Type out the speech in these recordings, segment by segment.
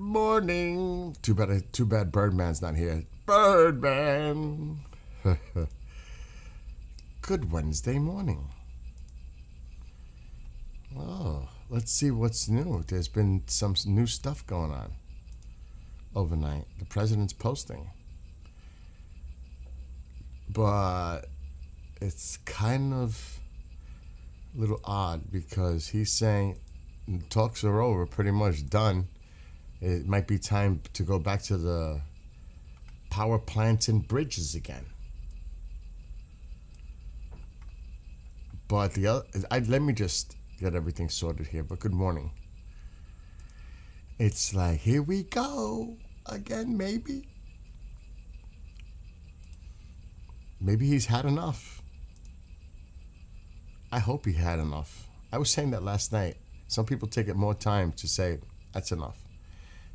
morning. Too bad Birdman's not here. Birdman. Good Wednesday morning. Oh, let's see what's new. There's been some new stuff going on overnight. The president's posting. But it's kind of a little odd because he's saying talks are over, pretty much done. It might be time to go back to the power plants and bridges again. But let me just get everything sorted here. But good morning. It's like, here we go again, maybe. Maybe he's had enough. I hope he had enough. I was saying that last night. Some people take it more time to say, that's enough.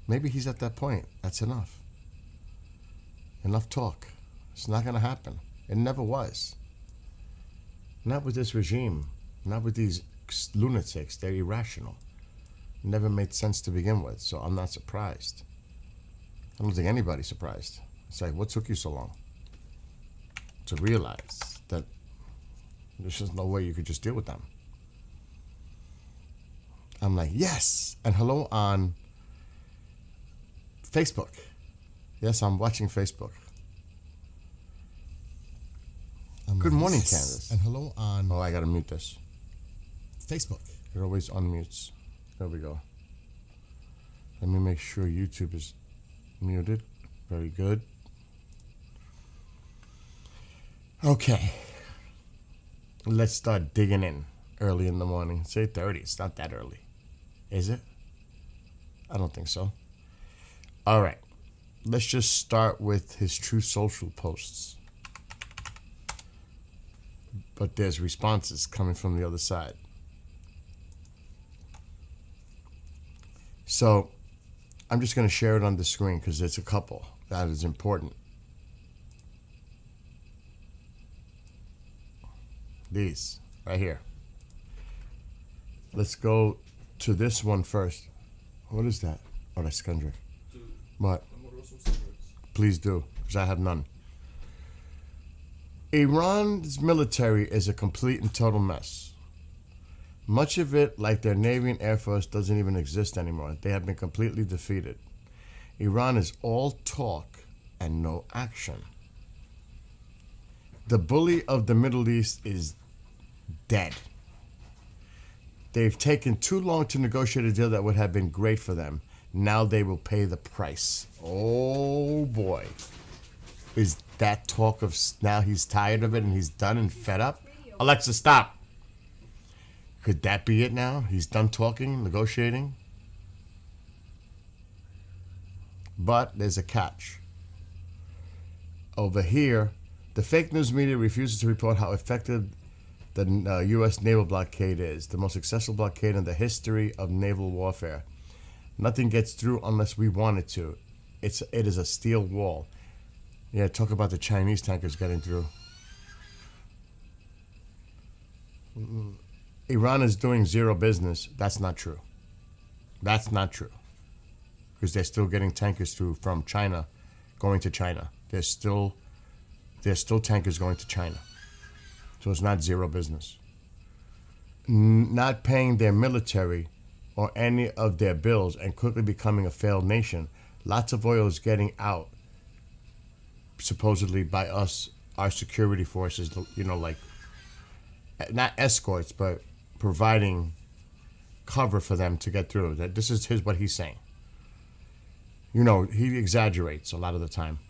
Maybe he's at that point. That's enough. Enough talk. It's not going to happen. It never was. Not with this regime. Not with these lunatics. They're irrational. Never made sense to begin with, so I'm not surprised. I don't think anybody's surprised. It's like, what took you so long to realize that there's just no way you could just deal with them? I'm like, yes, and hello on Facebook. Yes, I'm watching Facebook. Good morning, yes. Candace. And hello on... Oh, I gotta mute this. Facebook. It always unmutes. There we go. Let me make sure YouTube is muted. Very good. Okay. Let's start digging in early in the morning. It's 8:30. It's not that early. Is it? I don't think so. All right. Let's just start with his Truth Social posts. But there's responses coming from the other side. So I'm just going to share it on the screen because it's a couple. That is important. These right here. Let's go to this one first. What is that? Oh, that's Skundra. What? Please do, because I have none. Iran's military is a complete and total mess. Much of it, like their Navy and Air Force, doesn't even exist anymore. They have been completely defeated. Iran is all talk and no action. The bully of the Middle East is dead. They've taken too long to negotiate a deal that would have been great for them. Now they will pay the price. Oh boy. Is that talk of now he's tired of it and he's done and fed up? Alexa, stop. Could that be it now? He's done talking, negotiating? But there's a catch. Over here, the fake news media refuses to report how effective the U.S. naval blockade is, the most successful blockade in the history of naval warfare. Nothing gets through unless we want it to. It is a steel wall. Yeah, talk about the Chinese tankers getting through. Iran is doing zero business. That's not true. That's not true. Because they're still getting tankers through from China, going to China. There's still tankers going to China. So it's not zero business. Not paying their military or any of their bills and quickly becoming a failed nation. Lots of oil is getting out, supposedly by us, our security forces, like not escorts, but providing cover for them to get through. That this is what he's saying. He exaggerates a lot of the time.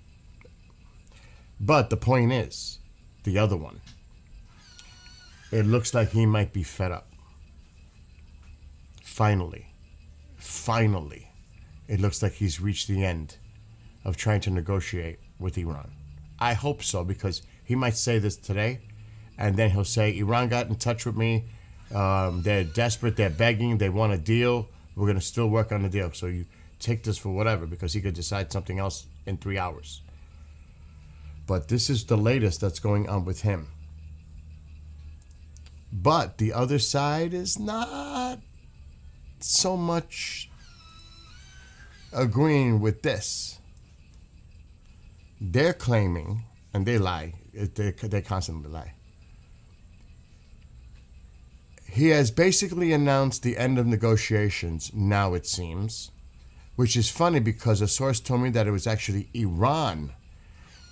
But the point is, the other one, it looks like he might be fed up. Finally, it looks like he's reached the end of trying to negotiate with Iran. I hope so, because he might say this today, and then he'll say, Iran got in touch with me. They're desperate. They're begging. They want a deal. We're going to still work on the deal. So you take this for whatever, because he could decide something else in 3 hours. But this is the latest that's going on with him. But the other side is not so much agreeing with this. They're claiming, and they lie, they constantly lie. He has basically announced the end of negotiations, now it seems, which is funny because a source told me that it was actually Iran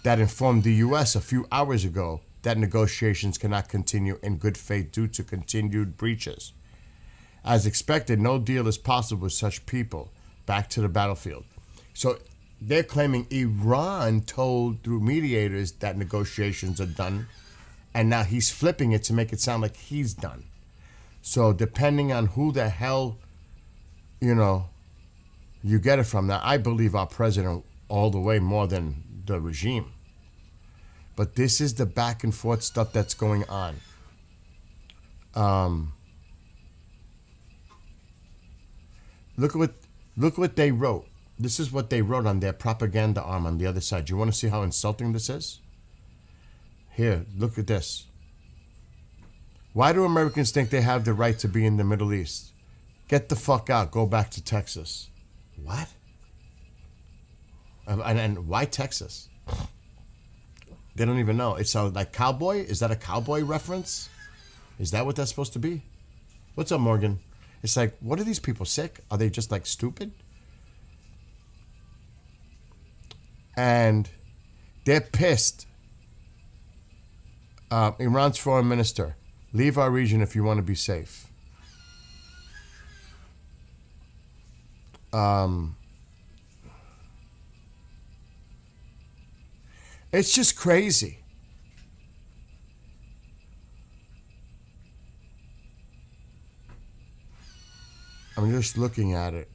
that informed the U.S. a few hours ago that negotiations cannot continue in good faith due to continued breaches. As expected, no deal is possible with such people. Back to the battlefield. So they're claiming Iran told through mediators that negotiations are done, and now he's flipping it to make it sound like he's done. So depending on who the hell, you get it from. Now, I believe our president all the way more than the regime. But this is the back and forth stuff that's going on. Look what they wrote. This is what they wrote on their propaganda arm on the other side. You want to see how insulting this is? Here, look at this. Why do Americans think they have the right to be in the Middle East? Get the fuck out. Go back to Texas. What? And why Texas? They don't even know. It sounds like cowboy. Is that a cowboy reference? Is that what that's supposed to be? What's up, Morgan? It's like, what are these people, sick? Are they just like stupid? And they're pissed. Iran's foreign minister, leave our region if you want to be safe. It's just crazy. I'm just looking at it.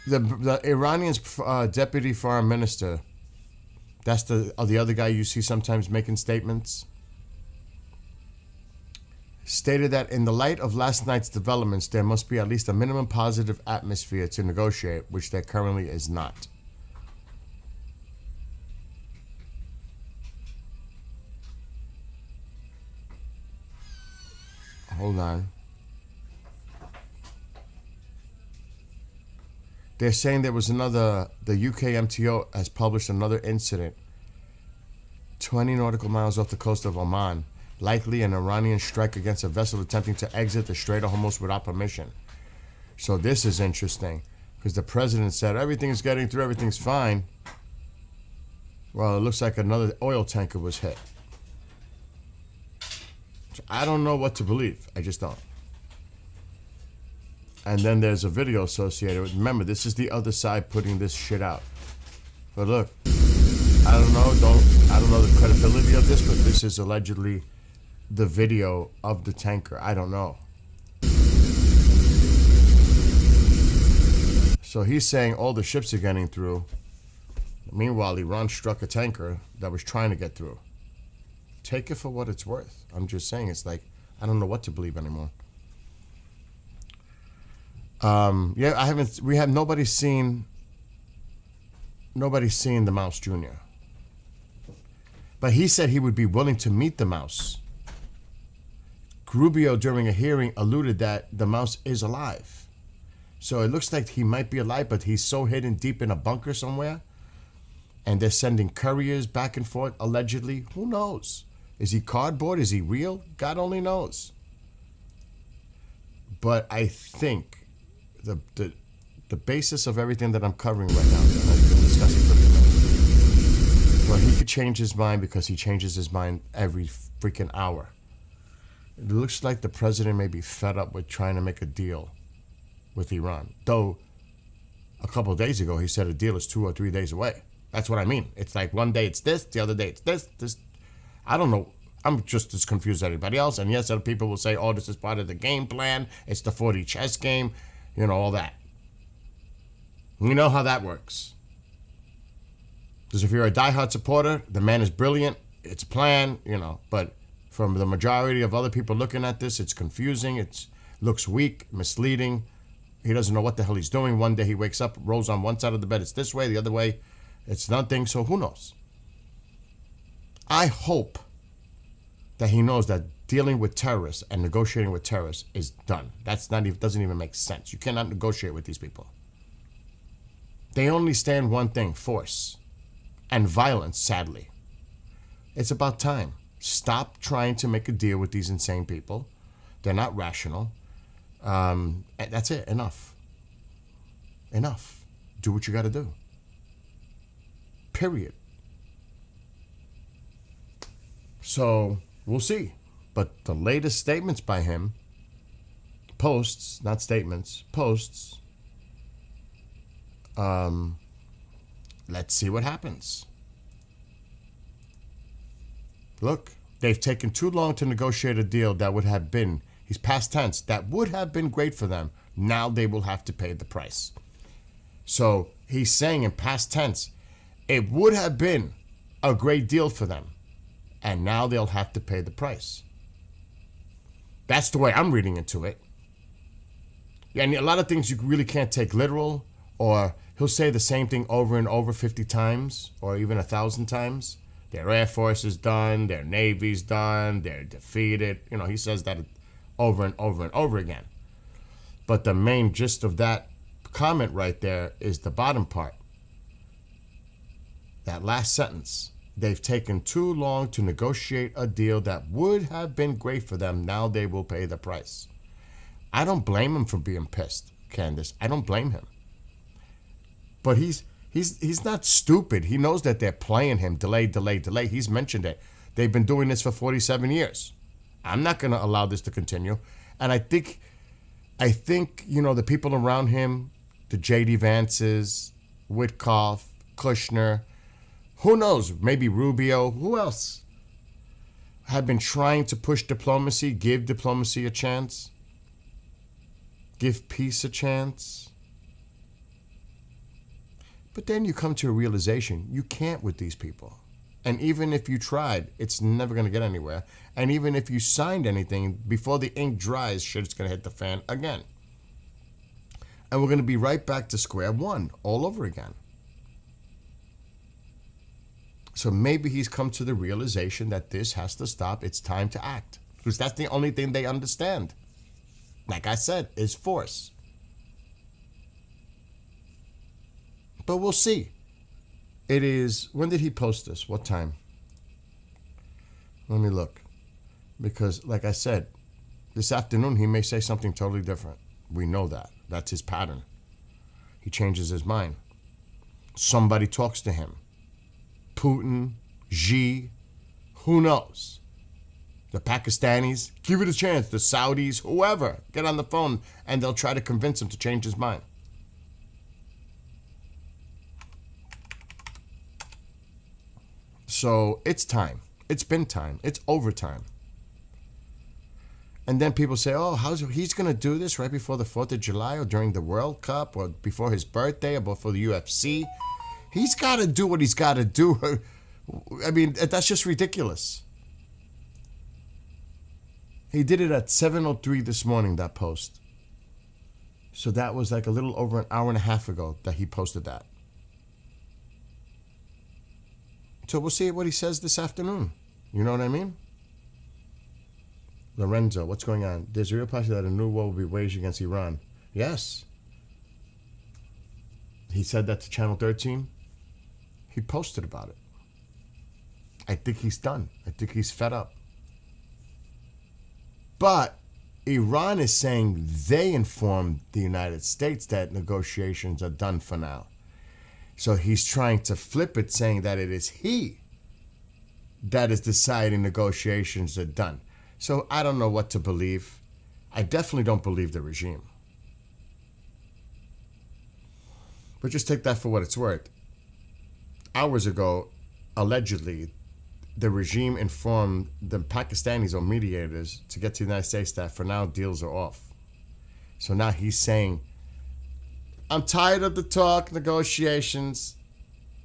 The Iranian's deputy foreign minister, that's the other guy you see sometimes making statements, stated that in the light of last night's developments, there must be at least a minimum positive atmosphere to negotiate, which there currently is not. Hold on. They're saying there was the UK MTO has published another incident 20 nautical miles off the coast of Oman, likely an Iranian strike against a vessel attempting to exit the Strait of Hormuz without permission. So this is interesting because the president said everything's getting through, everything's fine. Well, it looks like another oil tanker was hit. So I don't know what to believe. I just don't. And then there's a video associated with. Remember, this is the other side putting this shit out. But look, I don't know the credibility of this, but this is allegedly the video of the tanker. I don't know. So he's saying all the ships are getting through. Meanwhile, Iran struck a tanker that was trying to get through. Take it for what it's worth. I'm just saying, it's like, I don't know what to believe anymore. Nobody's seen the Mouse Jr. But he said he would be willing to meet the Mouse. Rubio, during a hearing, alluded that the Mouse is alive. So it looks like he might be alive, but he's so hidden deep in a bunker somewhere. And they're sending couriers back and forth, allegedly. Who knows? Is he cardboard? Is he real? God only knows. But I think the basis of everything that I'm covering right now, that I've been discussing for a few minutes, well, he could change his mind because he changes his mind every freaking hour. It looks like the president may be fed up with trying to make a deal with Iran. Though, a couple of days ago, he said a deal is 2 or 3 days away. That's what I mean. It's like one day it's this, the other day it's this. I don't know. I'm just as confused as everybody else. And yes, other people will say, oh, this is part of the game plan. It's the 4D chess game. All that. We know how that works. Because if you're a diehard supporter, the man is brilliant. It's a plan, But from the majority of other people looking at this, it's confusing. It looks weak, misleading. He doesn't know what the hell he's doing. One day he wakes up, rolls on one side of the bed, it's this way. The other way, It's nothing, so who knows? I hope that he knows that dealing with terrorists and negotiating with terrorists is done. That's not even, doesn't even make sense. You cannot negotiate with these people. They only stand one thing: force and violence, sadly. It's about time. Stop trying to make a deal with these insane people. They're not rational. That's it. Enough. Enough. Do what you got to do. Period. So we'll see. But the latest statements by him, posts, not statements, posts, let's see what happens. Look, they've taken too long to negotiate a deal that would have been, he's past tense, that would have been great for them. Now they will have to pay the price. So he's saying in past tense, it would have been a great deal for them. And now they'll have to pay the price. That's the way I'm reading into it. Yeah, and a lot of things you really can't take literal, or he'll say the same thing over and over 50 times, or even 1,000 times. Their Air Force is done, their Navy's done, they're defeated. You know, he says that over and over and over again. But the main gist of that comment right there is the bottom part. That last sentence. They've taken too long to negotiate a deal that would have been great for them. Now they will pay the price. I don't blame him for being pissed, Candace. I don't blame him. But he's not stupid. He knows that they're playing him. Delay. He's mentioned it. They've been doing this for 47 years. I'm not going to allow this to continue. And I think, you know, the people around him, the J.D. Vances, Witkoff, Kushner, who knows, maybe Rubio, who else, have been trying to push diplomacy, give diplomacy a chance, give peace a chance. But then you come to a realization, you can't with these people. And even if you tried, it's never going to get anywhere. And even if you signed anything, before the ink dries, shit's going to hit the fan again. And we're going to be right back to square one all over again. So maybe he's come to the realization that this has to stop. It's time to act. Because that's the only thing they understand. Like I said, is force. But we'll see. It is, when did he post this? What time? Let me look. Because, like I said, this afternoon he may say something totally different. We know that. That's his pattern. He changes his mind. Somebody talks to him. Putin, Xi, who knows? The Pakistanis, give it a chance. The Saudis, whoever, get on the phone and they'll try to convince him to change his mind. So it's time. It's been time. It's overtime. And then people say, oh, he's going to do this right before the 4th of July or during the World Cup or before his birthday or before the UFC. He's got to do what he's got to do. I mean, that's just ridiculous. He did it at 7:03 this morning, that post. So that was like a little over an hour and a half ago that he posted that. So we'll see what he says this afternoon. You know what I mean? Lorenzo, what's going on? There's a real possibility that a new war will be waged against Iran. Yes. He said that to Channel 13. He posted about it. I think he's done. I think he's fed up. But Iran is saying they informed the United States that negotiations are done for now. So he's trying to flip it, saying that it is he that is deciding negotiations are done. So I don't know what to believe. I definitely don't believe the regime. But just take that for what it's worth. Hours ago, allegedly, the regime informed the Pakistanis or mediators to get to the United States that for now deals are off. So now he's saying, I'm tired of the talk, negotiations.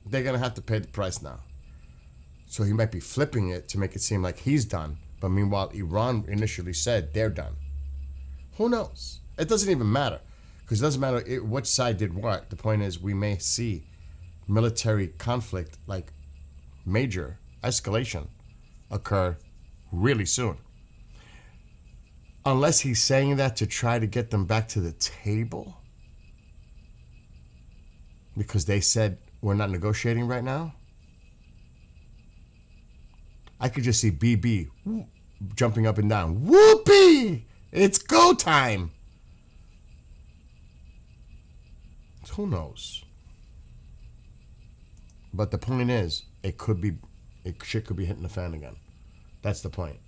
They're going to have to pay the price now. So he might be flipping it to make it seem like he's done. But meanwhile, Iran initially said they're done. Who knows? It doesn't even matter. Because it doesn't matter which side did what. The point is we may see military conflict, like major escalation, occur really soon. Unless he's saying that to try to get them back to the table, because they said we're not negotiating right now. I could just see BB jumping up and down. Whoopee! It's go time! Who knows? But the point is, shit could be hitting the fan again. That's the point.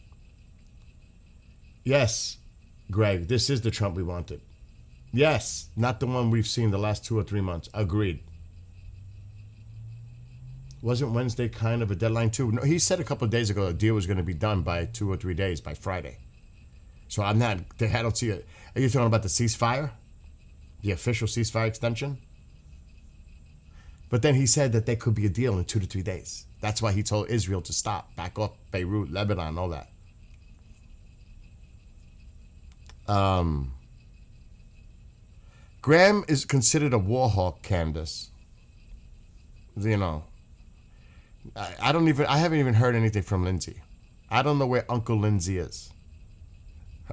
Yes, Greg, this is the Trump we wanted. Yes, not the one we've seen the last 2 or 3 months. Agreed. Wasn't Wednesday kind of a deadline too? No, he said a couple of days ago the deal was going to be done by 2 or 3 days, by Friday. So I don't see it. Are you talking about the ceasefire? The official ceasefire extension? But then he said that there could be a deal in 2 to 3 days. That's why he told Israel to stop, back off Beirut, Lebanon, all that. Graham is considered a war hawk, Candace. You know, I haven't even heard anything from Lindsay. I don't know where Uncle Lindsay is.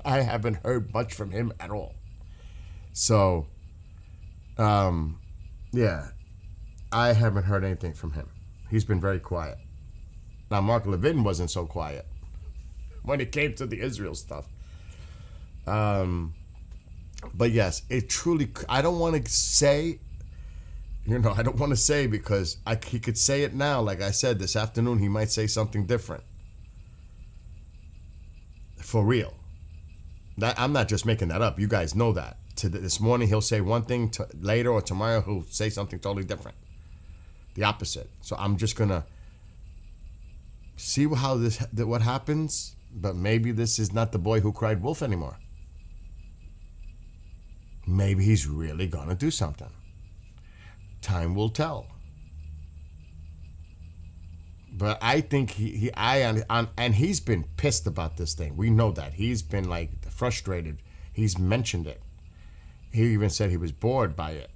I haven't heard much from him at all. So, yeah, I haven't heard anything from him. He's been very quiet. Now, Mark Levin wasn't so quiet when it came to the Israel stuff. But yes, it truly, I don't want to say, I don't want to say because he could say it now. Like I said, this afternoon, he might say something different. For real. I'm not just making that up. You guys know that. This morning, he'll say one thing. Later or tomorrow, he'll say something totally different. The opposite. So I'm just going to see what happens. But maybe this is not the boy who cried wolf anymore. Maybe he's really going to do something. Time will tell. But I think and he's been pissed about this thing. We know that. He's been like frustrated. He's mentioned it. He even said he was bored by it.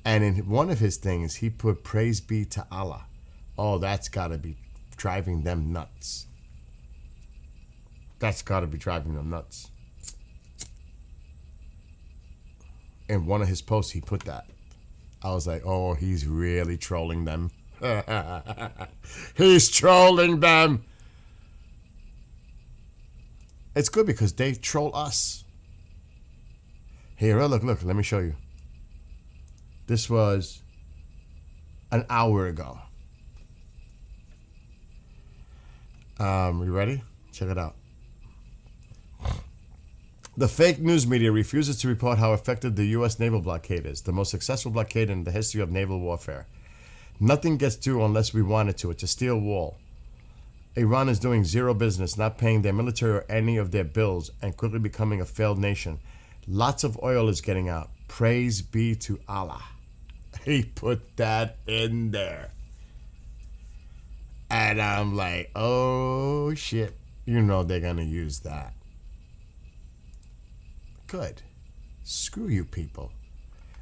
And in one of his things, he put praise be to Allah. Oh, that's got to be driving them nuts. That's got to be driving them nuts. In one of his posts, he put that. I was like, oh, he's really trolling them. He's trolling them. It's good because they troll us. Here, look, let me show you. This was an hour ago. You ready? Check it out. The fake news media refuses to report how effective the U.S. naval blockade is, the most successful blockade in the history of naval warfare. Nothing gets through unless we want it to. It's a steel wall. Iran is doing zero business, not paying their military or any of their bills, and quickly becoming a failed nation. Lots of oil is getting out. Praise be to Allah. He put that in there. And I'm like, oh, shit. You know they're going to use that. Good. Screw you people.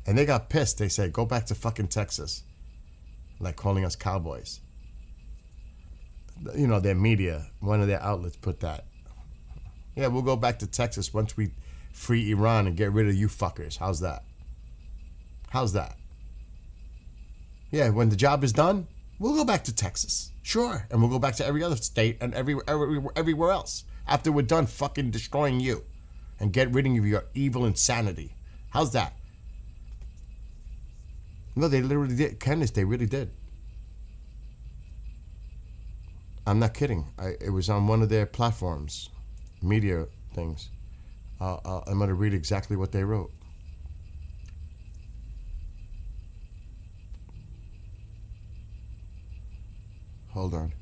And they got pissed. They said, go back to fucking Texas. Like calling us cowboys. Their media, one of their outlets put that. Yeah, we'll go back to Texas once we free Iran and get rid of you fuckers. How's that? How's that? Yeah, when the job is done, we'll go back to Texas. Sure. And we'll go back to every other state and everywhere else. After we're done fucking destroying you. And get rid of your evil insanity. How's that? No, they literally did. Candace, they really did. I'm not kidding. It was on one of their platforms, media things. I'm going to read exactly what they wrote. Hold on.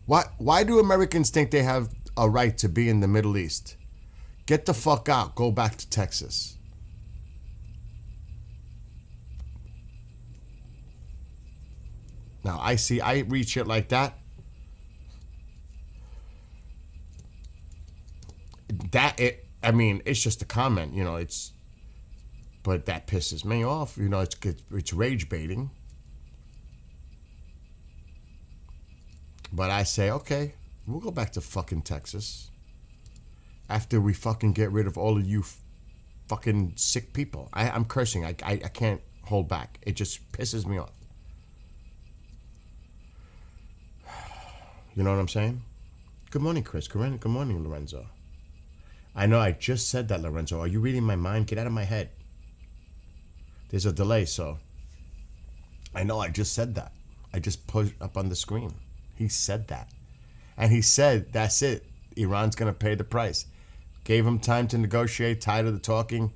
Why do Americans think they have a right to be in the Middle East? Get the fuck out. Go back to Texas. Now, I read shit like that. It's just a comment. But that pisses me off. You know, it's rage baiting. But I say, okay, we'll go back to fucking Texas after we fucking get rid of all of you fucking sick people. I'm cursing. I can't hold back. It just pisses me off. You know what I'm saying? Good morning, Chris. Good morning, Lorenzo. I know I just said that, Lorenzo. Are you reading my mind? Get out of my head. There's a delay, so I know I just said that. I just put up on the screen. He said that. And he said, that's it. Iran's going to pay the price. Gave him time to negotiate, tired of the talking.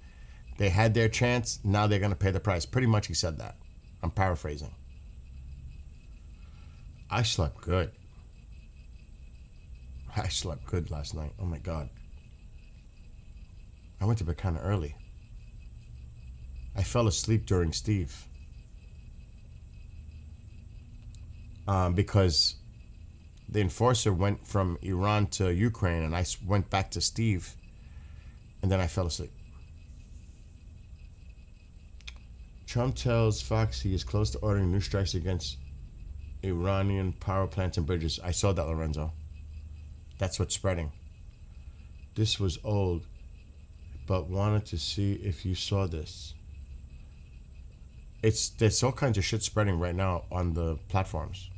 They had their chance. Now they're going to pay the price. Pretty much he said that. I'm paraphrasing. I slept good. I slept good last night. Oh my God. I went to bed kind of early. I fell asleep during Steve. Because the enforcer went from Iran to Ukraine and I went back to Steve and then I fell asleep. Trump tells Fox he is close to ordering new strikes against Iranian power plants and bridges. I saw that, Lorenzo. That's what's spreading. This was old, but wanted to see if you saw this. There's all kinds of shit spreading right now on the platforms.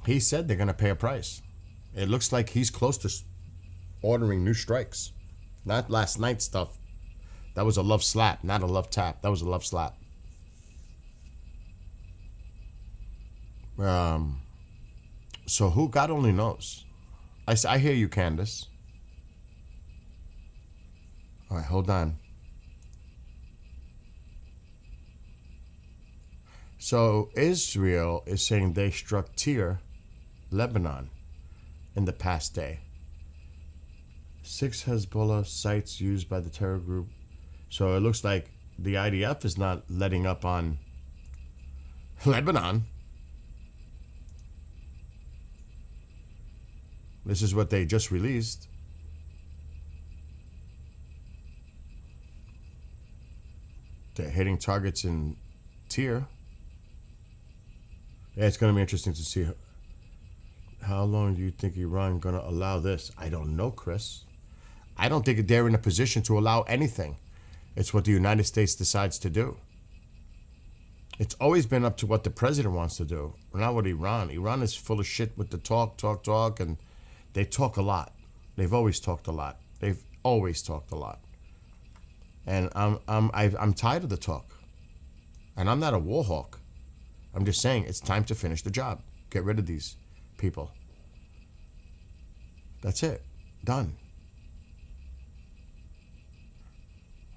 He said they're going to pay a price. It looks like he's close to ordering new strikes. Not last night's stuff. That was a love slap, not a love tap. That was a love slap. So who? God only knows. I hear you, Candace. All right, hold on. So Israel is saying they struck Tyre, Lebanon, in the past day. 6 Hezbollah sites used by the terror group. So it looks like the IDF is not letting up on Lebanon. This is what they just released. They're hitting targets in Tyre. Yeah, it's going to be interesting to see how long do you think Iran going to allow this? I don't know, Chris. I don't think they're in a position to allow anything. It's what the United States decides to do. It's always been up to what the president wants to do, not what Iran. Iran is full of shit with the talk, and they talk a lot. They've always talked a lot. And I'm tired of the talk. And I'm not a war hawk. I'm just saying it's time to finish the job. Get rid of these people. That's it. Done.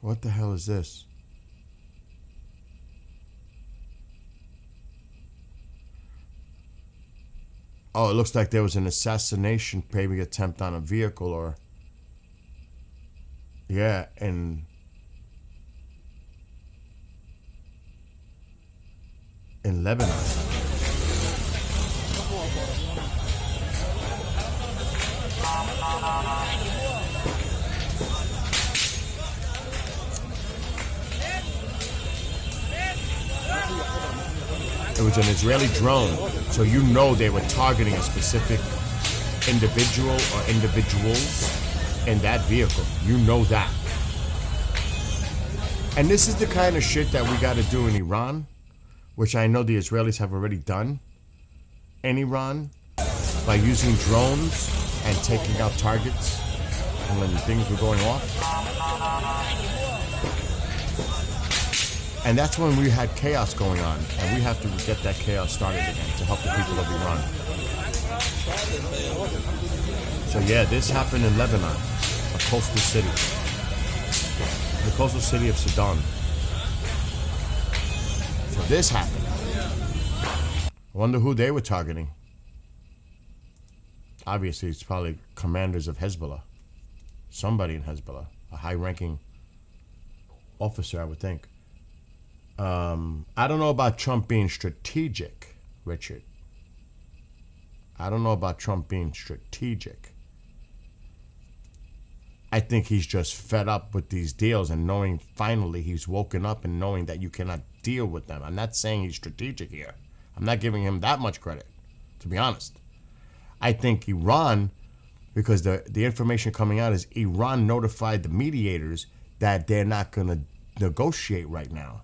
What the hell is this? Oh, it looks like there was an assassination, maybe attempt on a vehicle or... Yeah, in Lebanon. It was an Israeli drone, so you know they were targeting a specific individual or individuals in that vehicle. You know that. And this is the kind of shit that we got to do in Iran, which I know the Israelis have already done in Iran by using drones and taking out targets and when things were going off. And that's when we had chaos going on, and we have to get that chaos started again to help the people of Iran. So yeah, this happened in Lebanon, a coastal city. The coastal city of Sidon. So this happened. I wonder who they were targeting. Obviously, it's probably commanders of Hezbollah. Somebody in Hezbollah. A high-ranking officer, I would think. I don't know about Trump being strategic, Richard. I don't know about Trump being strategic. I think he's just fed up with these deals and knowing finally he's woken up and knowing that you cannot deal with them. I'm not saying he's strategic here. I'm not giving him that much credit, to be honest. I think Iran, because the information coming out is Iran notified the mediators that they're not going to negotiate right now.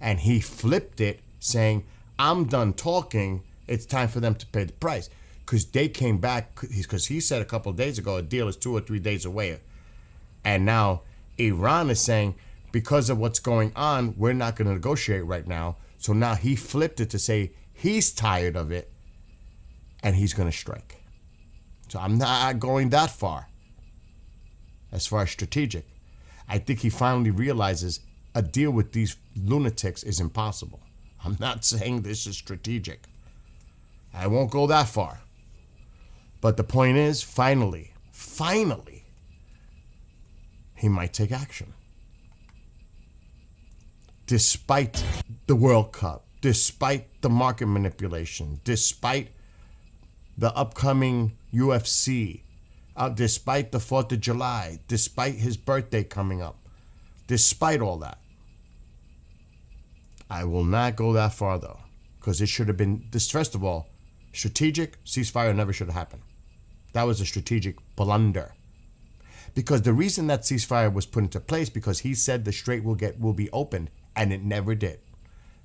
And he flipped it saying, I'm done talking. It's time for them to pay the price. Because they came back, because he said a couple of days ago, a deal is 2 or 3 days away. And now Iran is saying, because of what's going on, we're not going to negotiate right now. So now he flipped it to say he's tired of it and he's going to strike. So I'm not going that far as strategic. I think he finally realizes a deal with these lunatics is impossible. I'm not saying this is strategic. I won't go that far. But the point is, finally, he might take action. Despite the World Cup, despite the market manipulation, despite the upcoming UFC, despite the 4th of July, despite his birthday coming up, despite all that. I will not go that far, though, because it should have been, this. First of all, strategic ceasefire never should have happened. That was a strategic blunder. Because the reason that ceasefire was put into place, because he said the strait will be opened, and it never did.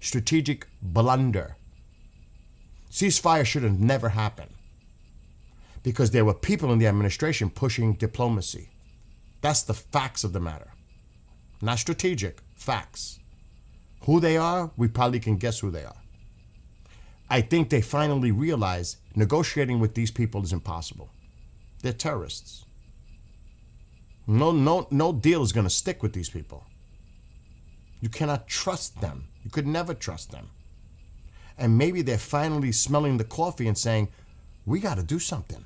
Strategic blunder. Ceasefire should have never happened. Because there were people in the administration pushing diplomacy. That's the facts of the matter. Not strategic, facts. Who they are, we probably can guess who they are. I think they finally realized negotiating with these people is impossible. They're terrorists. No deal is going to stick with these people. You cannot trust them. You could never trust them. And maybe they're finally smelling the coffee and saying, we got to do something.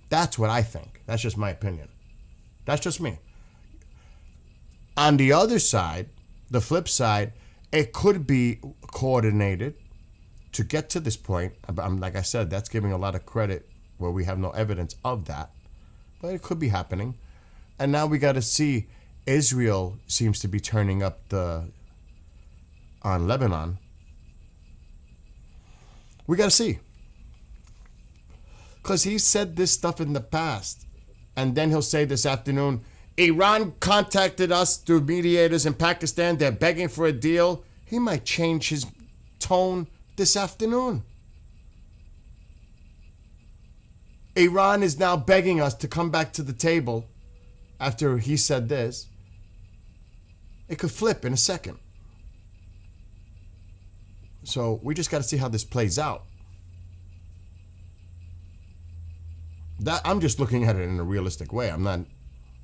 That's what I think. That's just my opinion. That's just me. On the other side, the flip side, it could be coordinated to get to this point. Like I said, that's giving a lot of credit where we have no evidence of that. But it could be happening. And now we got to see. Israel seems to be turning up on Lebanon. We got to see. Because he said this stuff in the past. And then he'll say this afternoon, Iran contacted us through mediators in Pakistan. They're begging for a deal. He might change his tone this afternoon. Iran is now begging us to come back to the table after he said this. It could flip in a second. So we just got to see how this plays out. I'm just looking at it in a realistic way.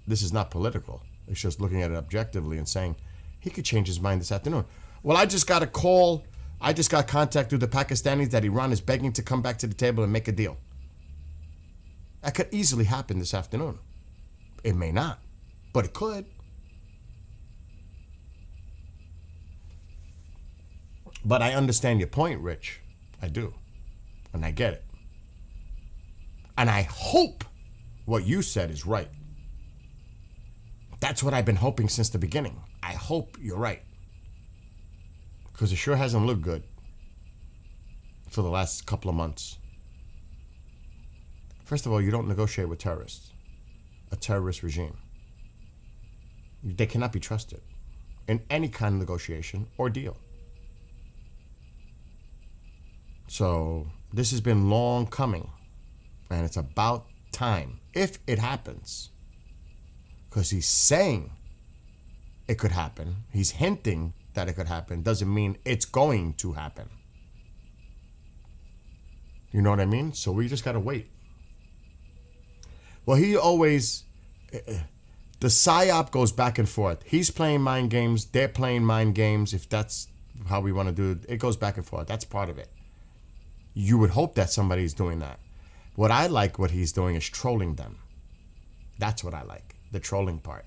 This is not political. It's just looking at it objectively and saying he could change his mind this afternoon. Well, I just got a call. I just got contact through the Pakistanis that Iran is begging to come back to the table and make a deal. That could easily happen this afternoon. It may not, but it could. But I understand your point, Rich. I do. And I get it. And I hope what you said is right. That's what I've been hoping since the beginning. I hope you're right. Because it sure hasn't looked good for the last couple of months. First of all, you don't negotiate with terrorists. A terrorist regime. They cannot be trusted in any kind of negotiation or deal. So this has been long coming. And it's about time, if it happens. Because he's saying it could happen. He's hinting that it could happen. Doesn't mean it's going to happen. You know what I mean? So we just got to wait. Well, he always... The PSYOP goes back and forth. He's playing mind games. They're playing mind games. If that's how we want to do it, it goes back and forth. That's part of it. You would hope that somebody's doing that. What I like what he's doing is trolling them. That's what I like, the trolling part.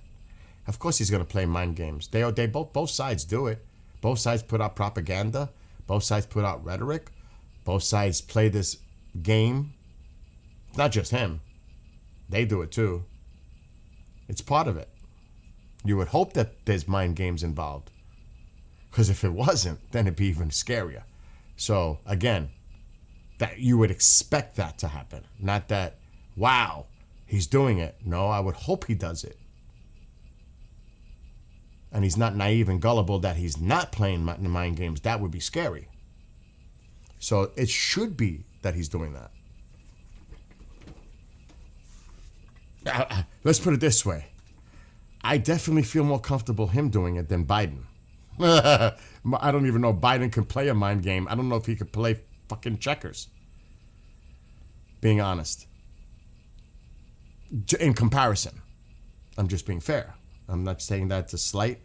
Of course he's going to play mind games. They both sides do it. Both sides put out propaganda. Both sides put out rhetoric. Both sides play this game. Not just him. They do it too. It's part of it. You would hope that there's mind games involved. Because if it wasn't, then it'd be even scarier. So, again, that you would expect that to happen. Not that, wow, he's doing it. No, I would hope he does it. And he's not naive and gullible that he's not playing mind games. That would be scary. So it should be that he's doing that. Let's put it this way. I definitely feel more comfortable him doing it than Biden. I don't even know Biden can play a mind game. I don't know if he could play fucking checkers. Being honest. In comparison. I'm just being fair. I'm not saying that to slight.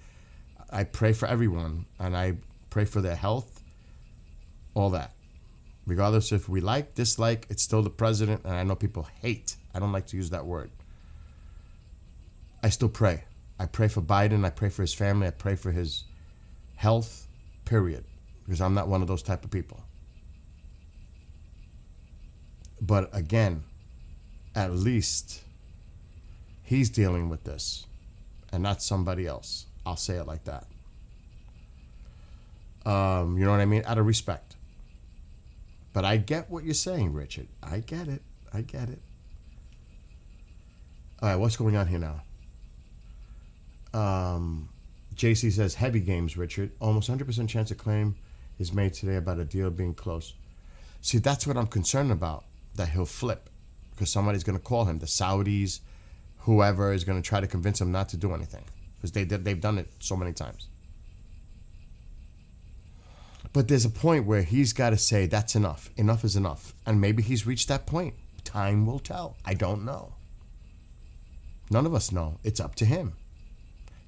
I pray for everyone, and I pray for their health, all that. Regardless if we like, dislike, it's still the president, and I know people hate. I don't like to use that word. I still pray. I pray for Biden. I pray for his family. I pray for his health, period. Because I'm not one of those type of people. But again, at least he's dealing with this and not somebody else. I'll say it like that. You know what I mean? Out of respect. But I get what you're saying, Richard. I get it. I get it. All right, what's going on here now? JC says, heavy games, Richard. Almost 100% chance a claim is made today about a deal being close. See, that's what I'm concerned about, that he'll flip. Because somebody's going to call him. The Saudis, whoever is going to try to convince him not to do anything. Because they've done it so many times. But there's a point where he's got to say, that's enough. Enough is enough. And maybe he's reached that point. Time will tell. I don't know. None of us know. It's up to him.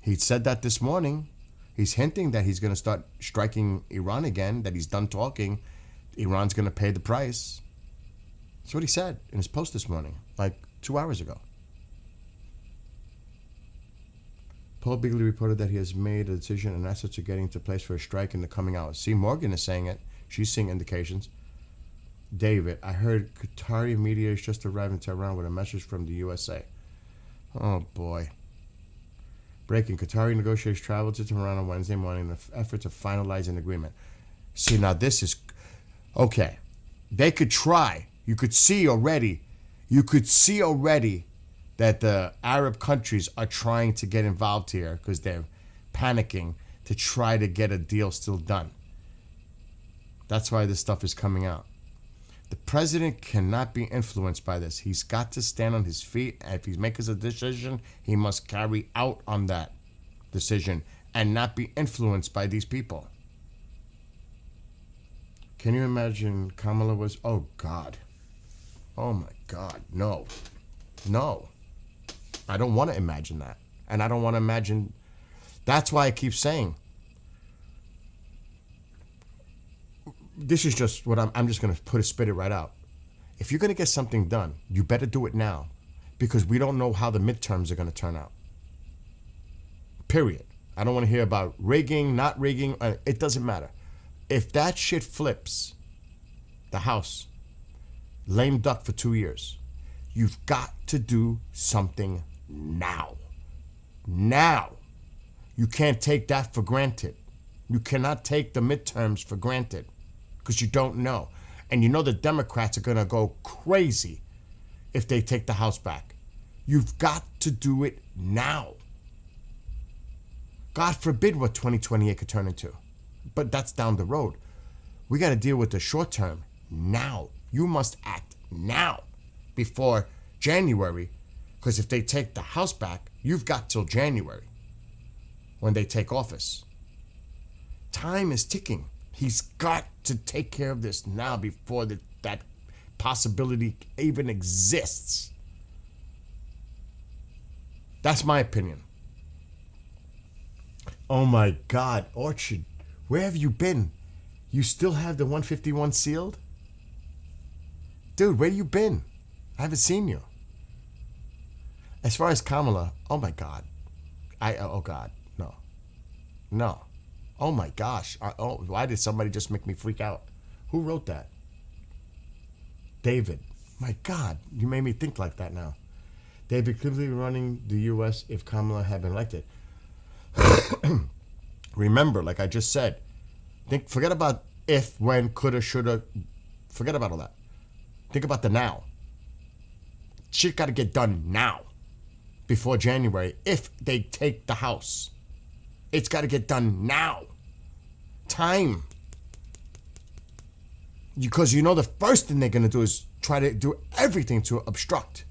He said that this morning. He's hinting that he's going to start striking Iran again, that he's done talking. Iran's going to pay the price. That's what he said in his post this morning, like 2 hours ago. Paul Begley reported that he has made a decision and assets are getting into place for a strike in the coming hours. See, Morgan is saying it. She's seeing indications. David, I heard Qatari mediators just arrived in Tehran with a message from the USA. Oh, boy. Breaking. Qatari negotiators traveled to Tehran on Wednesday morning in an effort to finalize an agreement. See, now this is... Okay. They could try. You could see already that the Arab countries are trying to get involved here because they're panicking to try to get a deal still done. That's why this stuff is coming out. The president cannot be influenced by this. He's got to stand on his feet, and if he makes a decision, he must carry out on that decision and not be influenced by these people. Can you imagine Kamala was... Oh, God. Oh, my God. No. No. I don't want to imagine that. And I don't want to imagine... That's why I keep saying... This is just what I'm just going to spit it right out. If you're going to get something done, you better do it now. Because we don't know how the midterms are going to turn out. Period. I don't want to hear about rigging, not rigging. It doesn't matter. If that shit flips, the House, lame duck for 2 years, you've got to do something now. Now. You can't take that for granted. You cannot take the midterms for granted because you don't know. And you know the Democrats are going to go crazy if they take the House back. You've got to do it now. God forbid what 2028 could turn into. But that's down the road. We got to deal with the short term now. You must act now before January, because if they take the House back, you've got till January when they take office. Time is ticking. He's got to take care of this now before that possibility even exists. That's my opinion. Oh my God, Orchard, where have you been? You still have the 151 sealed? Dude, where you been? I haven't seen you. As far as Kamala, oh my God. Oh God, no. No. Oh my gosh. Why did somebody just make me freak out? Who wrote that? David. My God, you made me think like that now. they'd be clearly running the U.S. if Kamala had been elected. Remember, like I just said, forget about if, when, coulda, shoulda. Forget about all that. Think about the now. Shit got to get done now, before January. If they take the House, it's got to get done now. Time. Because the first thing they're gonna do is try to do everything to obstruct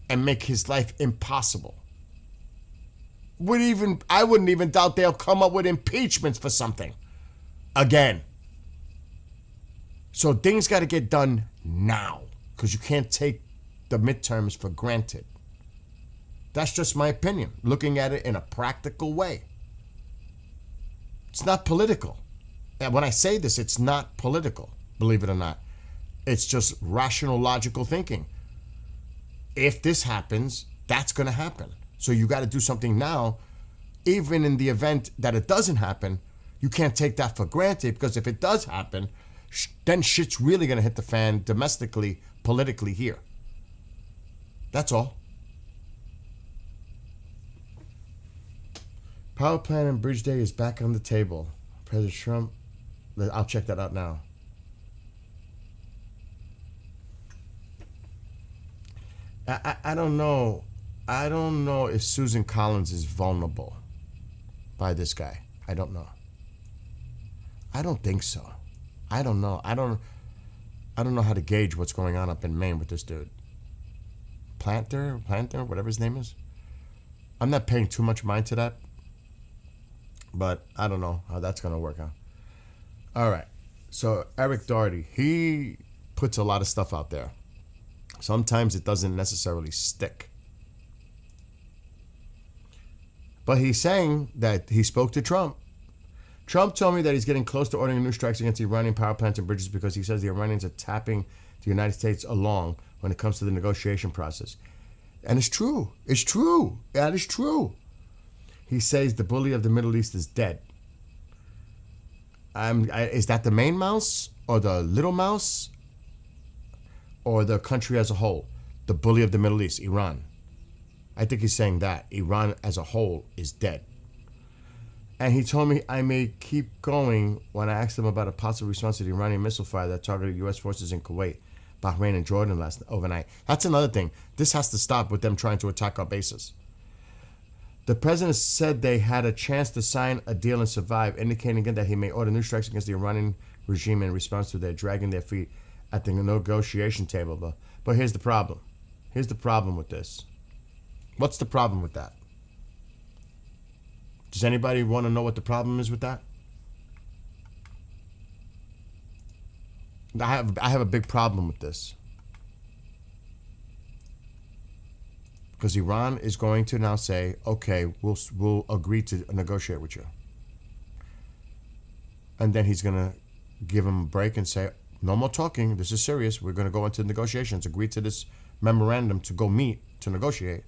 and make his life impossible. I wouldn't even doubt they'll come up with impeachments for something again. So things got to get done now, because you can't take the midterms for granted. That's just my opinion, looking at it in a practical way. It's not political. And when I say this, it's not political, believe it or not. It's just rational, logical thinking. If this happens, that's going to happen. So you got to do something now. Even in the event that it doesn't happen, you can't take that for granted, because if it does happen, then shit's really going to hit the fan domestically, politically here. That's all. Power plant and bridge day is back on the table. President Trump, I'll check that out now. I don't know. I don't know if Susan Collins is vulnerable by this guy. I don't know. I don't think so. I don't know. I don't know how to gauge what's going on up in Maine with this dude. Planter, whatever his name is. I'm not paying too much mind to that, but I don't know how that's going to work out. All right. So Eric Doherty, he puts a lot of stuff out there. Sometimes it doesn't necessarily stick. But he's saying that he spoke to Trump. Trump told me that he's getting close to ordering new strikes against Iranian power plants and bridges because he says the Iranians are tapping the United States along when it comes to the negotiation process. And it's true. It's true. That is true. He says the bully of the Middle East is dead. Is that the main mouse or the little mouse or the country as a whole? The bully of the Middle East, Iran. I think he's saying that Iran as a whole is dead. And he told me I may keep going when I asked him about a possible response to the Iranian missile fire that targeted U.S. forces in Kuwait, Bahrain, and Jordan overnight. That's another thing. This has to stop with them trying to attack our bases. The president said they had a chance to sign a deal and survive, indicating again that he may order new strikes against the Iranian regime in response to their dragging their feet at the negotiation table. But here's the problem. Here's the problem with this. What's the problem with that? Does anybody want to know what the problem is with that? I have a big problem with this. Because Iran is going to now say, okay, we'll agree to negotiate with you. And then he's going to give him a break and say, no more talking. This is serious. We're going to go into negotiations. Agree to this memorandum to go meet to negotiate.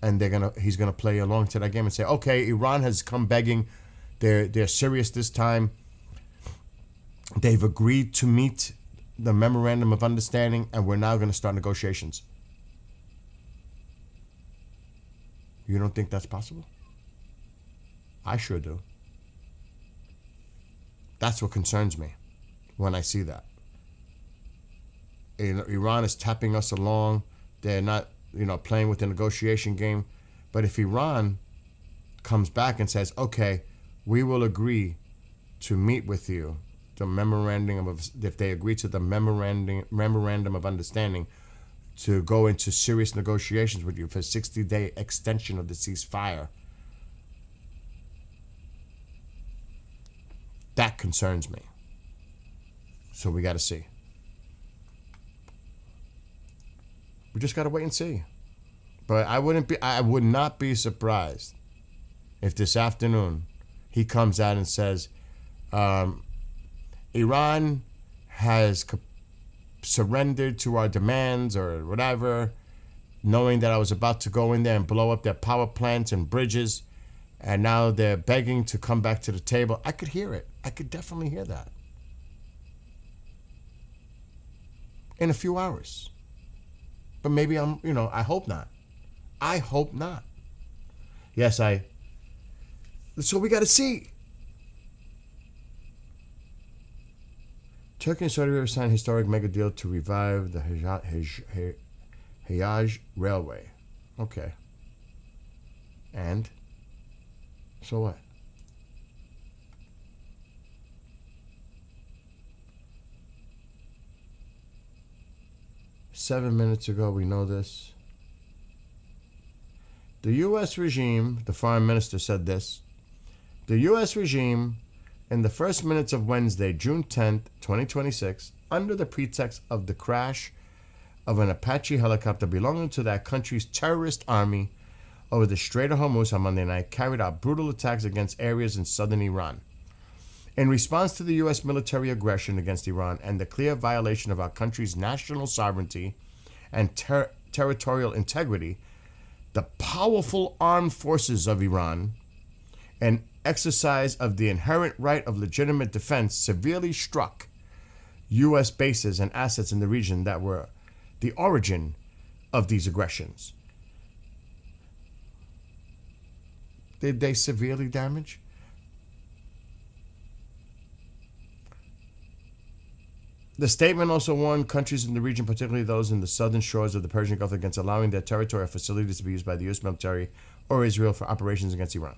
And he's gonna play along to that game and say, okay, Iran has come begging. They're serious this time. They've agreed to meet the memorandum of understanding, and we're now gonna start negotiations. You don't think that's possible? I sure do. That's what concerns me when I see that. Iran is tapping us along. They're not, playing with the negotiation game. But if Iran comes back and says, okay, we will agree to meet with you, if they agree to the memorandum of understanding to go into serious negotiations with you for a 60-day extension of the ceasefire, that concerns me. So we got to see. We just got to wait and see. But I would not be surprised if this afternoon he comes out and says, Iran has surrendered to our demands or whatever, knowing that I was about to go in there and blow up their power plants and bridges, and now they're begging to come back to the table. I could hear it. I could definitely hear that. In a few hours. But maybe I hope not. I hope not. Yes, so we got to see. Turkey and Saudi Arabia signed a historic mega deal to revive the Hajj Railway. Okay. And? So what? Seven minutes ago, we know this. The U.S. regime, the foreign minister said this, the U.S. regime, in the first minutes of Wednesday, June 10th, 2026, under the pretext of the crash of an Apache helicopter belonging to that country's terrorist army over the Strait of Hormuz on Monday night, carried out brutal attacks against areas in southern Iran. In response to the U.S. military aggression against Iran and the clear violation of our country's national sovereignty and territorial integrity, the powerful armed forces of Iran, in exercise of the inherent right of legitimate defense, severely struck U.S. bases and assets in the region that were the origin of these aggressions. Did they severely damage? The statement also warned countries in the region, particularly those in the southern shores of the Persian Gulf, against allowing their territorial facilities to be used by the U.S. military or Israel for operations against Iran.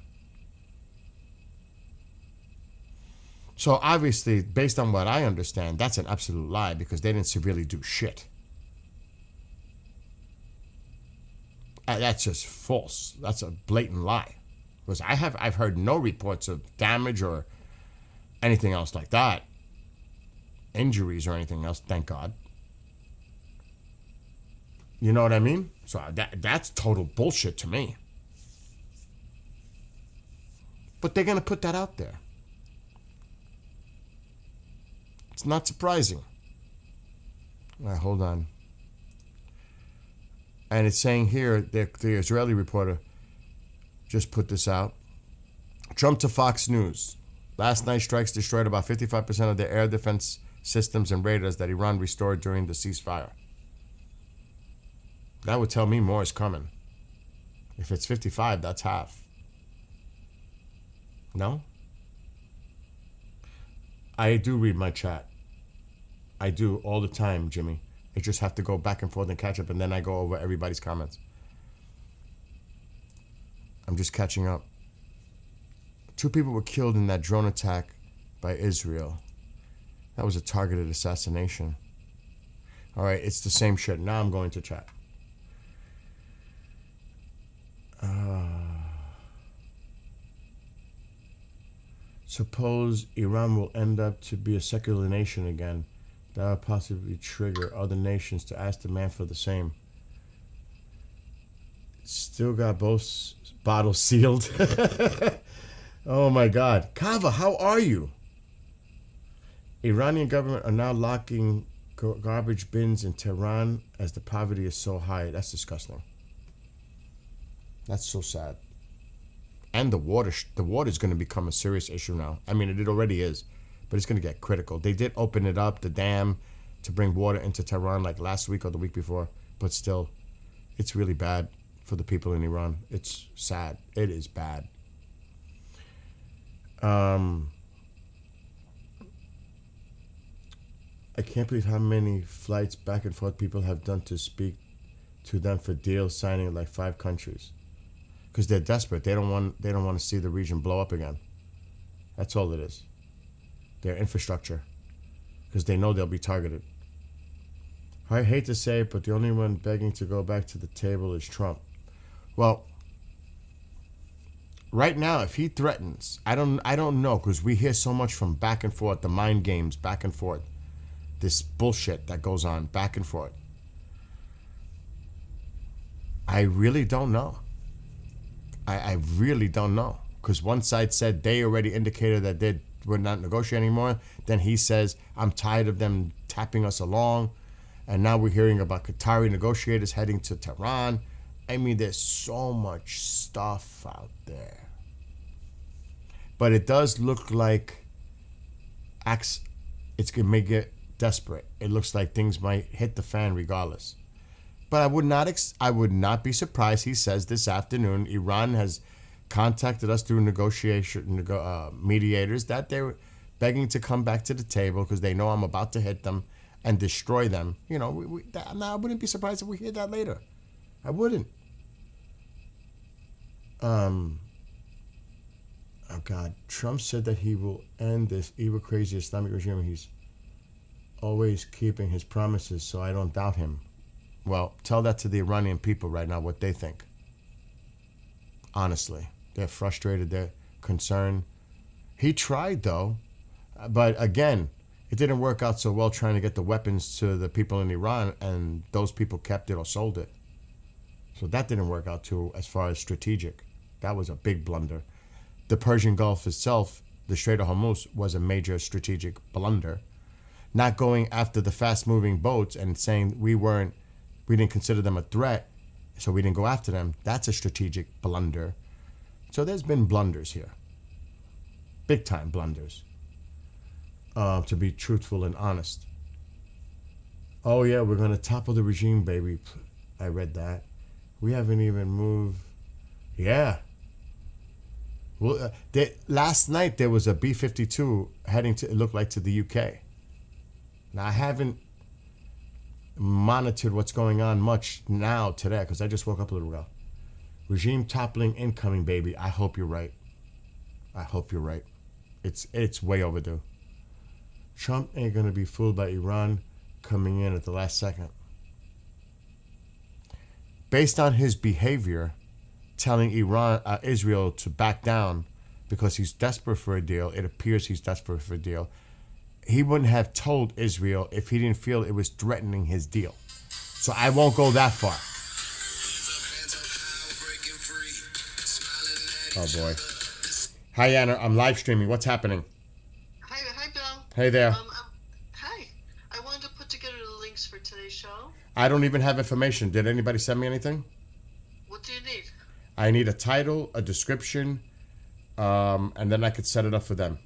So obviously, based on what I understand, that's an absolute lie because they didn't severely do shit. That's just false. That's a blatant lie. Because I've heard no reports of damage or anything else like that. Injuries or anything else, thank God. You know what I mean? So that's total bullshit to me. But they're going to put that out there. It's not surprising. All right, hold on. And it's saying here, the Israeli reporter just put this out. Trump to Fox News. Last night, strikes destroyed about 55% of the air defense systems and radars that Iran restored during the ceasefire. That would tell me more is coming. If it's 55, that's half. No? I do read my chat. I do all the time, Jimmy. I just have to go back and forth and catch up, and then I go over everybody's comments. I'm just catching up. 2 people were killed in that drone attack by Israel. That was a targeted assassination. All right, it's the same shit. Now I'm going to chat. Suppose Iran will end up to be a secular nation again. That would possibly trigger other nations to ask the man for the same. Still got both bottles sealed. Oh my God. Kava, how are you? Iranian government are now locking garbage bins in Tehran as the poverty is so high. That's disgusting. That's so sad. And the water is going to become a serious issue now. I mean, it already is, but it's going to get critical. They did open it up, the dam, to bring water into Tehran like last week or the week before, but still, it's really bad for the people in Iran. It's sad. It is bad. I can't believe how many flights back and forth people have done to speak to them for deal signing in like 5 countries. Because they're desperate. They don't want to see the region blow up again. That's all it is. Their infrastructure. Because they know they'll be targeted. I hate to say it, but the only one begging to go back to the table is Trump. Well, right now, if he threatens, I don't know, because we hear so much from back and forth, the mind games, back and forth. This bullshit that goes on back and forth. I really don't know. I really don't know. Because one side said they already indicated that they were not negotiating anymore. Then he says, I'm tired of them tapping us along. And now we're hearing about Qatari negotiators heading to Tehran. I mean, there's so much stuff out there. But it does look like it may get desperate. It looks like things might hit the fan regardless. But I would not be surprised. He says this afternoon Iran has contacted us through mediators that they're begging to come back to the table because they know I'm about to hit them and destroy them. You know, I wouldn't be surprised if we hear that later. I wouldn't. Oh God, Trump said that he will end this evil, crazy Islamic regime. He's always keeping his promises, so I don't doubt him. Well, tell that to the Iranian people right now, what they think. Honestly, they're frustrated, they're concerned. He tried though, but again, it didn't work out so well trying to get the weapons to the people in Iran, and those people kept it or sold it. So that didn't work out too as far as strategic. That was a big blunder. The Persian Gulf itself, the Strait of Hormuz, was a major strategic blunder. Not going after the fast-moving boats and saying we didn't consider them a threat, so we didn't go after them, that's a strategic blunder. So there's been blunders here. Big-time blunders. To be truthful and honest. Oh yeah, we're going to topple the regime, baby. I read that. We haven't even moved. Yeah. Well, last night there was a B-52 heading to, it looked like, to the UK. Now I haven't monitored what's going on much now today because I just woke up a little ago. Regime toppling incoming, baby. I hope you're right. I hope you're right. It's way overdue. Trump ain't gonna be fooled by Iran coming in at the last second. Based on his behavior, telling Israel to back down because he's desperate for a deal, it appears he's desperate for a deal. He wouldn't have told Israel if he didn't feel it was threatening his deal. So I won't go that far. Oh boy. Hi Anna, I'm live streaming. What's happening? Hi Bill. Hey there. Hi. I wanted to put together the links for today's show. I don't even have information. Did anybody send me anything? What do you need? I need a title, a description, and then I could set it up for them.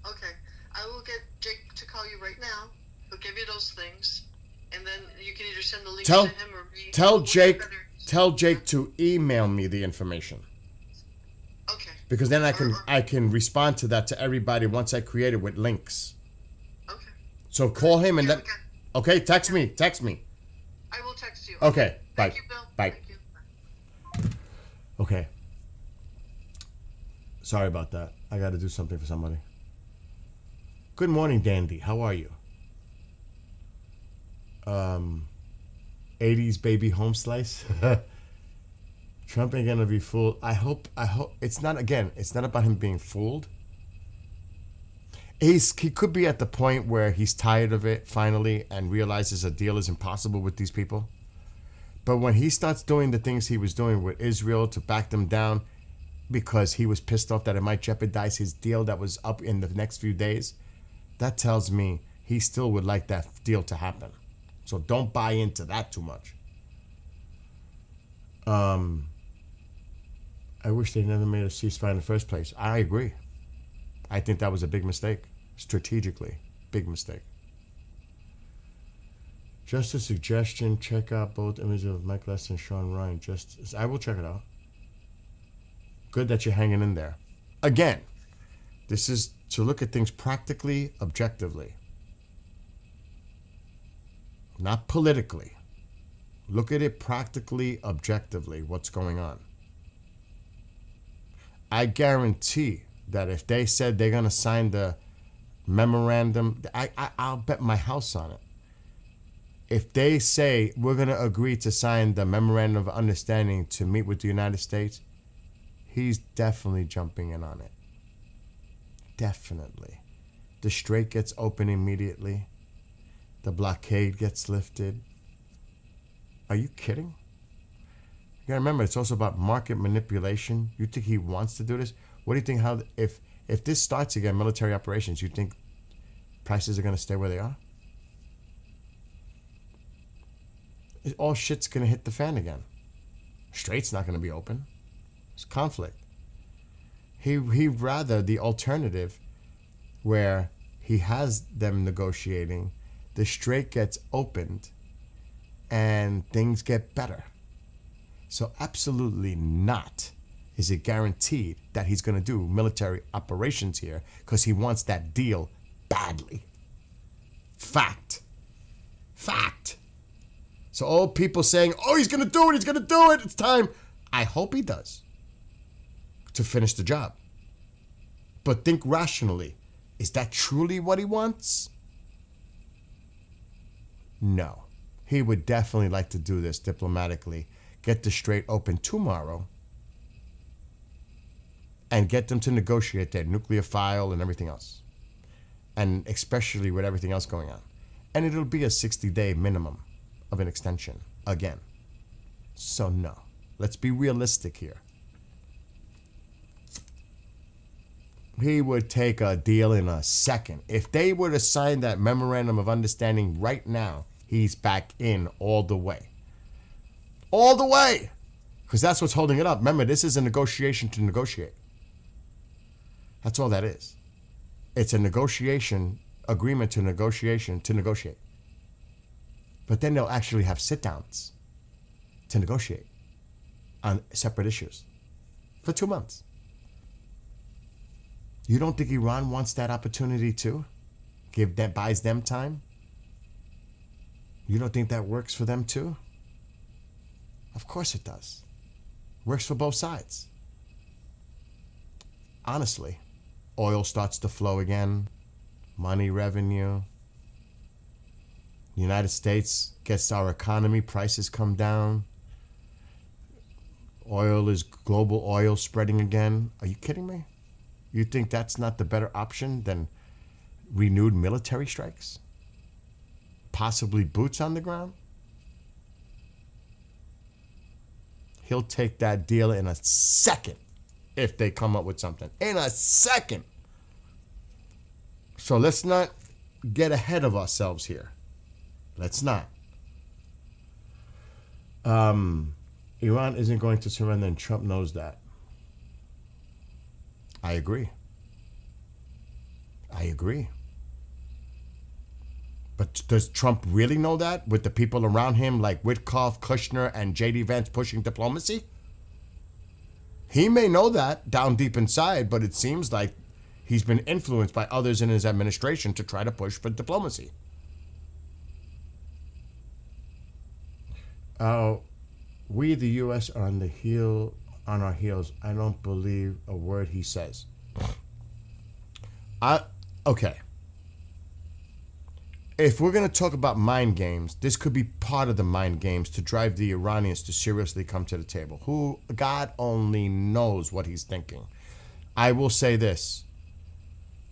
Okay. I will get Jake to call you right now. He'll give you those things. And then you can either send the links to him or me. Tell Jake to email me the information. Okay. Because then I can respond to that to everybody once I create it with links. Okay. So call him and then... Okay, text me. I will text you. Okay, bye. Thank you, Bill. Bye. Thank you. Okay. Sorry about that. I got to do something for somebody. Good morning, Dandy. How are you? 80s baby home slice. Trump ain't gonna be fooled. I hope it's not about him being fooled. He could be at the point where he's tired of it finally and realizes a deal is impossible with these people. But when he starts doing the things he was doing with Israel to back them down because he was pissed off that it might jeopardize his deal that was up in the next few days, that tells me he still would like that deal to happen. So don't buy into that too much. I wish they never made a ceasefire in the first place. I agree. I think that was a big mistake. Strategically, big mistake. Just a suggestion, check out both images of Mike Less and Sean Ryan. I will check it out. Good that you're hanging in there. Again, this is to look at things practically, objectively. Not politically. Look at it practically, objectively, what's going on. I guarantee that if they said they're going to sign the memorandum, I'll bet my house on it. If they say we're going to agree to sign the memorandum of understanding to meet with the United States, he's definitely jumping in on it. Definitely. The strait gets open immediately. The blockade gets lifted. Are you kidding? You gotta remember, it's also about market manipulation. You think he wants to do this? What do you think? If this starts again, military operations, you think prices are gonna stay where they are? All shit's gonna hit the fan again. Strait's not gonna be open. It's conflict. He'd rather the alternative where he has them negotiating, the strait gets opened, and things get better. So absolutely not is it guaranteed that he's going to do military operations here because he wants that deal badly. Fact. So all people saying, oh, he's going to do it, it's time. I hope he does to finish the job. But think rationally. Is that truly what he wants? No. He would definitely like to do this diplomatically, get the Strait open tomorrow, and get them to negotiate their nuclear file and everything else. And especially with everything else going on. And it'll be a 60-day minimum of an extension again. So no. Let's be realistic here. He would take a deal in a second. If they were to sign that memorandum of understanding right now, he's back in all the way. All the way! Because that's what's holding it up. Remember, this is a negotiation to negotiate. That's all that is. It's a negotiation, agreement to negotiation to negotiate. But then they'll actually have sit-downs to negotiate on separate issues for 2 months. You don't think Iran wants that opportunity too? Buys them time? You don't think that works for them too? Of course it does. Works for both sides. Honestly, oil starts to flow again, money, revenue. The United States gets our economy, prices come down. Global oil spreading again. Are you kidding me? You think that's not the better option than renewed military strikes? Possibly boots on the ground? He'll take that deal in a second if they come up with something. In a second. So let's not get ahead of ourselves here. Let's not. Iran isn't going to surrender, and Trump knows that. I agree. But does Trump really know that with the people around him like Witkoff, Kushner, and J.D. Vance pushing diplomacy? He may know that down deep inside, but it seems like he's been influenced by others in his administration to try to push for diplomacy. We, the U.S., are on our heels. I don't believe a word he says. Okay. If we're going to talk about mind games, this could be part of the mind games to drive the Iranians to seriously come to the table. Who, God only knows what he's thinking. I will say this.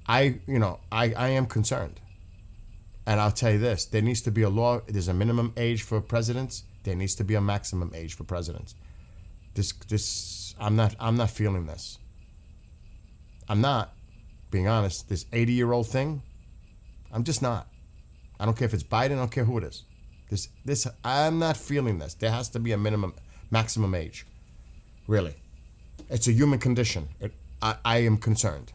I am concerned. And I'll tell you this. There needs to be a law. There's a minimum age for presidents. There needs to be a maximum age for presidents. I'm not feeling this. I'm not, being honest. This 80-year-old thing, I'm just not. I don't care if it's Biden. I don't care who it is. I'm not feeling this. There has to be a maximum age. Really. It's a human condition. I am concerned.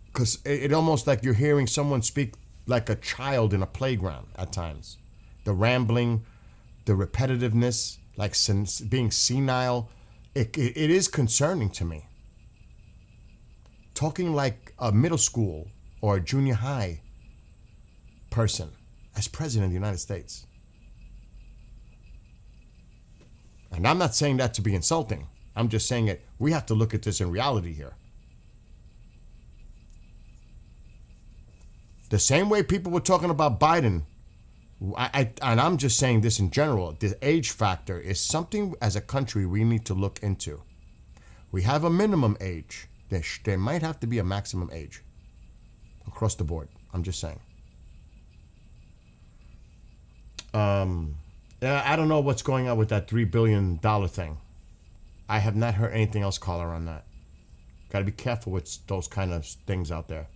Because it almost like you're hearing someone speak like a child in a playground at times. The rambling, the repetitiveness, like being senile. It is concerning to me. Talking like a middle school or a junior high person as president of the United States. And I'm not saying that to be insulting. I'm just saying it. We have to look at this in reality here. The same way people were talking about Biden, and I'm just saying this in general, the age factor is something as a country we need to look into. We have a minimum age. There might have to be a maximum age across the board. I'm just saying. I don't know what's going on with that $3 billion thing. I have not heard anything else, caller, on that. Got to be careful with those kind of things out there.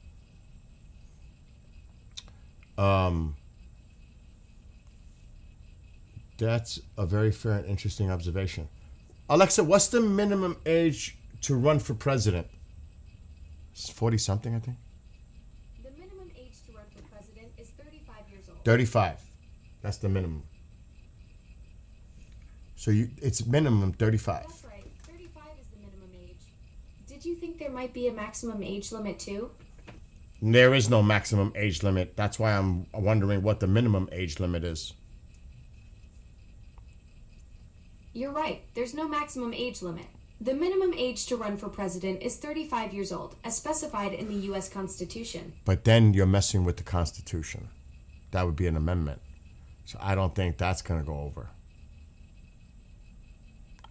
That's a very fair and interesting observation. Alexa, what's the minimum age to run for president? It's 40-something, I think. The minimum age to run for president is 35 35. That's the minimum. So it's minimum 35. That's right. 35 is the minimum age. Did you think there might be a maximum age limit too? There is no maximum age limit. That's why I'm wondering what the minimum age limit is. You're right. There's no maximum age limit. The minimum age to run for president is 35 years old, as specified in the U.S. Constitution. But then you're messing with the Constitution. That would be an amendment. So I don't think that's going to go over.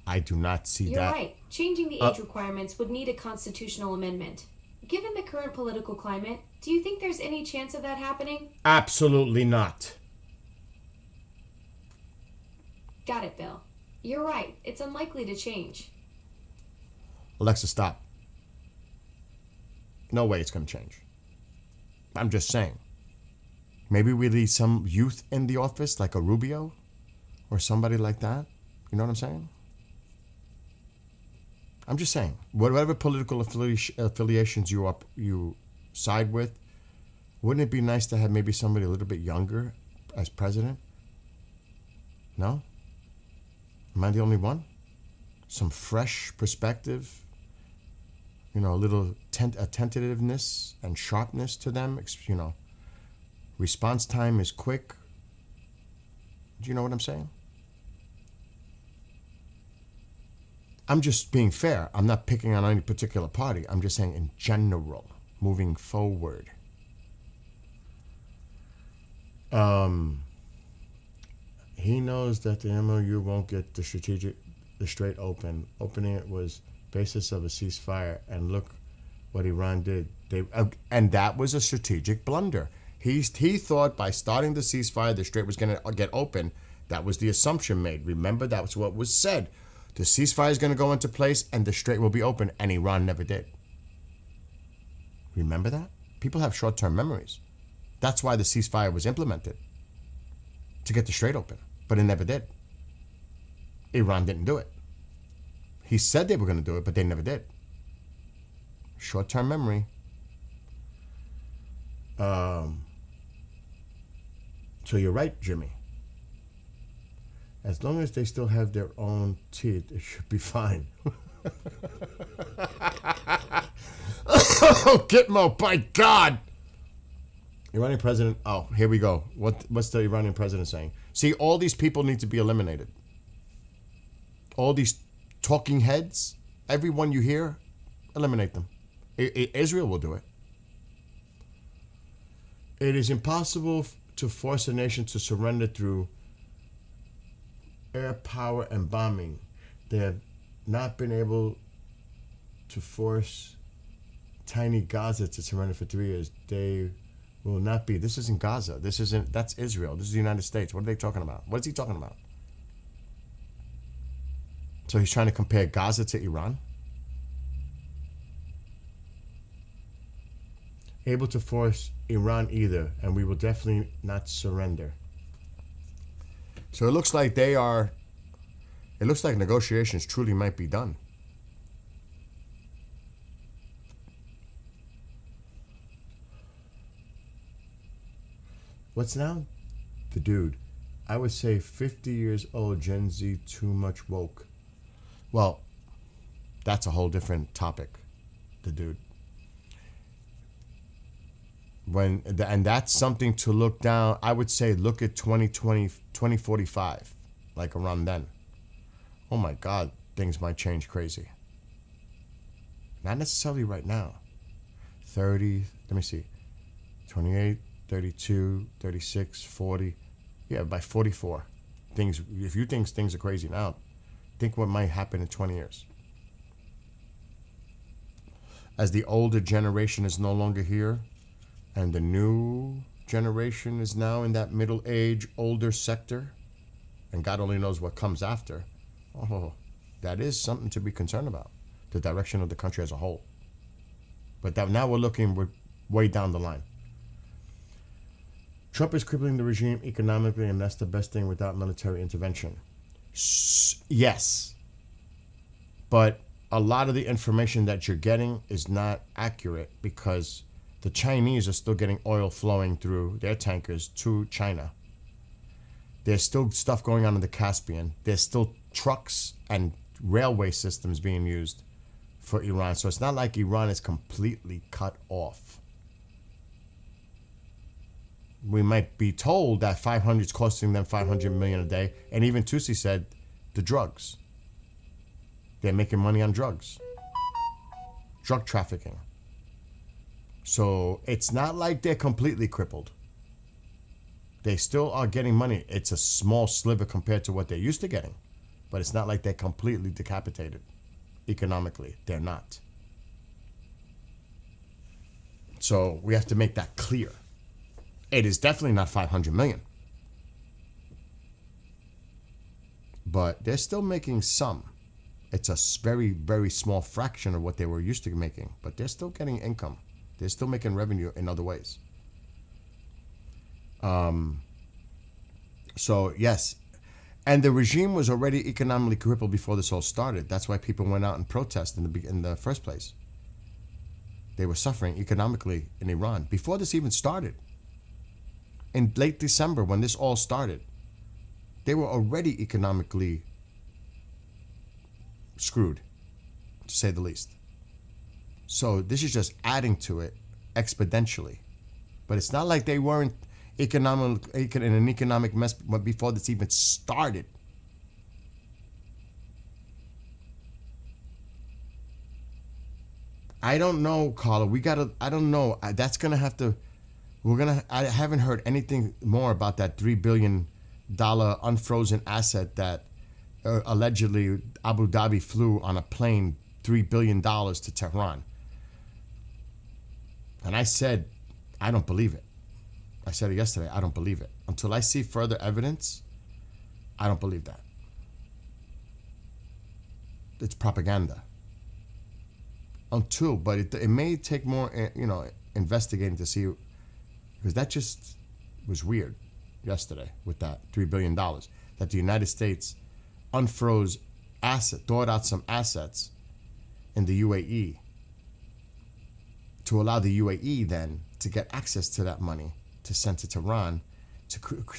I do not see You're that. right. Changing the age requirements would need a constitutional amendment. Given the current political climate, do you think there's any chance of that happening? Absolutely not. Got it, Bill. You're right. It's unlikely to change. Alexa, stop. No way it's going to change. I'm just saying. Maybe we leave some youth in the office, like a Rubio or somebody like that. You know what I'm saying? I'm just saying. Whatever political affiliations you side with, wouldn't it be nice to have maybe somebody a little bit younger as president? No? Am I the only one? Some fresh perspective, a little attentiveness and sharpness to them, response time is quick. Do you know what I'm saying? I'm just being fair. I'm not picking on any particular party. I'm just saying in general, moving forward. He knows that the MOU won't get the straight opening it was basis of a ceasefire, and look what Iran did. And that was a strategic blunder. He thought by starting the ceasefire, the strait was going to get open. That was the assumption made. Remember, that was what was said. The ceasefire is going to go into place and the strait will be open, and Iran never did. Remember that? People have short-term memories. That's why the ceasefire was implemented, to get the strait open, but it never did. Iran didn't do it. He said they were going to do it, but they never did. Short-term memory. So you're right, Jimmy. As long as they still have their own teeth, it should be fine. Oh, Gitmo, by God! Iranian president, here we go. What's the Iranian president saying? See, all these people need to be eliminated. All these talking heads, everyone you hear, eliminate them. Israel will do it. It is impossible to force a nation to surrender through air power and bombing. They have not been able to force tiny Gaza to surrender for 3 years. They will not be. This isn't Gaza. That's Israel. This is the United States. What are they talking about? What is he talking about? So he's trying to compare Gaza to Iran? Able to force Iran either, and we will definitely not surrender. So it looks like negotiations truly might be done. What's now? The dude. I would say 50 years old, Gen Z, too much woke. Well, that's a whole different topic. The dude. And that's something to look down. I would say look at 2045, like around then. Oh my God, things might change crazy. Not necessarily right now. 30, let me see, 28, 32, 36, 40. Yeah, by 44. If you think things are crazy now, think what might happen in 20 years. As the older generation is no longer here, and the new generation is now in that middle age, older sector, and God only knows what comes after. Oh, that is something to be concerned about, the direction of the country as a whole. But now we're way down the line. Trump is crippling the regime economically, and that's the best thing without military intervention. Yes. But a lot of the information that you're getting is not accurate, because The Chinese are still getting oil flowing through their tankers to China. There's still stuff going on in the Caspian. There's still trucks and railway systems being used for Iran. So it's not like Iran is completely cut off. We might be told that 500 is costing them 500 million a day. And even Tusi said the drugs. They're making money on drugs. Drug trafficking. So it's not like they're completely crippled. They still are getting money. It's a small sliver compared to what they're used to getting. But it's not like they're completely decapitated economically. They're not. So we have to make that clear. It is definitely not 500 million. But they're still making some. It's a very, very small fraction of what they were used to making. But they're still getting income. They're still making revenue in other ways. So, yes. And the regime was already economically crippled before this all started. That's why people went out and protested in the first place. They were suffering economically in Iran before this even started. In late December, when this all started, they were already economically screwed, to say the least. So this is just adding to it exponentially. But it's not like they weren't in an economic mess before this even started. I don't know, Carla. I don't know. That's going to have to, I haven't heard anything more about that $3 billion unfrozen asset that allegedly Abu Dhabi flew on a plane $3 billion to Tehran. And I said, I don't believe it. I said it yesterday, I don't believe it. Until I see further evidence, I don't believe that. It's propaganda. But it may take more, investigating to see, because that just was weird yesterday with that $3 billion, that the United States unfroze thawed out some assets in the UAE to allow the UAE then to get access to that money to send to Tehran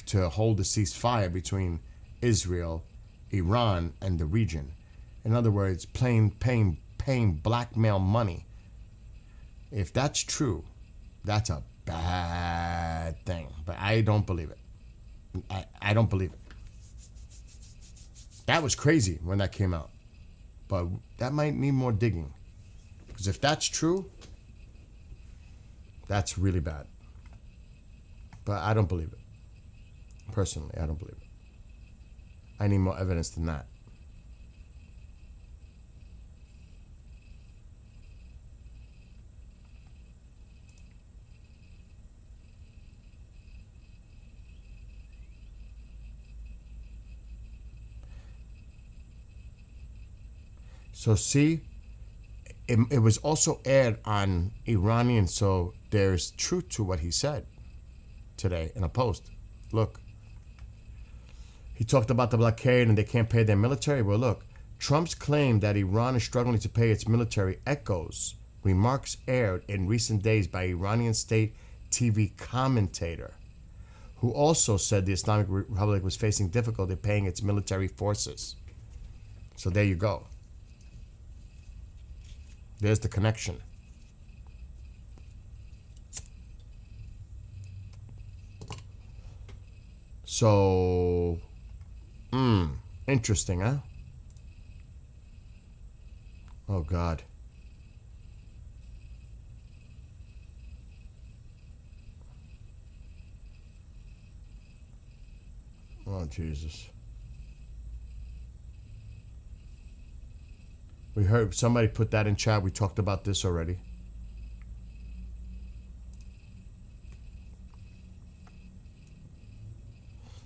to hold a ceasefire between Israel, Iran, and the region. In other words, paying blackmail money. If that's true, that's a bad thing. But I don't believe it. I don't believe it. That was crazy when that came out. But that might need more digging. Because if that's true, that's really bad. But I don't believe it. Personally, I don't believe it. I need more evidence than that. So see, it was also aired on Iranian, so there's truth to what he said today in a post. Look, he talked about the blockade and they can't pay their military. Well, look, Trump's claim that Iran is struggling to pay its military echoes remarks aired in recent days by Iranian state TV commentator, who also said the Islamic Republic was facing difficulty paying its military forces. So there you go. There's the connection. So, interesting, huh? Oh, God. Oh, Jesus. We heard somebody put that in chat. We talked about this already.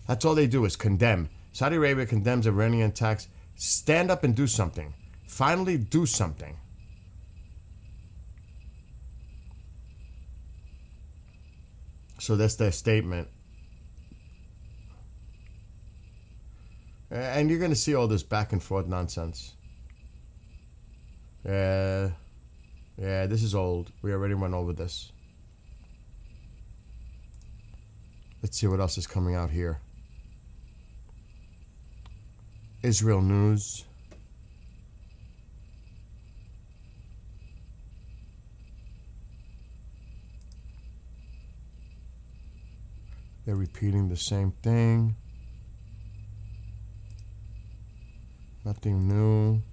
That's all they do is condemn. Saudi Arabia condemns Iranian attacks. Stand up and do something. Finally do something. So that's their statement. And you're going to see all this back and forth nonsense. Yeah, this is old. We already went over this. Let's see what else is coming out here. Israel news. They're repeating the same thing. Nothing new.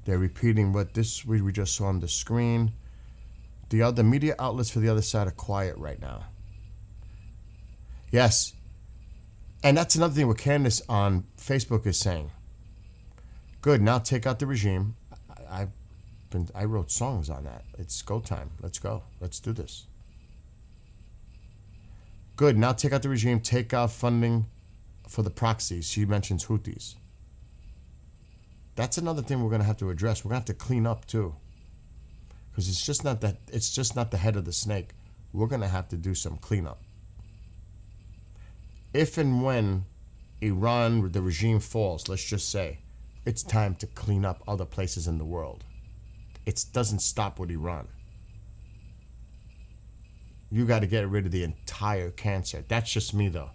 They're repeating what we just saw on the screen. The other media outlets for the other side are quiet right now. Yes. And that's another thing what Candace on Facebook is saying. Good, now take out the regime. I wrote songs on that. It's go time. Let's go. Let's do this. Good, now take out the regime, take out funding for the proxies. She mentions Houthis. That's another thing we're going to have to address. We're going to have to clean up too. Because it's just not the head of the snake. We're going to have to do some cleanup. If and when Iran, the regime falls, let's just say, it's time to clean up other places in the world. It doesn't stop with Iran. You got to get rid of the entire cancer. That's just me, though.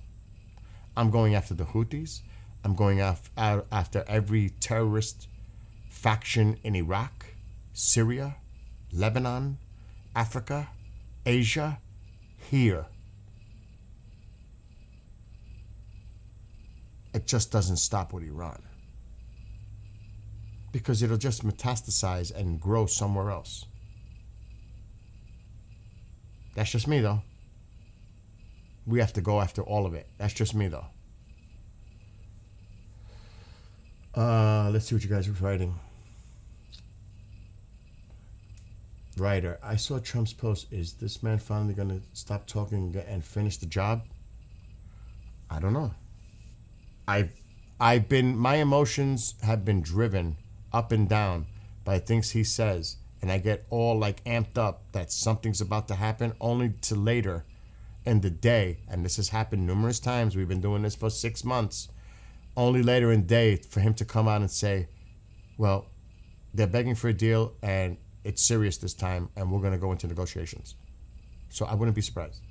I'm going after the Houthis. I'm going after every terrorist faction in Iraq, Syria, Lebanon, Africa, Asia, here. It just doesn't stop with Iran. Because it'll just metastasize and grow somewhere else. That's just me, though. We have to go after all of it. That's just me, though. Let's see what you guys are writing. Writer, I saw Trump's post. Is this man finally going to stop talking and finish the job? I don't know. My emotions have been driven up and down by things he says, and I get all like amped up that something's about to happen, only to later in the day, and this has happened numerous times. We've been doing this for 6 months. Only later in the day for him to come out and say, well, they're begging for a deal and it's serious this time and we're going to go into negotiations. So I wouldn't be surprised.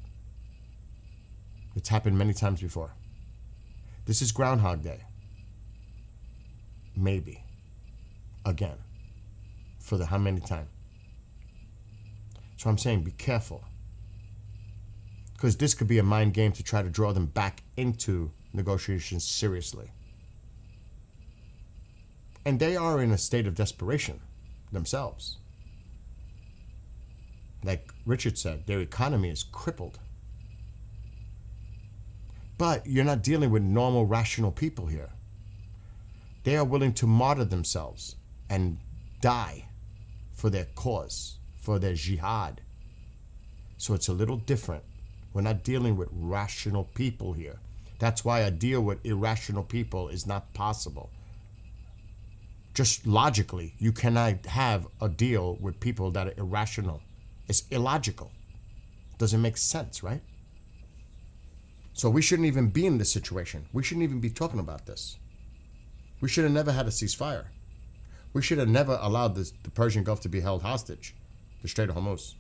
It's happened many times before. This is Groundhog Day. Maybe. Again. For the how many time? So I'm saying be careful. Because this could be a mind game to try to draw them back into negotiations seriously. And they are in a state of desperation themselves. Like Richard said, their economy is crippled. But you're not dealing with normal, rational people here. They are willing to martyr themselves and die for their cause, for their jihad. So it's a little different. We're not dealing with rational people here. That's why a deal with irrational people is not possible. Just logically, you cannot have a deal with people that are irrational. It's illogical. Doesn't make sense, right? So we shouldn't even be in this situation. We shouldn't even be talking about this. We should have never had a ceasefire. We should have never allowed the Persian Gulf to be held hostage, the Strait of Hormuz.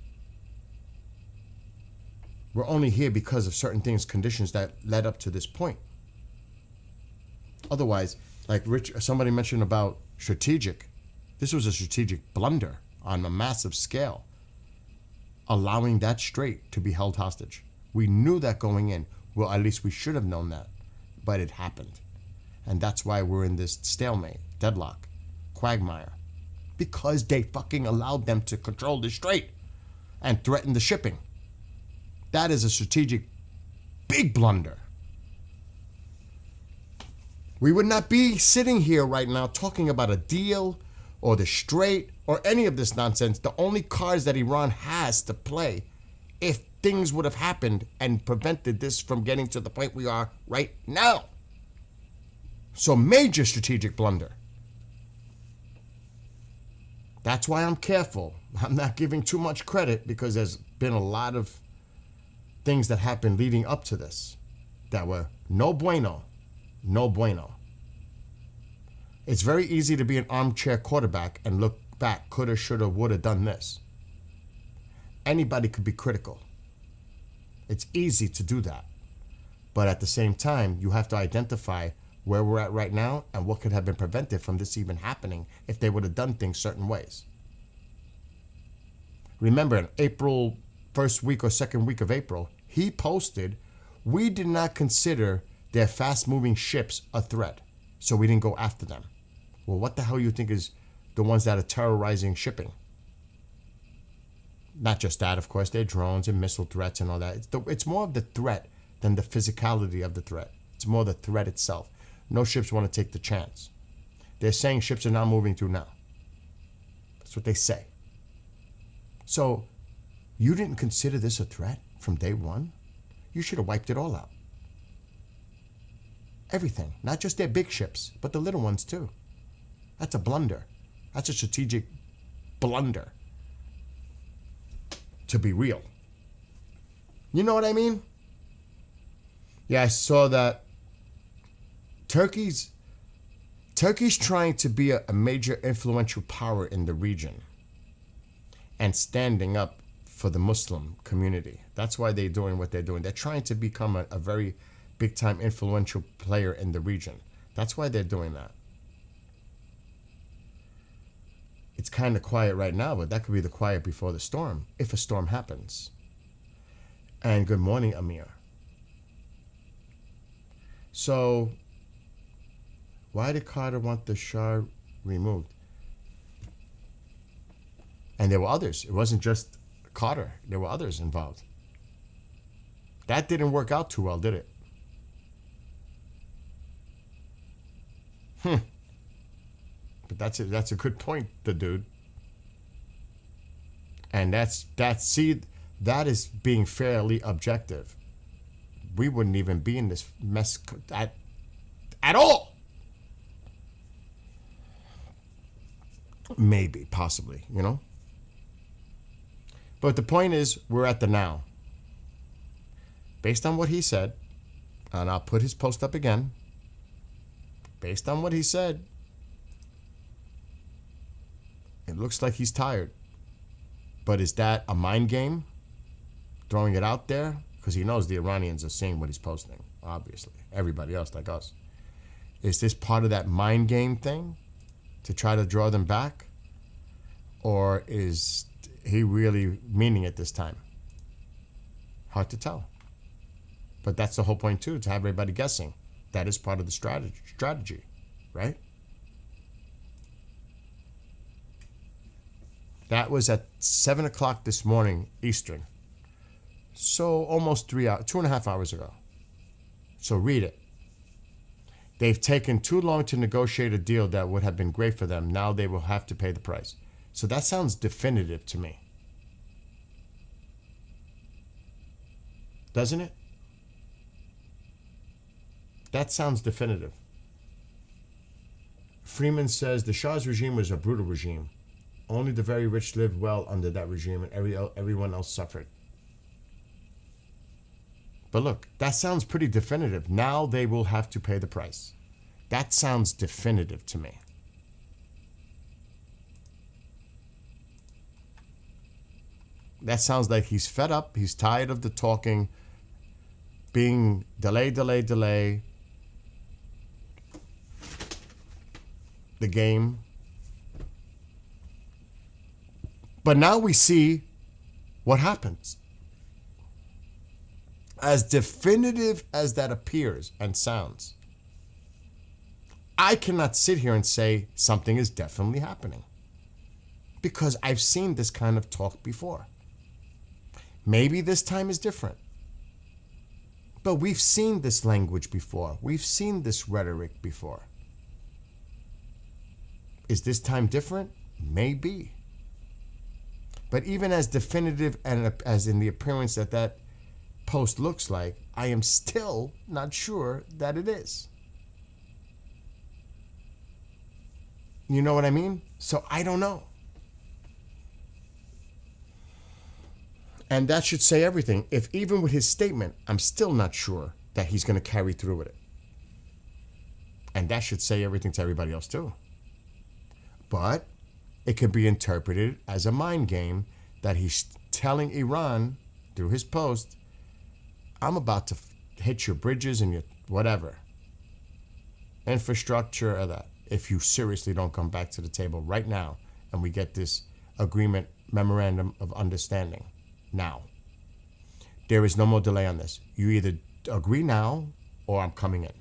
We're only here because of certain things, conditions that led up to this point. Otherwise, like somebody mentioned about strategic, this was a strategic blunder on a massive scale, allowing that strait to be held hostage. We knew that going in. Well, at least we should have known that, but it happened. And that's why we're in this stalemate, deadlock, quagmire, because they fucking allowed them to control the strait and threaten the shipping. That is a strategic big blunder. We would not be sitting here right now talking about a deal or the strait or any of this nonsense. The only cards that Iran has to play, if things would have happened and prevented this from getting to the point we are right now. So major strategic blunder. That's why I'm careful. I'm not giving too much credit because there's been a lot of things that happened leading up to this that were no bueno. No bueno. It's very easy to be an armchair quarterback and look back, coulda, shoulda, woulda done this. Anybody could be critical. It's easy to do that. But at the same time, you have to identify where we're at right now and what could have been prevented from this even happening if they would have done things certain ways. Remember, in April, first week or second week of April, he posted, "We did not consider their fast-moving ships a threat, so we didn't go after them." Well, what the hell you think is the ones that are terrorizing shipping? Not just that, of course, they're drones and missile threats and all that. It's more of the threat than the physicality of the threat. It's more the threat itself. No ships want to take the chance. They're saying ships are not moving through now. That's what they say. So, you didn't consider this a threat from day one? You should have wiped it all out. Everything. Not just their big ships, but the little ones too. That's a blunder. That's a strategic blunder. To be real. You know what I mean? Yeah, I saw that Turkey's trying to be a major influential power in the region and standing up for the Muslim community. That's why they're doing what they're doing. They're trying to become a very big-time influential player in the region. That's why they're doing that. It's kind of quiet right now, but that could be the quiet before the storm, if a storm happens. And good morning, Amir. So, why did Carter want the Shah removed? And there were others. It wasn't just Carter. There were others involved. That didn't work out too well, did it? But that's a good point, the dude. And that is being fairly objective. We wouldn't even be in this mess at all. Maybe, possibly, you know? But the point is, we're at the now. Based on what he said, and I'll put his post up again. Based on what he said, it looks like he's tired. But is that a mind game? Throwing it out there? Because he knows the Iranians are seeing what he's posting, obviously. Everybody else like us. Is this part of that mind game thing to try to draw them back? Or is he really meaning it this time? Hard to tell. But that's the whole point too, to have everybody guessing. That is part of the strategy, right? That was at 7 o'clock this morning, Eastern. So almost 3 hours, 2.5 hours ago. So read it. They've taken too long to negotiate a deal that would have been great for them. Now they will have to pay the price. So that sounds definitive to me. Doesn't it? That sounds definitive. Freeman says the Shah's regime was a brutal regime. Only the very rich lived well under that regime and everyone else suffered. But look, that sounds pretty definitive. Now they will have to pay the price. That sounds definitive to me. That sounds like he's fed up. He's tired of the talking, being delay. The game. But now we see what happens. As definitive as that appears and sounds, I cannot sit here and say something is definitely happening. Because I've seen this kind of talk before. Maybe this time is different. But we've seen this language before. We've seen this rhetoric before. Is this time different? Maybe. But even as definitive and as in the appearance that post looks like, I am still not sure that it is. You know what I mean? So I don't know. And that should say everything. If even with his statement, I'm still not sure that he's going to carry through with it. And that should say everything to everybody else too. But it can be interpreted as a mind game that he's telling Iran through his post, I'm about to hit your bridges and your whatever. Infrastructure or that. If you seriously don't come back to the table right now and we get this agreement, memorandum of understanding now. There is no more delay on this. You either agree now or I'm coming in.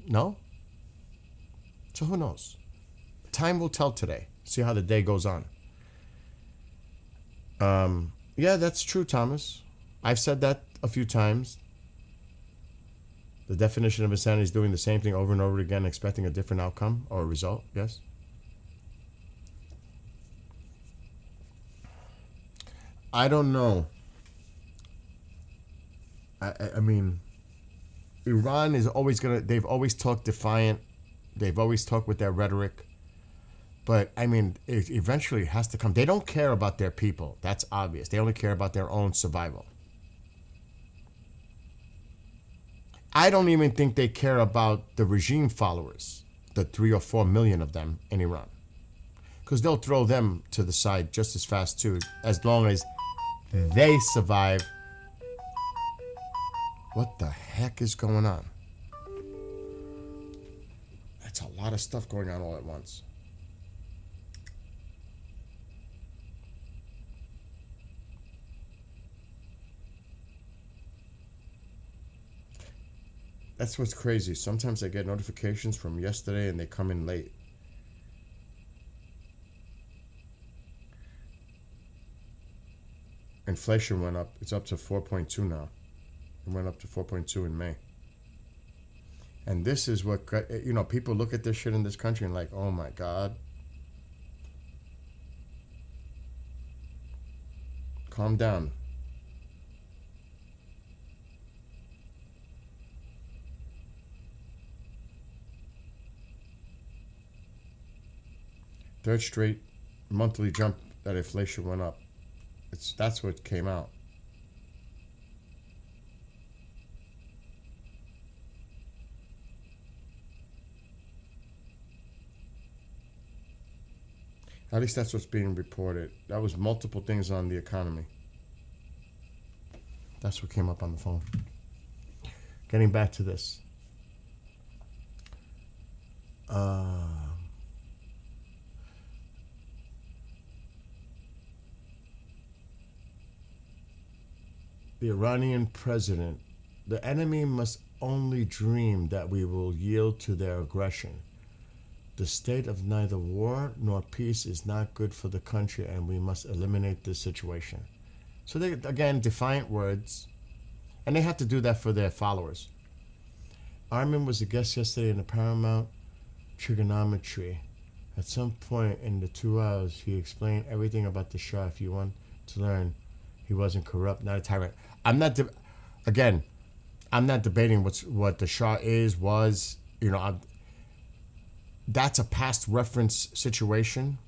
No? So who knows? Time will tell today. See how the day goes on. Yeah, that's true, Thomas. I've said that a few times. The definition of insanity is doing the same thing over and over again, expecting a different outcome or a result. Yes? I don't know. I mean, Iran is always they've always talked defiant. They've always talked with their rhetoric. But, I mean, it eventually has to come. They don't care about their people. That's obvious. They only care about their own survival. I don't even think they care about the regime followers, the 3 or 4 million of them in Iran. Because they'll throw them to the side just as fast, too, as long as they survive. What the heck is going on? That's a lot of stuff going on all at once. That's what's crazy. Sometimes I get notifications from yesterday and they come in late. Inflation went up. It's up to 4.2 now. It went up to 4.2 in May. And this is what, you know, people look at this shit in this country and like, oh my God. Calm down. Third straight monthly jump that inflation went up. That's what came out. At least that's what's being reported. That was multiple things on the economy. That's what came up on the phone. Getting back to this. The Iranian president, the enemy must only dream that we will yield to their aggression. The state of neither war nor peace is not good for the country, and we must eliminate this situation. So they, again, defiant words, and they have to do that for their followers. Armin was a guest yesterday in the Paramount Trigonometry. At some point in the 2 hours, he explained everything about the Shah. If you want to learn, he wasn't corrupt, not a tyrant. I'm not debating what the Shah was. You know, that's a past reference situation.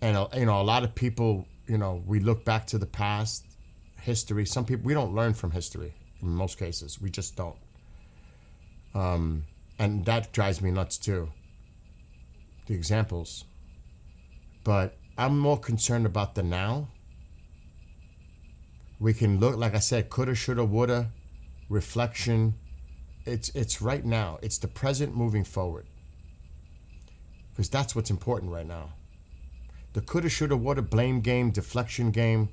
And, you know, a lot of people, you know, we look back to the past history. Some people, we don't learn from history in most cases. We just don't. And that drives me nuts too. The examples. But I'm more concerned about the now. We can look, like I said, coulda, shoulda, woulda, reflection. It's right now. It's the present moving forward. Because that's what's important right now. The coulda, shoulda, woulda, blame game, deflection game,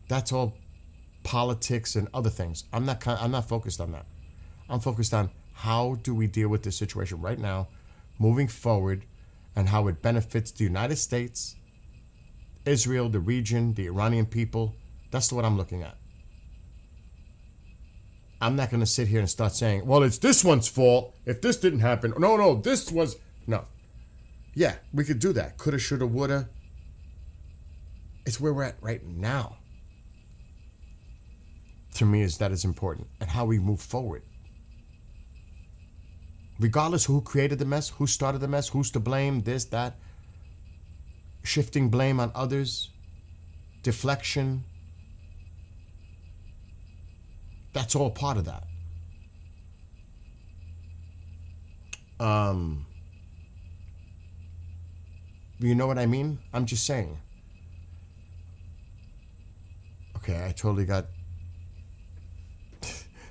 that's all politics and other things. I'm not focused on that. I'm focused on how do we deal with this situation right now, moving forward, and how it benefits the United States, Israel, the region, the Iranian people. That's what I'm looking at. I'm not going to sit here and start saying, well, it's this one's fault if this didn't happen. No, this was... No. Yeah, we could do that. Coulda, shoulda, woulda. It's where we're at right now. To me, that is important. And how we move forward. Regardless who created the mess, who started the mess, who's to blame, this, that. Shifting blame on others. Deflection. That's all part of that. You know what I mean? I'm just saying. Okay, I totally got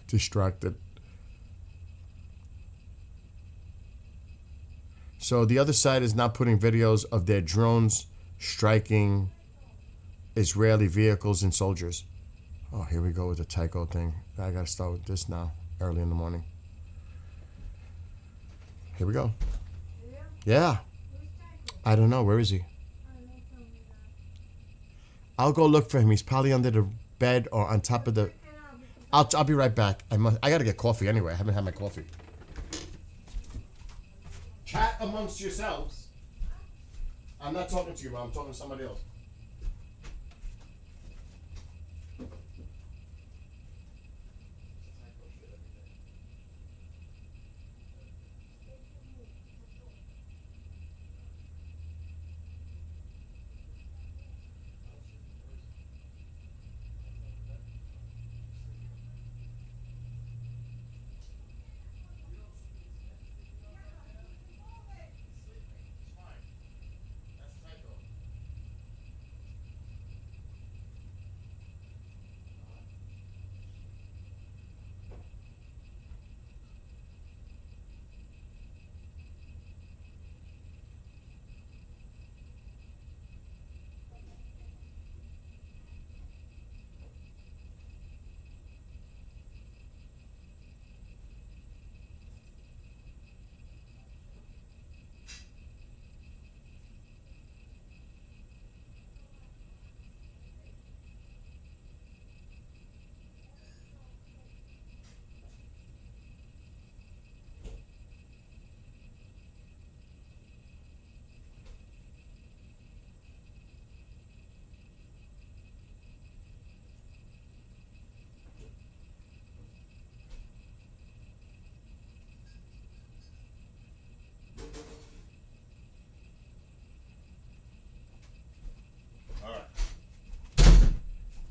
distracted. So the other side is not putting videos of their drones striking Israeli vehicles and soldiers. Oh, here we go with the Tycho thing. I gotta start with this now, early in the morning. Here we go. Yeah. I don't know. Where is he? I'll go look for him. He's probably under the bed or on top of the... I'll be right back. I gotta get coffee anyway. I haven't had my coffee. Chat amongst yourselves. I'm not talking to you, but I'm talking to somebody else.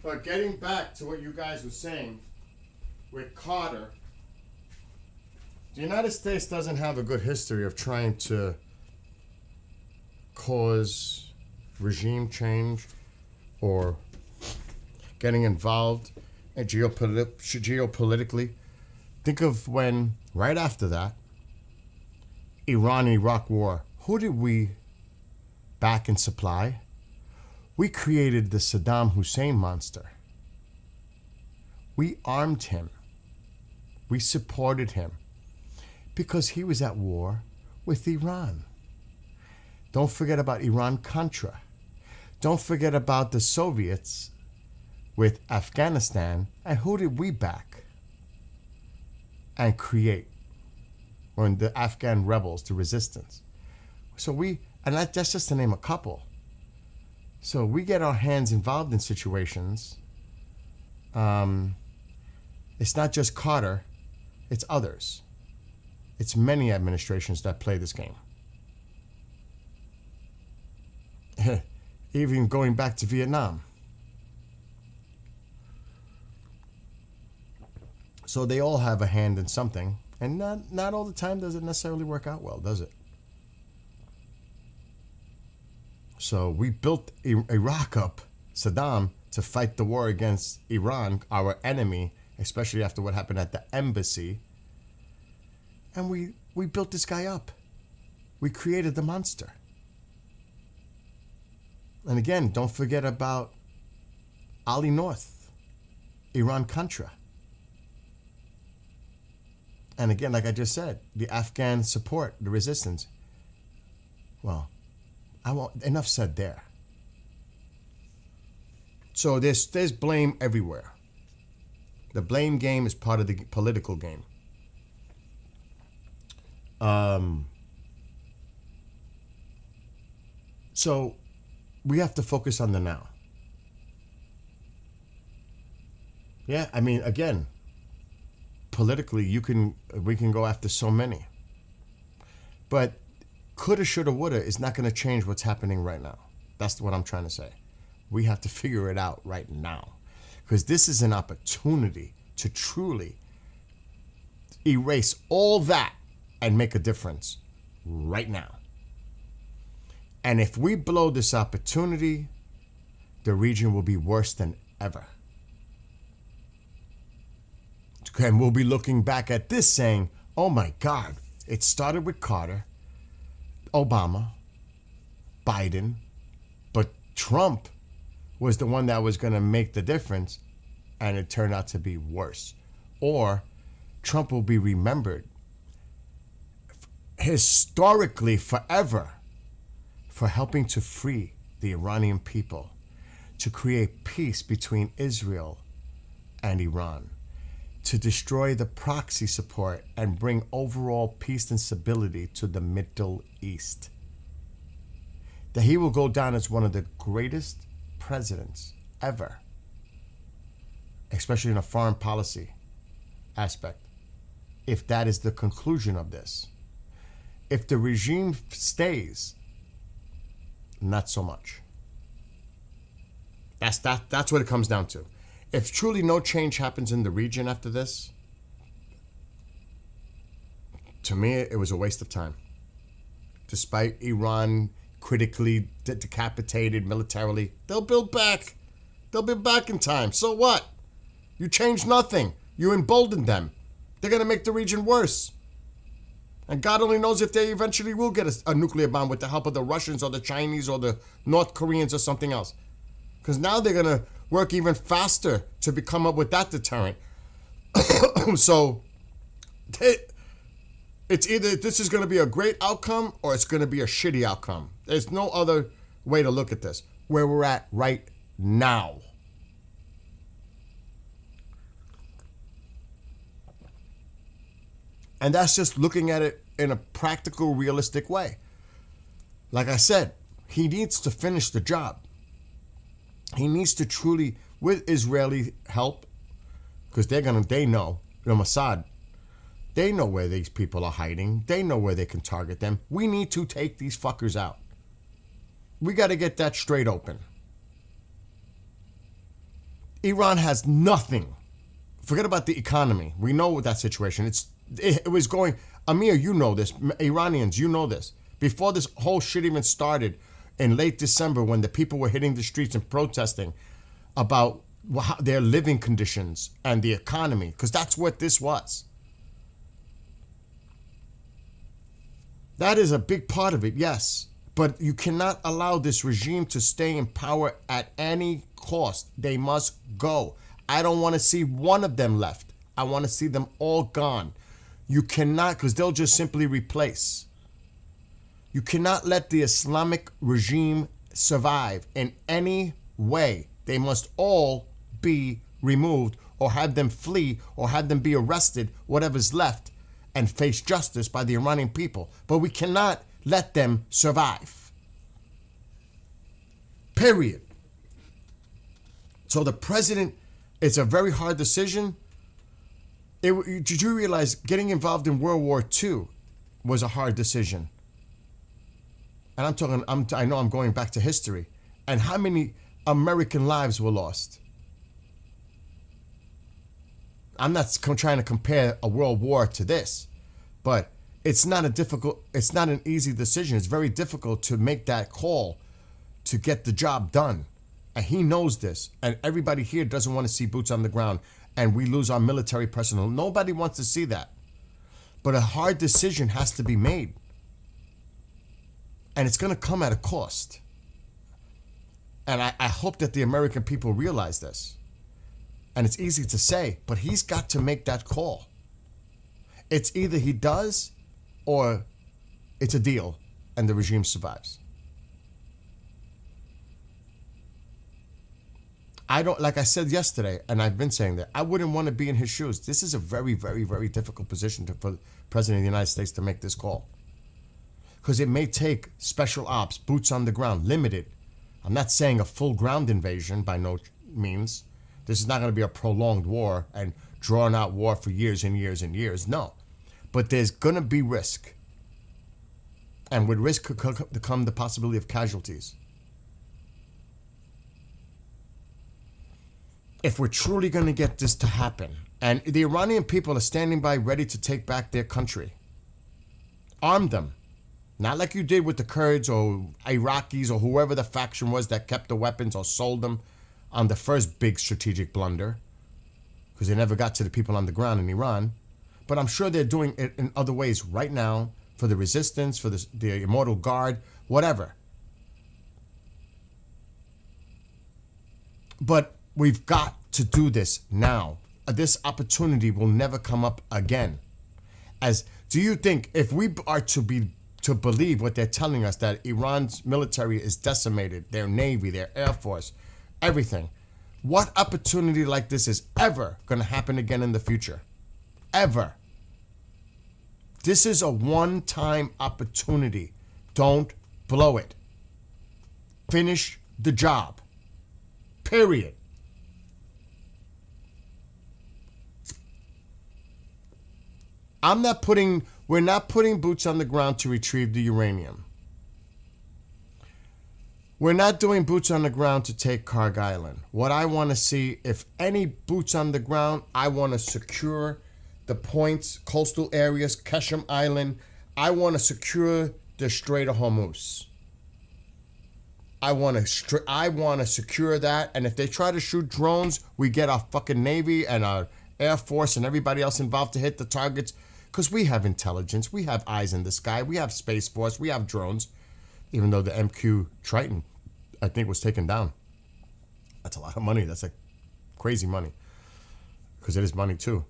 But getting back to what you guys were saying with Carter, the United States doesn't have a good history of trying to cause regime change or getting involved geopolitically. Think of when, right after that, Iran-Iraq war, who did we back and supply? We created the Saddam Hussein monster. We armed him. We supported him because he was at war with Iran. Don't forget about Iran-Contra. Don't forget about the Soviets with Afghanistan. And who did we back and create? When the Afghan rebels, the resistance. So that's just to name a couple. So we get our hands involved in situations. It's not just Carter, it's others. It's many administrations that play this game. Even going back to Vietnam. So they all have a hand in something, and not all the time does it necessarily work out well, does it? So we built Iraq up, Saddam, to fight the war against Iran, our enemy, especially after what happened at the embassy. And we built this guy up. We created the monster. And again, don't forget about Ali North, Iran-Contra. And again, like I just said, the Afghan support, the resistance. Well, enough said there. So there's blame everywhere. The blame game is part of the political game. So we have to focus on the now. Yeah, I mean, again, politically, we can go after so many. But coulda, shoulda, woulda is not going to change what's happening right now. That's what I'm trying to say. We have to figure it out right now. Because this is an opportunity to truly erase all that and make a difference right now. And if we blow this opportunity, the region will be worse than ever. And we'll be looking back at this saying, oh my God, it started with Carter, Obama, Biden, but Trump was the one that was going to make the difference, and it turned out to be worse. Or Trump will be remembered historically forever for helping to free the Iranian people, to create peace between Israel and Iran, to destroy the proxy support and bring overall peace and stability to the Middle East. That he will go down as one of the greatest presidents ever, especially in a foreign policy aspect, if that is the conclusion of this. If the regime stays, not so much. That's what it comes down to. If truly no change happens in the region after this, to me, it was a waste of time. Despite Iran critically decapitated militarily, they'll build back. They'll be back in time. So what? You changed nothing. You emboldened them. They're going to make the region worse. And God only knows if they eventually will get a nuclear bomb with the help of the Russians or the Chinese or the North Koreans or something else. Because now they're going to work even faster to come up with that deterrent. So it's either this is going to be a great outcome or it's going to be a shitty outcome. There's no other way to look at this. Where we're at right now. And that's just looking at it in a practical, realistic way. Like I said, he needs to finish the job. He needs to truly, with Israeli help, because they know, the Mossad, they know where these people are hiding. They know where they can target them. We need to take these fuckers out. We got to get that straight open. Iran has nothing. Forget about the economy. We know that situation. It was going, Amir, you know this. Iranians, you know this. Before this whole shit even started in late December when the people were hitting the streets and protesting about their living conditions and the economy, because that's what this was. That is a big part of it, yes. But you cannot allow this regime to stay in power at any cost. They must go. I don't want to see one of them left. I want to see them all gone. You cannot, because they'll just simply replace. You cannot let the Islamic regime survive in any way. They must all be removed or have them flee or have them be arrested, whatever's left, and face justice by the Iranian people. But we cannot let them survive. Period. So the president, it's a very hard decision. Did you realize getting involved in World War II was a hard decision? And I know I'm going back to history. And how many American lives were lost? I'm not trying to compare a world war to this, but it's not an easy decision. It's very difficult to make that call to get the job done. And he knows this. And everybody here doesn't want to see boots on the ground and we lose our military personnel. Nobody wants to see that. But a hard decision has to be made. And it's going to come at a cost. And I hope that the American people realize this. And it's easy to say, but he's got to make that call. It's either he does or it's a deal and the regime survives. Like I said yesterday, and I've been saying that, I wouldn't want to be in his shoes. This is a very, very, very difficult position for the President of the United States to make this call. Because it may take special ops, boots on the ground, limited. I'm not saying a full ground invasion by no means. This is not going to be a prolonged war and drawn out war for years and years and years. No. But there's going to be risk. And with risk could come the possibility of casualties. If we're truly going to get this to happen, and the Iranian people are standing by ready to take back their country, arm them. Not like you did with the Kurds or Iraqis or whoever the faction was that kept the weapons or sold them on the first big strategic blunder. because they never got to the people on the ground in Iran. But I'm sure they're doing it in other ways right now for the resistance, for the Immortal Guard, whatever. But we've got to do this now. This opportunity will never come up again. Do you think if we are to believe what they're telling us, that Iran's military is decimated, their navy, their air force, everything, what opportunity like this is ever going to happen again in the future? Ever. This is a one-time opportunity. Don't blow it. Finish the job. Period. We're not putting boots on the ground to retrieve the uranium. We're not doing boots on the ground to take Karg Island. What I want to see, if any boots on the ground, I want to secure the points, coastal areas, Keshem Island. I want to secure the Strait of Hormuz. I want to secure that. And if they try to shoot drones, we get our fucking Navy and our Air Force and everybody else involved to hit the targets. Because we have intelligence. We have eyes in the sky. We have Space Force. We have drones. Even though the MQ Triton, I think, was taken down. That's a lot of money. That's like crazy money. Because it is money too.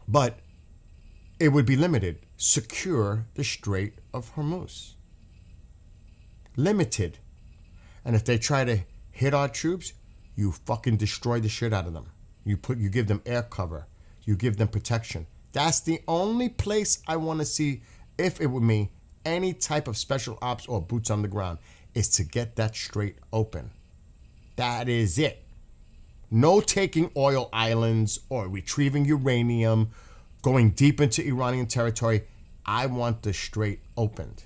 But it would be limited. Secure the Strait of Hormuz. Limited. And if they try to hit our troops, you fucking destroy the shit out of them. You give them air cover. You give them protection. That's the only place I want to see, if it were me, any type of special ops or boots on the ground, is to get that strait open. That is it. No taking oil islands or retrieving uranium, going deep into Iranian territory. I want the strait opened.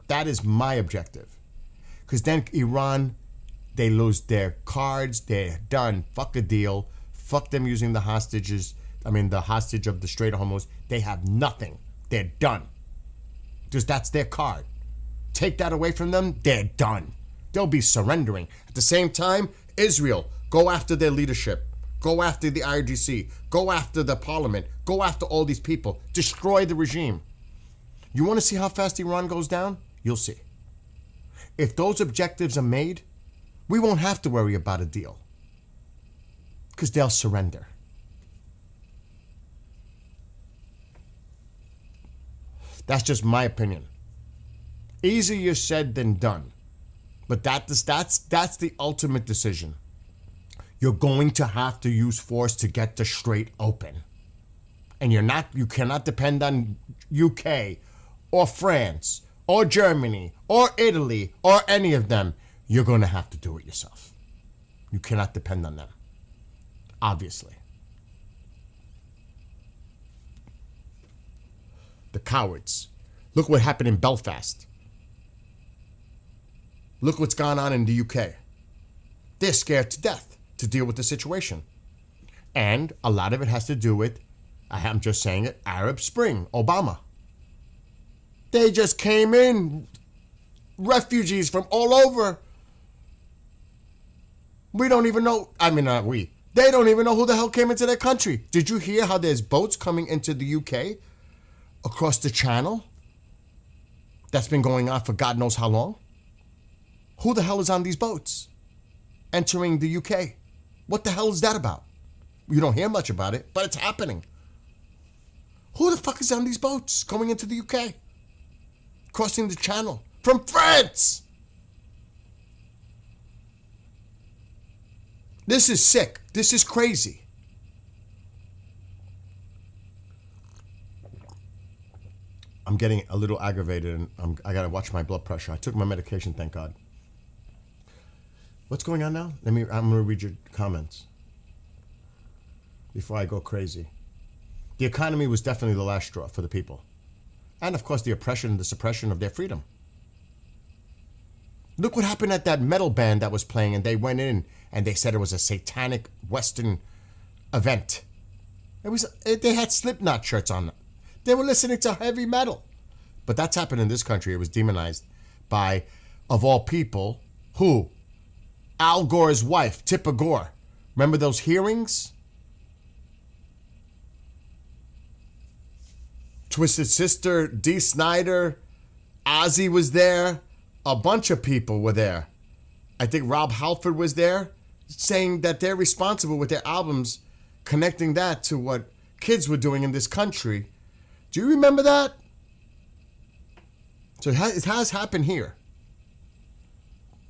That is my objective. Because then Iran, they lose their cards. They're done. Fuck a deal. Fuck them using the hostages. The hostage of the Strait of Hormuz. They have nothing. They're done. Because that's their card. Take that away from them, they're done. They'll be surrendering. At the same time, Israel, go after their leadership. Go after the IRGC. Go after the parliament. Go after all these people. Destroy the regime. You want to see how fast Iran goes down? You'll see. If those objectives are made, we won't have to worry about a deal. Because they'll surrender. That's just my opinion. Easier said than done. But that's the ultimate decision. You're going to have to use force to get the strait open. And you cannot depend on UK or France or Germany or Italy or any of them. You're going to have to do it yourself. You cannot depend on them. Obviously. The cowards. Look what happened in Belfast. Look what's gone on in the UK. They're scared to death to deal with the situation. And a lot of it has to do with, I'm just saying it, Arab Spring, Obama. They just came in, refugees from all over. We don't even know, they don't even know who the hell came into their country. Did you hear how there's boats coming into the UK? Across the channel? That's been going on for God knows how long. Who the hell is on these boats entering the UK? What the hell is that about? You don't hear much about it, but it's happening. Who the fuck is on these boats going into the UK? Crossing the channel from France? This is sick. This is crazy. I'm getting a little aggravated and I gotta watch my blood pressure. I took my medication, thank God. What's going on now? I'm gonna read your comments before I go crazy. The economy was definitely the last straw for the people. And of course the oppression and the suppression of their freedom. Look what happened at that metal band that was playing, and they went in and they said it was a satanic Western event. They had Slipknot shirts on. They were listening to heavy metal. But that's happened in this country. It was demonized by, of all people, who? Al Gore's wife, Tipper Gore. Remember those hearings? Twisted Sister, Dee Snider, Ozzy was there. A bunch of people were there. I think Rob Halford was there, saying that they're responsible with their albums, connecting that to what kids were doing in this country. Do you remember that? So it has happened here.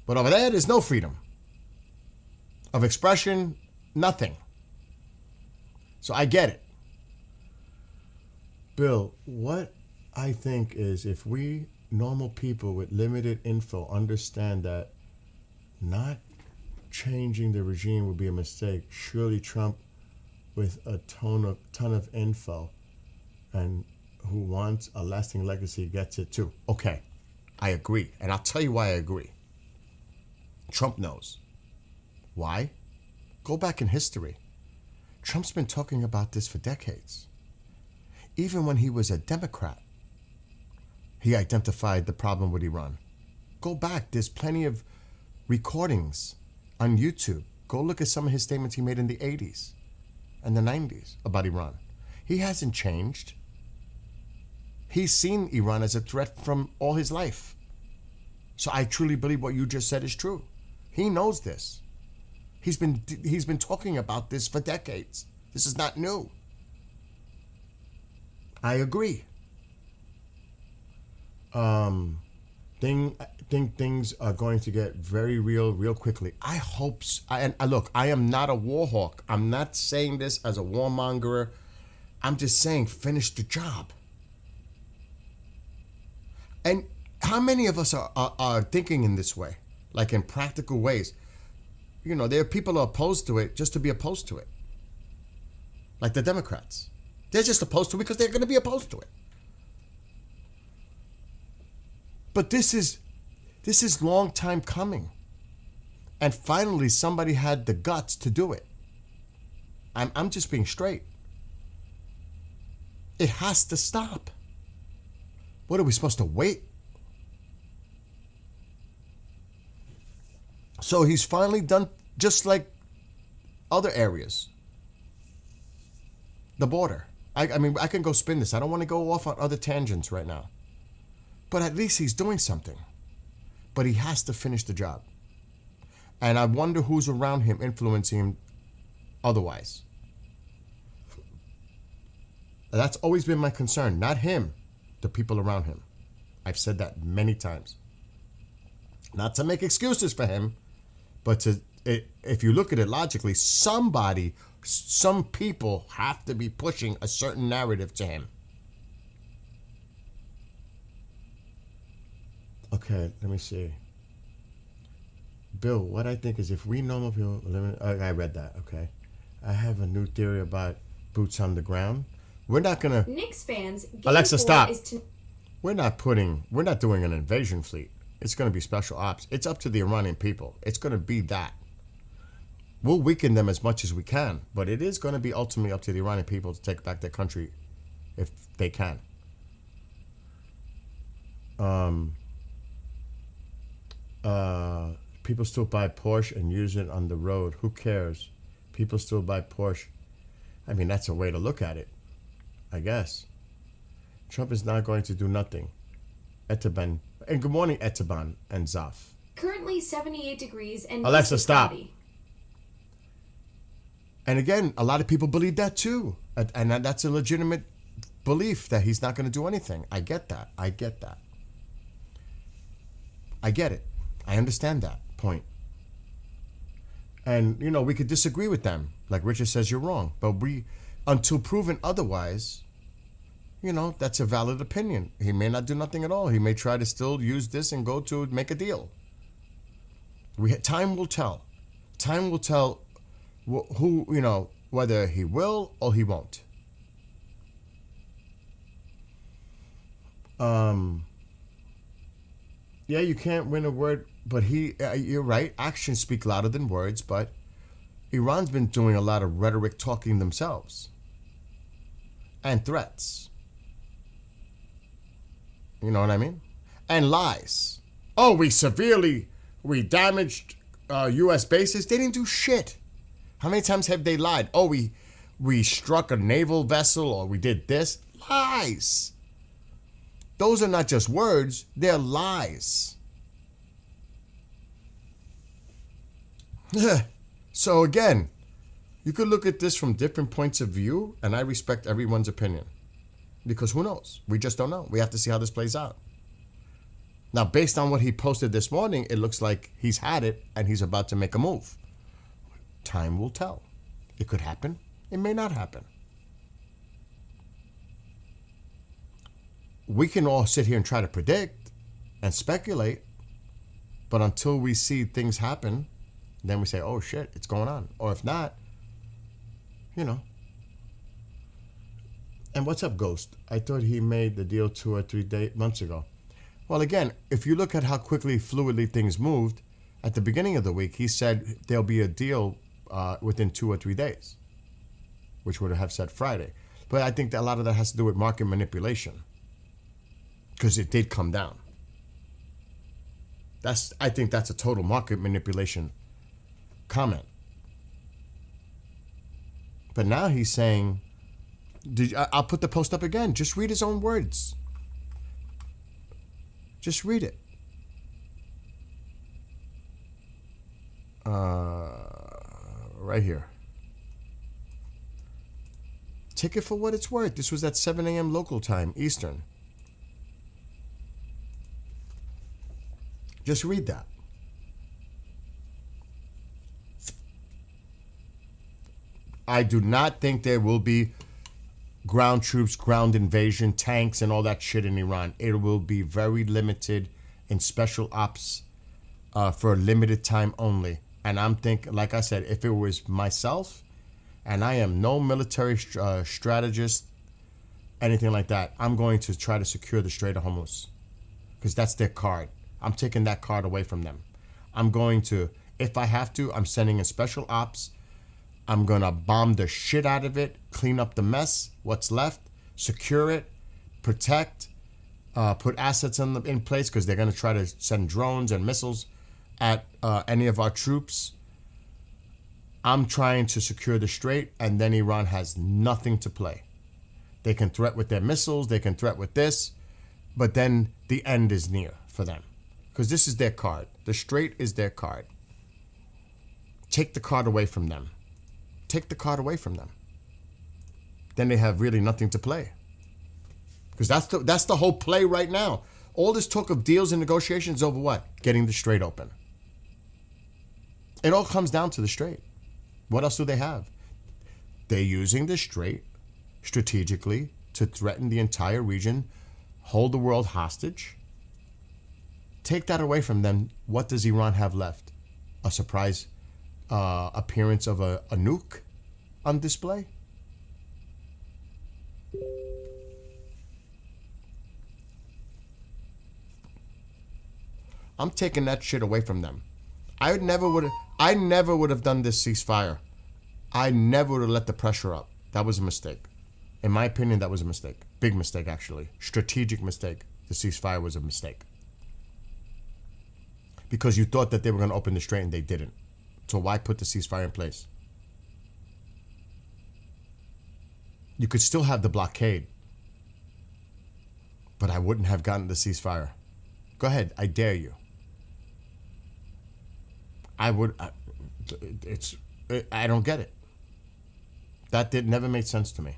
But over there's no freedom of expression, nothing. So I get it. Bill, what I think is if we normal people with limited info understand that not changing the regime would be a mistake, surely Trump with a ton of info and who wants a lasting legacy gets it too. Okay, I agree. And I'll tell you why I agree. Trump knows. Why? Go back in history. Trump's been talking about this for decades. Even when he was a Democrat, he identified the problem with Iran. Go back. There's plenty of recordings on YouTube. Go look at some of his statements he made in the 80s and the 90s about Iran. He hasn't changed. He's seen Iran as a threat from all his life. So I truly believe what you just said is true. He knows this. He's been talking about this for decades. This is not new. I agree. Think things are going to get very real quickly. I hope so. And look, I am not a war hawk. I'm not saying this as a warmonger. I'm just saying finish the job. And how many of us are thinking in this way, like in practical ways? You know, there are people who are opposed to it just to be opposed to it. Like the Democrats. They're just opposed to it because they're going to be opposed to it. But this is long time coming. And finally somebody had the guts to do it. I'm just being straight. It has to stop. What are we supposed to wait? So he's finally done just like other areas. The border. I mean, I can go spin this. I don't want to go off on other tangents right now. But at least he's doing something. But he has to finish the job. And I wonder who's around him influencing him otherwise. That's always been my concern. Not him, the people around him. I've said that many times. Not to make excuses for him, but if you look at it logically, some people have to be pushing a certain narrative to him. Okay, let me see. Bill, what I think is if we normal people I read that, okay. I have a new theory about boots on the ground. We're not gonna Knicks fans. Alexa, stop. We're not doing an invasion fleet. It's gonna be special ops. It's up to the Iranian people. It's gonna be that. We'll weaken them as much as we can, but it is gonna be ultimately up to the Iranian people to take back their country if they can. People still buy Porsche and use it on the road. Who cares? People still buy Porsche. I mean, that's a way to look at it, I guess. Trump is not going to do nothing. Esteban. And good morning, Esteban and Zaf. Currently 78 degrees and Alexa, stop. cloudy. And again, a lot of people believe that too. And that's a legitimate belief that he's not going to do anything. I get that. I get it. I understand that point. And, you know, we could disagree with them. Like Richard says, you're wrong. But until proven otherwise, you know, that's a valid opinion. He may not do nothing at all. He may try to still use this and go to make a deal. Time will tell. Time will tell who, you know, whether he will or he won't. Yeah, you can't win a word, but you're right. Actions speak louder than words, but Iran's been doing a lot of rhetoric talking themselves. And threats. You know what I mean? And lies. Oh, we damaged U.S. bases. They didn't do shit. How many times have they lied? Oh, we struck a naval vessel or we did this. Lies. Those are not just words, they're lies. So again, you could look at this from different points of view, and I respect everyone's opinion. Because who knows? We just don't know. We have to see how this plays out. Now, based on what he posted this morning, it looks like he's had it and he's about to make a move. Time will tell. It could happen. It may not happen. We can all sit here and try to predict and speculate, but until we see things happen, then we say, oh shit, it's going on. Or if not, you know. And what's up, Ghost? I thought he made the deal 2 or 3 months ago. Well, again, if you look at how quickly, fluidly things moved, at the beginning of the week, he said there'll be a deal within 2 or 3 days, which would have said Friday. But I think that a lot of that has to do with market manipulation, because it did come down. I think that's a total market manipulation comment. But now he's saying, I'll put the post up again. Just read his own words. Just read it. Right here. Take it for what it's worth. This was at 7 a.m. local time, Eastern. Just read that. I do not think there will be ground troops, ground invasion, tanks, and all that shit in Iran. It will be very limited in special ops for a limited time only. And I'm thinking, like I said, if it was myself, and I am no military strategist, anything like that, I'm going to try to secure the Strait of Hormuz, because that's their card. I'm taking that card away from them. I'm going to, if I have to, I'm sending in special ops. I'm going to bomb the shit out of it, clean up the mess, what's left, secure it, protect, put assets in place, because they're going to try to send drones and missiles at any of our troops. I'm trying to secure the strait, and then Iran has nothing to play. They can threat with their missiles, they can threat with this, but then the end is near for them, because this is their card. The strait is their card. Take the card away from them. Take the card away from them. Then they have really nothing to play. Because that's the whole play right now. All this talk of deals and negotiations over what? Getting the strait open. It all comes down to the strait. What else do they have? They're using the strait strategically to threaten the entire region, hold the world hostage. Take that away from them. What does Iran have left? A surprise appearance of a nuke on display? I'm taking that shit away from them. I never would have done this ceasefire. I never would have let the pressure up. That was a mistake. In my opinion, that was a mistake. Big mistake, actually. Strategic mistake. The ceasefire was a mistake. Because you thought that they were going to open the strait and they didn't. So why put the ceasefire in place? You could still have the blockade, but I wouldn't have gotten the ceasefire. Go ahead, I dare you. I don't get it. That never made sense to me.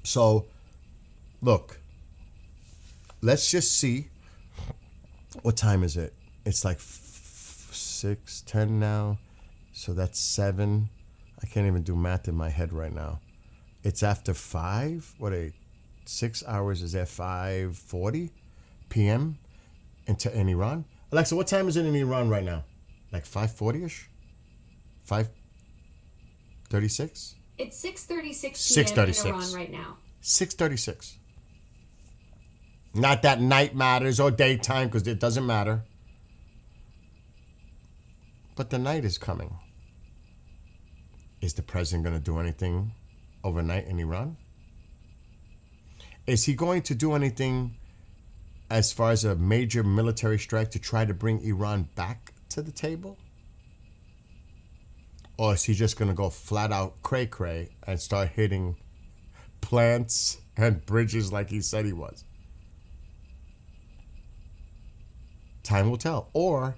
So, look, let's just see. What time is it? It's like 6:10 now. So that's 7. I can't even do math in my head right now. It's after 5. 6 hours is at 5:40 p.m. in Iran. Alexa, what time is it in Iran right now? Like 5:40ish? 5:36? It's 6:36 p.m. in Iran right now. 6:36. Not that night matters or daytime, because it doesn't matter. But the night is coming. Is the president going to do anything overnight in Iran? Is he going to do anything as far as a major military strike to try to bring Iran back to the table? Or is he just going to go flat out cray cray and start hitting plants and bridges like he said he was? Time will tell. Or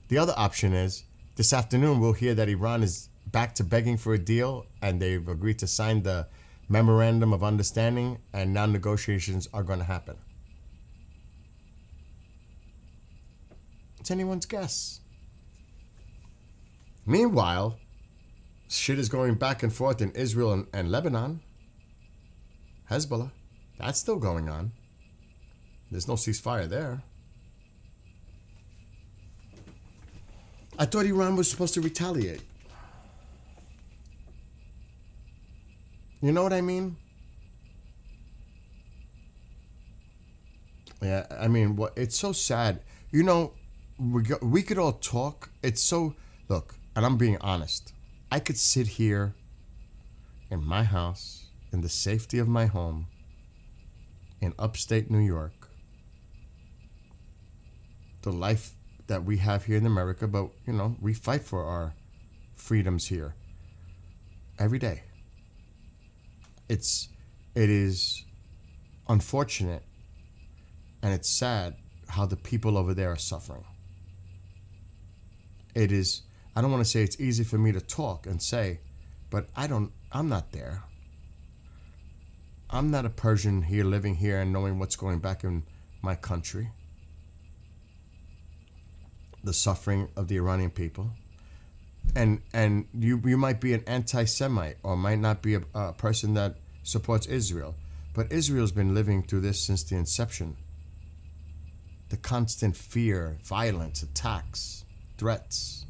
the other option is this afternoon we'll hear that Iran is back to begging for a deal and they've agreed to sign the memorandum of understanding and now negotiations are going to happen. It's anyone's guess. Meanwhile, shit is going back and forth in Israel and Lebanon. Hezbollah, that's still going on. There's no ceasefire there. I thought Iran was supposed to retaliate. You know what I mean? Yeah, I mean, it's so sad. You know, we could all talk. It's so, look, and I'm being honest. I could sit here in my house, in the safety of my home, in upstate New York, the life that we have here in America, but, you know, we fight for our freedoms here every day. It is unfortunate and it's sad how the people over there are suffering. It is, I don't want to say it's easy for me to talk and say, but I'm not there. I'm not a Persian here living here and knowing what's going back in my country. The suffering of the Iranian people. And you might be an anti-Semite or might not be a person that supports Israel. But Israel's been living through this since the inception. The constant fear, violence, attacks, threats.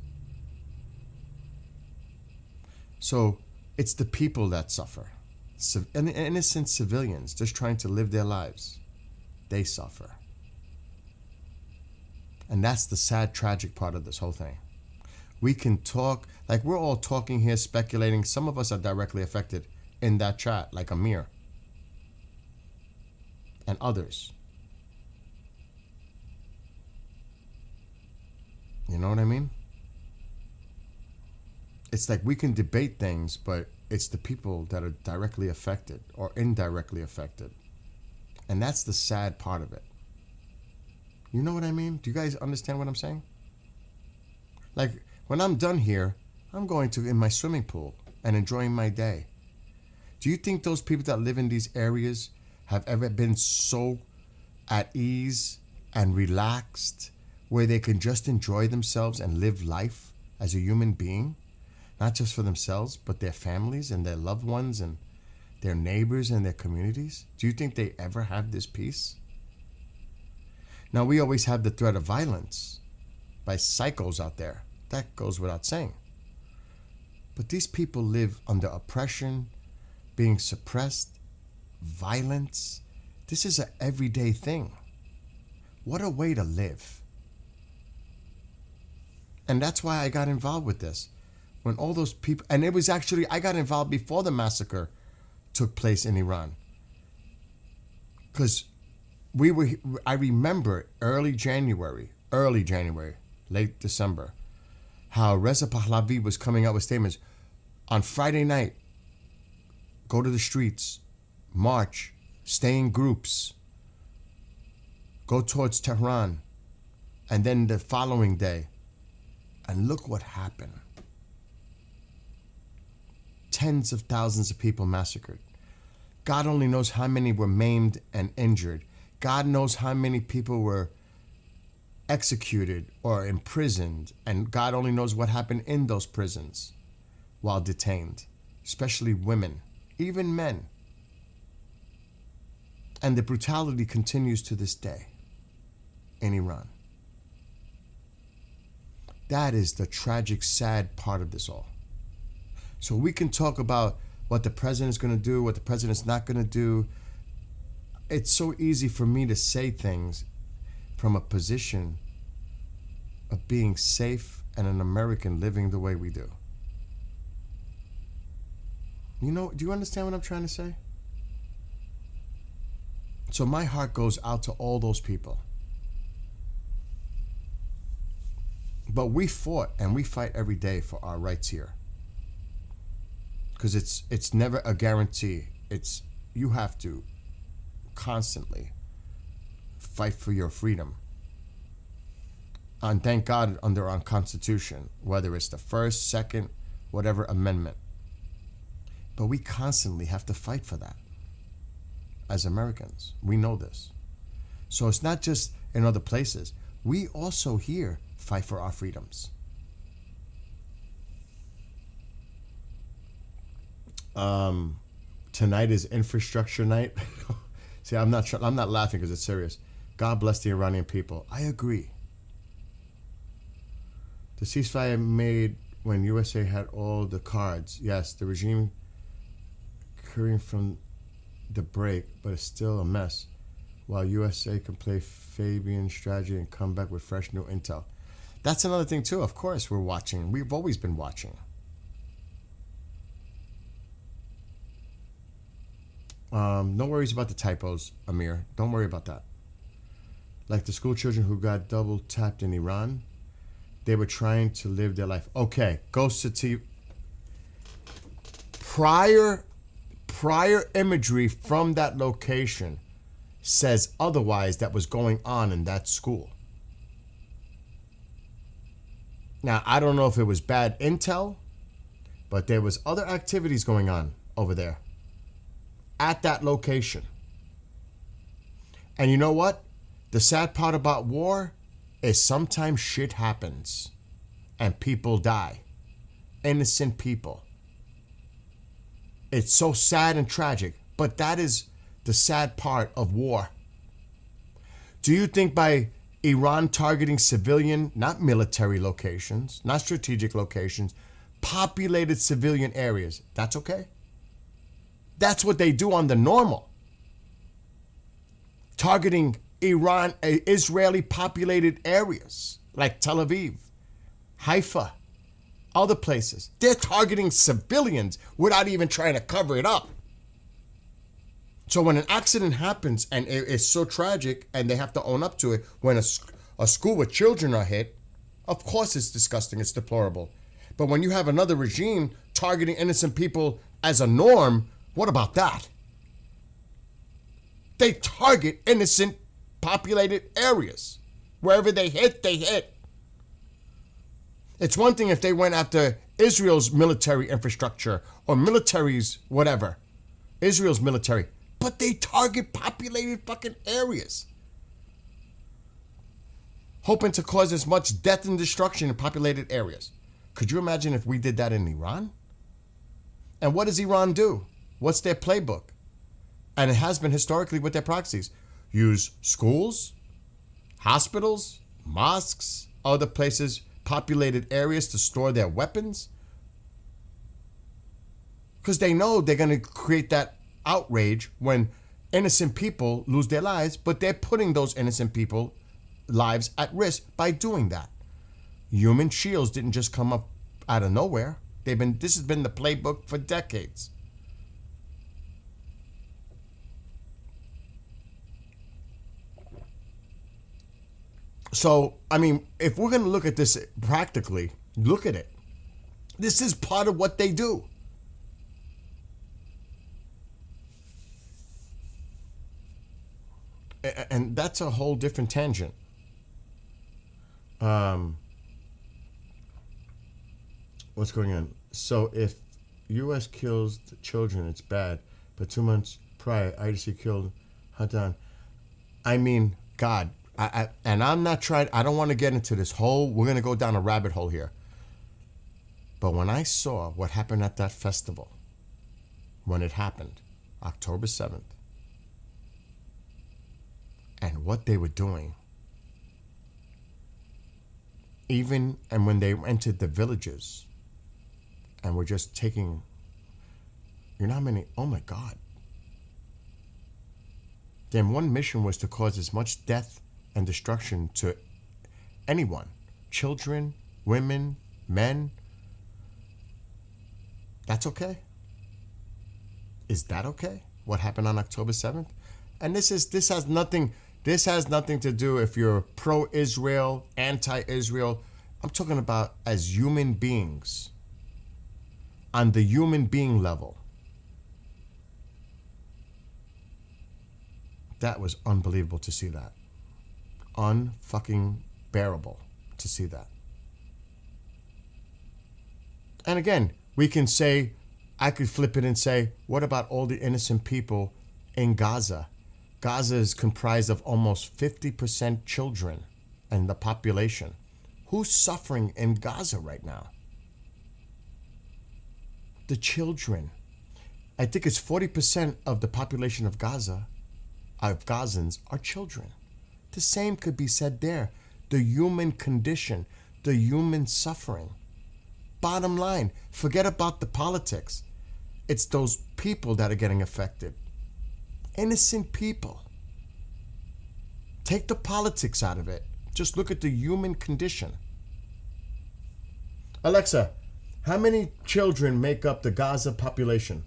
So it's the people that suffer. And the innocent civilians just trying to live their lives. They suffer. And that's the sad, tragic part of this whole thing. We can talk, like we're all talking here, speculating. Some of us are directly affected in that chat, like Amir. And others. You know what I mean? It's like we can debate things, but it's the people that are directly affected or indirectly affected. And that's the sad part of it. You know what I mean? Do you guys understand what I'm saying? Like, when I'm done here, I'm going to in my swimming pool and enjoying my day. Do you think those people that live in these areas have ever been so at ease and relaxed where they can just enjoy themselves and live life as a human being? Not just for themselves, but their families and their loved ones and their neighbors and their communities? Do you think they ever have this peace? Now, we always have the threat of violence by psychos out there. That goes without saying. But these people live under oppression, being suppressed, violence. This is an everyday thing. What a way to live. And that's why I got involved with this. When all those people, and it was actually, I got involved before the massacre took place in Iran. Because I remember early January, late December, how Reza Pahlavi was coming out with statements. On Friday night, go to the streets, march, stay in groups, go towards Tehran, and then the following day. And look what happened. Tens of thousands of people massacred. God only knows how many were maimed and injured. God knows how many people were executed or imprisoned, and God only knows what happened in those prisons while detained, especially women, even men. And the brutality continues to this day in Iran. That is the tragic, sad part of this all. So we can talk about what the president's going to do, what the president's not going to do. It's so easy for me to say things from a position of being safe and an American living the way we do. You know, do you understand what I'm trying to say? So my heart goes out to all those people. But we fought and we fight every day for our rights here. because it's never a guarantee. It's you have to constantly fight for your freedom. And thank God under our Constitution, whether it's the first, second, whatever amendment. But we constantly have to fight for that. As Americans, we know this. So it's not just in other places. We also here fight for our freedoms. Tonight is infrastructure night. See, I'm not laughing because it's serious. God bless the Iranian people. I agree. The ceasefire made when USA had all the cards. Yes, the regime carrying from the break, but it's still a mess. While USA can play Fabian strategy and come back with fresh new intel. That's another thing too. Of course, we're watching. We've always been watching. No worries about the typos, Amir. Don't worry about that. Like the school children who got double tapped in Iran, they were trying to live their life. Okay, Ghost City. Prior imagery from that location says otherwise that was going on in that school. Now, I don't know if it was bad intel, but there was other activities going on over there at that location. And you know what? The sad part about war is sometimes shit happens and people die. Innocent people. It's so sad and tragic, but that is the sad part of war. Do you think by Iran targeting civilian, not military locations, not strategic locations, populated civilian areas, that's okay? That's what they do on the normal. Targeting Iran, Israeli populated areas like Tel Aviv, Haifa, other places. They're targeting civilians without even trying to cover it up. So when an accident happens and it's so tragic and they have to own up to it, when a school with children are hit, of course it's disgusting, it's deplorable. But when you have another regime targeting innocent people as a norm, what about that? They target innocent populated areas. Wherever they hit, they hit. It's one thing if they went after Israel's military infrastructure or military's whatever. Israel's military. But they target populated fucking areas. Hoping to cause as much death and destruction in populated areas. Could you imagine if we did that in Iran? And what does Iran do? What's their playbook? And it has been historically with their proxies. Use schools, hospitals, mosques, other places, populated areas to store their weapons. Because they know they're going to create that outrage when innocent people lose their lives, but they're putting those innocent people lives at risk by doing that. Human shields didn't just come up out of nowhere. This has been the playbook for decades. So, I mean, if we're going to look at this practically, look at it. This is part of what they do. And that's a whole different tangent. What's going on? So if U.S. kills the children, it's bad. But 2 months prior, IDC killed Hadan. I mean, God. And I'm not trying, I don't want to get into this whole, we're going to go down a rabbit hole here. But when I saw what happened at that festival, when it happened, October 7th, and what they were doing, even, and when they entered the villages, and were just taking, you know how many, oh my God. Then one mission was to cause as much death and destruction to anyone, children, women, men. That's okay? Is that okay? What happened on October 7th? And this has nothing to do if you're pro-Israel, anti-Israel. I'm talking about as human beings. on the human being level. That was unbelievable to see that. Unfucking bearable to see that. And again, we can say, I could flip it and say, what about all the innocent people in Gaza? Gaza is comprised of almost 50% children in the population. Who's suffering in Gaza right now? The children. I think it's 40% of the population of Gaza, of Gazans, are children. The same could be said there. The human condition, the human suffering. Bottom line, forget about the politics. It's those people that are getting affected. Innocent people. Take the politics out of it. Just look at the human condition. Alexa, how many children make up the Gaza population?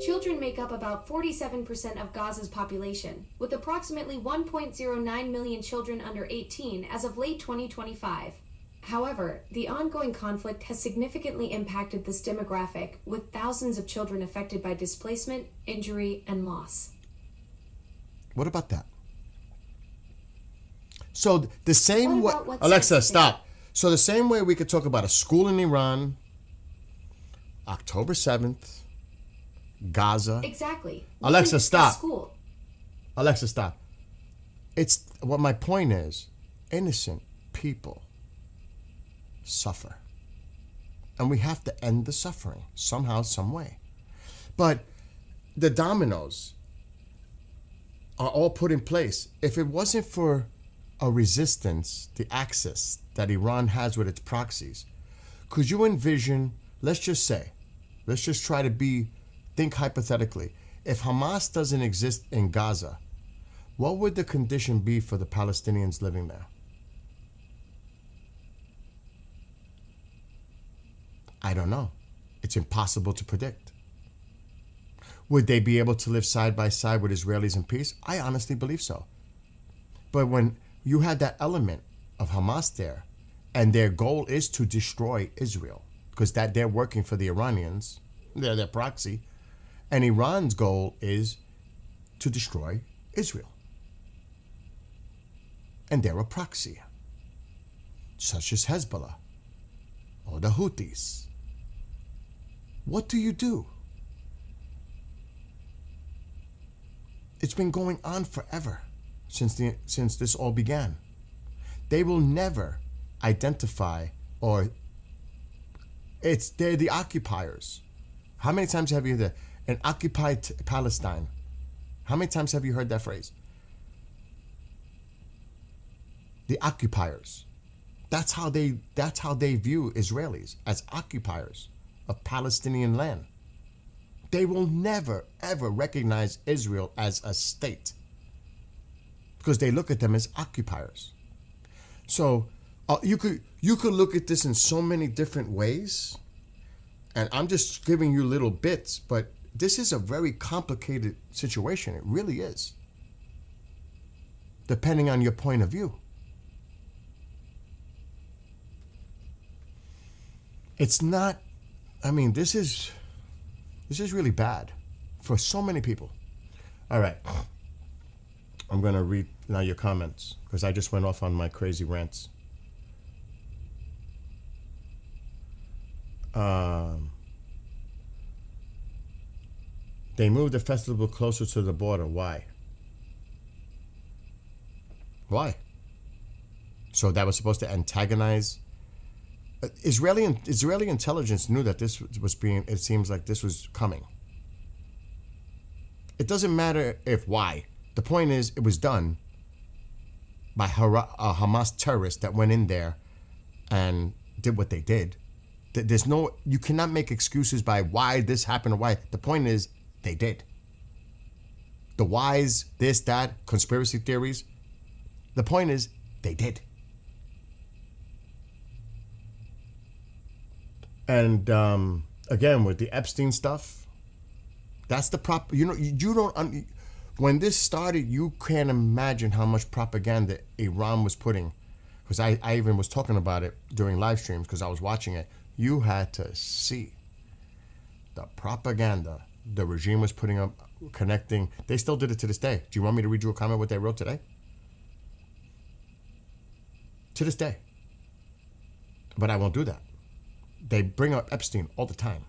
Children make up about 47% of Gaza's population, with approximately 1.09 million children under 18 as of late 2025. However, the ongoing conflict has significantly impacted this demographic, with thousands of children affected by displacement, injury, and loss. What about that? So the same way, What about what's Alexa, specific? stop. So the same way we could talk about a school in Iran, October 7th, Gaza. Exactly. Alexa, We can discuss stop. School. Alexa, stop. It's what my point is. Innocent people suffer. And we have to end the suffering somehow, some way. But the dominoes are all put in place. If it wasn't for a resistance, the axis that Iran has with its proxies, could you envision, let's just try to think hypothetically, if Hamas doesn't exist in Gaza, what would the condition be for the Palestinians living there? I don't know. It's impossible to predict. Would they be able to live side by side with Israelis in peace? I honestly believe so. But when you had that element of Hamas there, and their goal is to destroy Israel, because that they're working for the Iranians, they're their proxy, and Iran's goal is to destroy Israel. And they're a proxy, such as Hezbollah or the Houthis. What do you do? It's been going on forever since this all began. They will never identify, or they're the occupiers. How many times have you heard that? An occupied Palestine. How many times have you heard that phrase? The occupiers. That's how they view Israelis, as occupiers of Palestinian land. They will never, ever recognize Israel as a state because they look at them as occupiers. So you could look at this in so many different ways, and I'm just giving you little bits, but this is a very complicated situation. It really is, depending on your point of view. It's not, I mean, this is really bad for so many people. All right. I'm going to read now your comments because I just went off on my crazy rants. They moved the festival closer to the border. Why? Why? So that was supposed to antagonize. Israeli intelligence knew that this was being. It seems like this was coming. It doesn't matter why. The point is, it was done by Hamas terrorists that went in there and did what they did. You cannot make excuses by why this happened or why. The point is, they did. The whys, this, that, conspiracy theories. The point is, they did. And again, with the Epstein stuff, that's the prop. You don't. When this started, you can't imagine how much propaganda Iran was putting. because I even was talking about it during live streams because I was watching it. You had to see the propaganda the regime was putting up, connecting. They still did it to this day. Do you want me to read you a comment what they wrote today? To this day. But I won't do that. They bring up Epstein all the time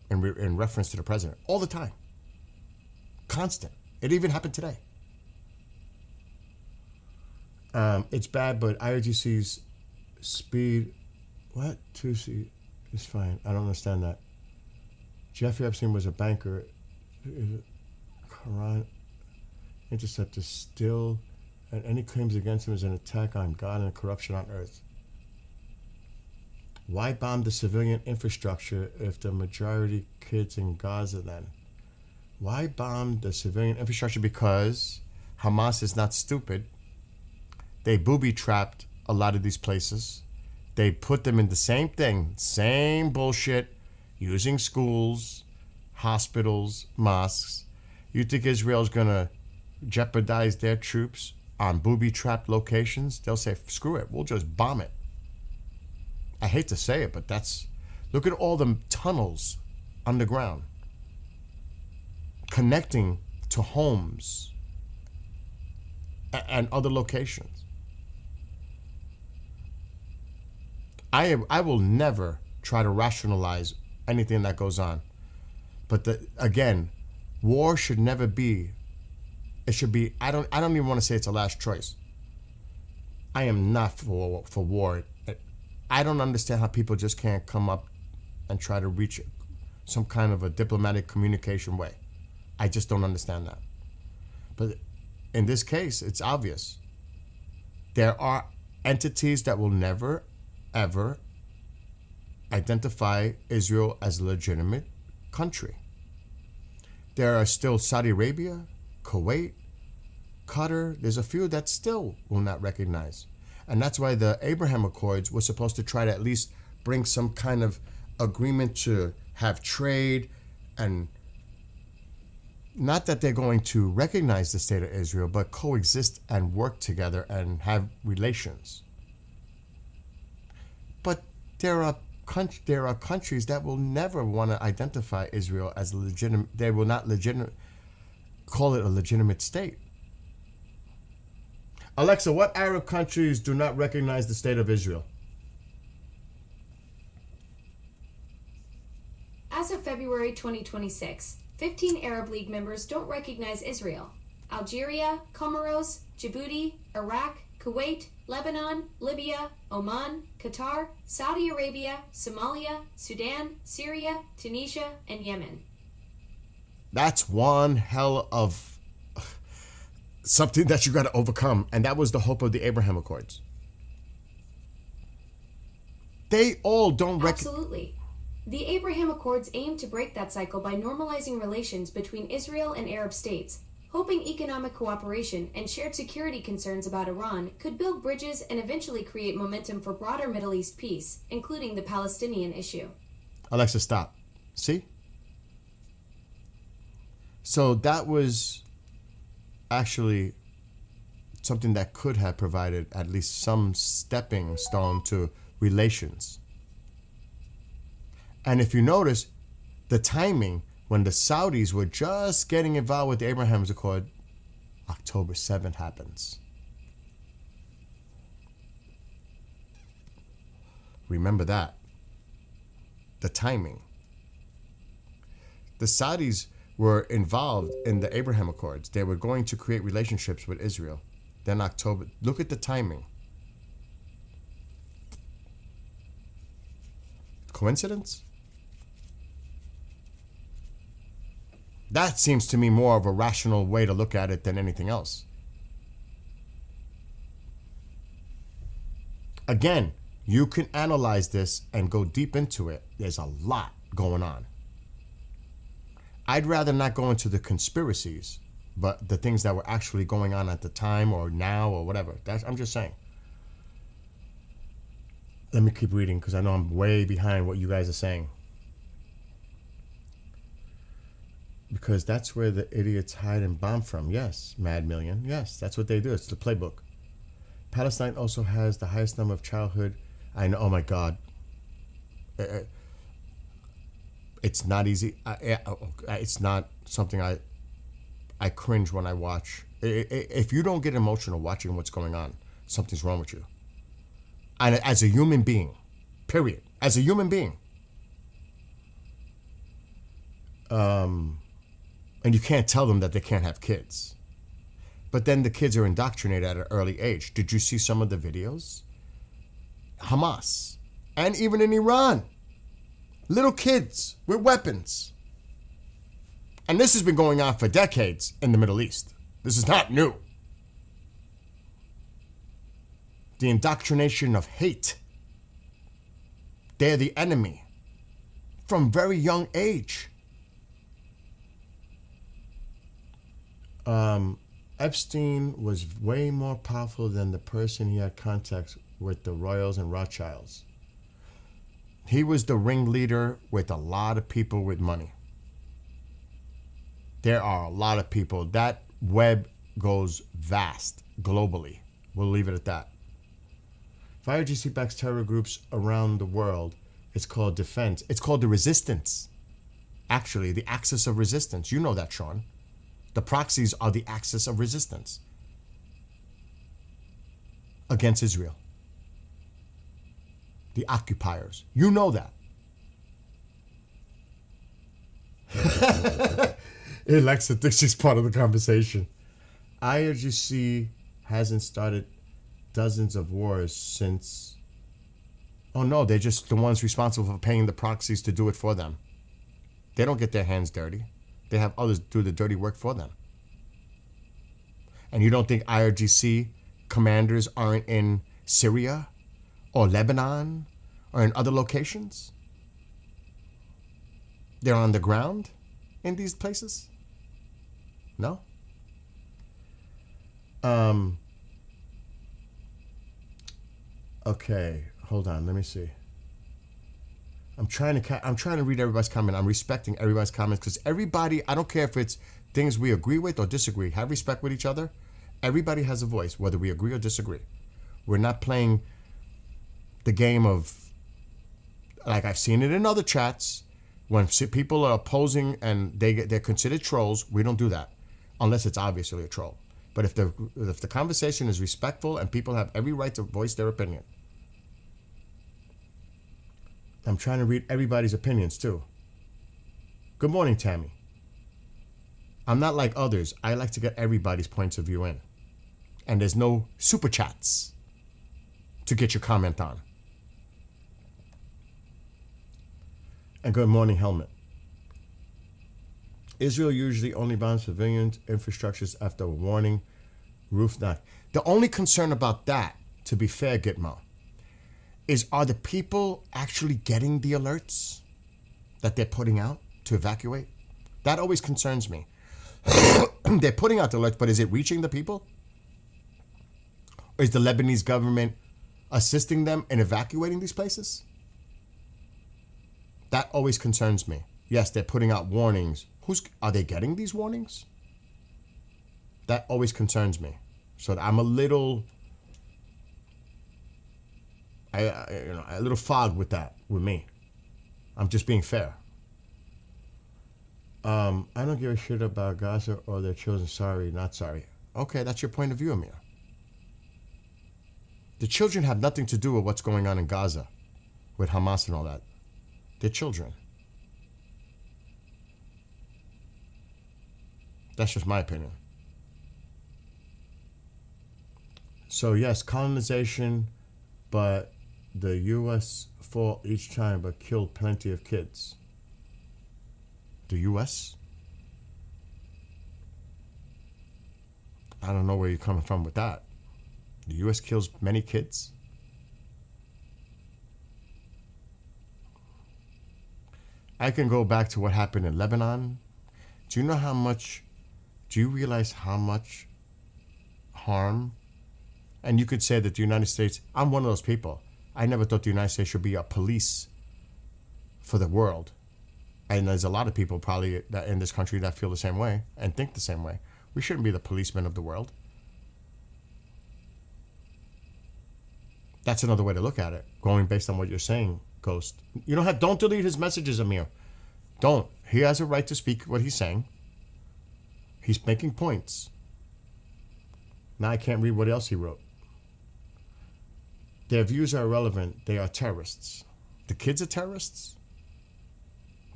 in reference to the president. All the time. Constant. It even happened today. It's bad, but IRGC's speed, what? 2C is fine. I don't understand that. Jeffrey Epstein was a banker. Quran Intercept is still, and any claims against him is an attack on God and corruption on earth. Why bomb the civilian infrastructure if the majority kids in Gaza then? Why bomb the civilian infrastructure? Because Hamas is not stupid. They booby-trapped a lot of these places. They put them in the same thing, same bullshit, using schools, hospitals, mosques. You think Israel's going to jeopardize their troops on booby-trapped locations? They'll say, screw it, we'll just bomb it. I hate to say it, but that's... Look at all the tunnels underground connecting to homes and other locations. I will never try to rationalize anything that goes on. But again, war should never be... It should be... I don't even want to say it's a last choice. I am not for war. I don't understand how people just can't come up and try to reach some kind of a diplomatic communication way. I just don't understand that. But in this case, it's obvious. There are entities that will never, ever identify Israel as a legitimate country. There are still Saudi Arabia, Kuwait, Qatar. There's a few that still will not recognize. And that's why the Abraham Accords were supposed to try to at least bring some kind of agreement to have trade, and not that they're going to recognize the state of Israel, but coexist and work together and have relations. But there are countries that will never want to identify Israel as legitimate. They will not call it a legitimate state. Alexa, what Arab countries do not recognize the state of Israel? As of February 2026, 15 Arab League members don't recognize Israel. Algeria, Comoros, Djibouti, Iraq, Kuwait, Lebanon, Libya, Oman, Qatar, Saudi Arabia, Somalia, Sudan, Syria, Tunisia, and Yemen. That's one hell of something that you got to overcome, and that was the hope of the Abraham Accords. They all don't Absolutely. The Abraham Accords aim to break that cycle by normalizing relations between Israel and Arab states, hoping economic cooperation and shared security concerns about Iran could build bridges and eventually create momentum for broader Middle East peace, including the Palestinian issue. Alexa, stop. See? So that was actually something that could have provided at least some stepping stone to relations. And if you notice, the timing, when the Saudis were just getting involved with the Abraham Accord, October 7th happens. Remember that. The timing. The Saudis were involved in the Abraham Accords. They were going to create relationships with Israel. Then October. Look at the timing. Coincidence? That seems to me more of a rational way to look at it than anything else. Again, you can analyze this and go deep into it. There's a lot going on. I'd rather not go into the conspiracies, but the things that were actually going on at the time or now or whatever. I'm just saying. Let me keep reading because I know I'm way behind what you guys are saying. Because that's where the idiots hide and bomb from. Yes, Mad Million. Yes, that's what they do. It's the playbook. Palestine also has the highest number of childhood. I know. Oh my God. It's not easy. It's not something I cringe when I watch. If you don't get emotional watching what's going on, something's wrong with you. And as a human being, period. As a human being. And you can't tell them that they can't have kids. But then the kids are indoctrinated at an early age. Did you see some of the videos? Hamas. And even in Iran. Little kids with weapons. And this has been going on for decades in the Middle East. This is not new. The indoctrination of hate. They're the enemy from very young age. Epstein was way more powerful than the person he had contact with, the Royals and Rothschilds. He was the ringleader with a lot of people with money. There are a lot of people. That web goes vast globally. We'll leave it at that. If IRGC backs terror groups around the world, it's called defense. It's called the resistance. Actually, the axis of resistance. You know that, Sean. The proxies are the axis of resistance against Israel. The occupiers. You know that. Alexa thinks she's part of the conversation. IRGC hasn't started dozens of wars since... Oh no, they're just the ones responsible for paying the proxies to do it for them. They don't get their hands dirty. They have others do the dirty work for them. And you don't think IRGC commanders aren't in Syria or Lebanon or in other locations? They're on the ground in these places? No? Okay, hold on, let me see. I'm trying to read everybody's comment. I'm respecting everybody's comments because everybody, I don't care if it's things we agree with or disagree, have respect with each other. Everybody has a voice, whether we agree or disagree. We're not playing the game of, like I've seen it in other chats, when people are opposing and they're considered trolls. We don't do that unless it's obviously a troll. But if the conversation is respectful and people have every right to voice their opinion. I'm trying to read everybody's opinions too. Good morning, Tammy. I'm not like others. I like to get everybody's points of view in. And there's no super chats to get your comment on. And good morning, Helmet. Israel usually only bombs civilian infrastructures after a warning, roof knock. The only concern about that, to be fair, Gitmo, is are the people actually getting the alerts that they're putting out to evacuate? That always concerns me. They're putting out the alerts, but is it reaching the people? Or is the Lebanese government assisting them in evacuating these places? That always concerns me. Yes, they're putting out warnings. Are they getting these warnings? That always concerns me. So I'm a little... a little fogged with that, with me. I'm just being fair. I don't give a shit about Gaza or their children. Sorry, not sorry. Okay, that's your point of view, Amir. The children have nothing to do with what's going on in Gaza, with Hamas and all that. They're children. That's just my opinion. So yes, colonization, but the U.S. fought each time but killed plenty of kids. The U.S.? I don't know where you're coming from with that. The U.S. kills many kids? I can go back to what happened in Lebanon. Do you realize how much harm? And you could say that the United States, I'm one of those people. I never thought the United States should be a police for the world. And there's a lot of people probably that in this country that feel the same way and think the same way. We shouldn't be the policemen of the world. That's another way to look at it, going based on what you're saying, Ghost. You don't delete his messages, Amir. Don't. He has a right to speak what he's saying. He's making points. Now I can't read what else he wrote. Their views are irrelevant. They are terrorists. The kids are terrorists?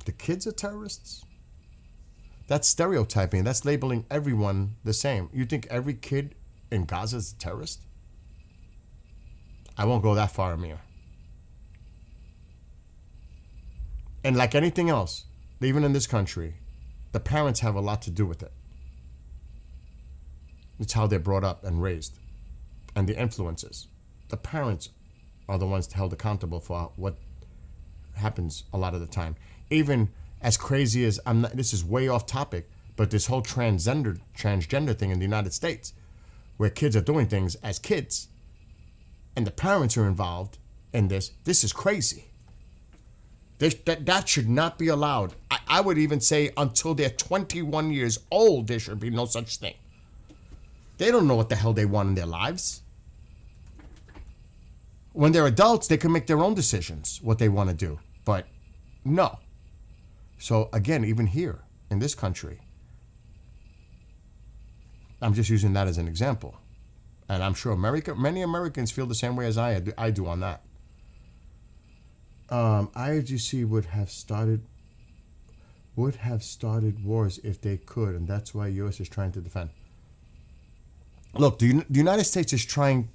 The kids are terrorists? That's stereotyping. That's labeling everyone the same. You think every kid in Gaza is a terrorist? I won't go that far, Amir. And like anything else, even in this country, the parents have a lot to do with it. It's how they're brought up and raised, and the influences. The parents are the ones held accountable for what happens a lot of the time. Even as crazy as this is way off topic, but this whole transgender thing in the United States, where kids are doing things as kids, and the parents are involved in this is crazy. That should not be allowed. I would even say until they're 21 years old, there should be no such thing. They don't know what the hell they want in their lives. When they're adults, they can make their own decisions, what they want to do. But no. So again, even here in this country, I'm just using that as an example. And I'm sure many Americans feel the same way as I do on that. IRGC would have started wars if they could, and that's why U.S. is trying to defend. Look, the United States is trying.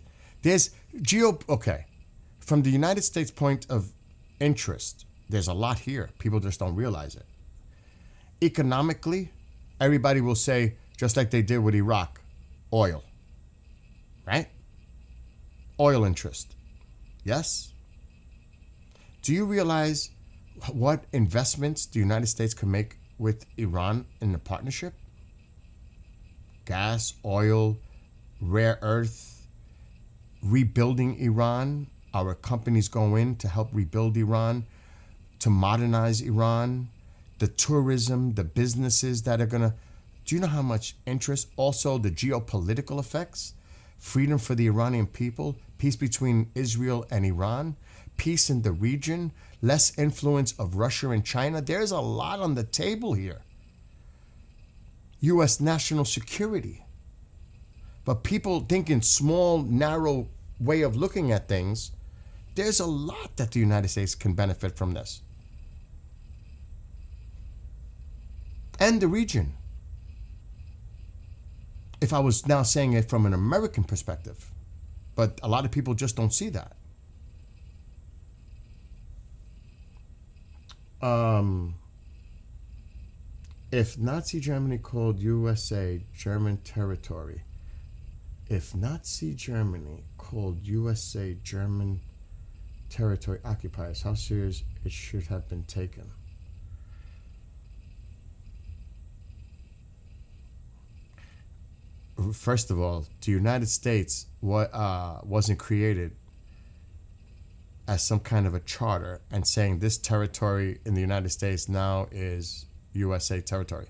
Okay. From the United States' point of interest, there's a lot here. People just don't realize it. Economically, everybody will say, just like they did with Iraq, oil. Right? Oil interest. Yes? Do you realize what investments the United States can make with Iran in the partnership? Gas, oil, rare earth, rebuilding Iran. Our companies go in to help rebuild Iran, to modernize Iran, the tourism, the businesses that are going to... Do you know how much interest? Also, the geopolitical effects, freedom for the Iranian people, peace between Israel and Iran, peace in the region, less influence of Russia and China. There's a lot on the table here. U.S. national security. But people think in small, narrow way of looking at things. There's a lot that the United States can benefit from this. And the region. If I was now saying it from an American perspective. But a lot of people just don't see that. If Nazi Germany called USA German territory, if Nazi Germany called USA German territory occupiers, how serious it should have been taken? First of all, the United States wasn't created as some kind of a charter and saying this territory in the United States now is USA territory.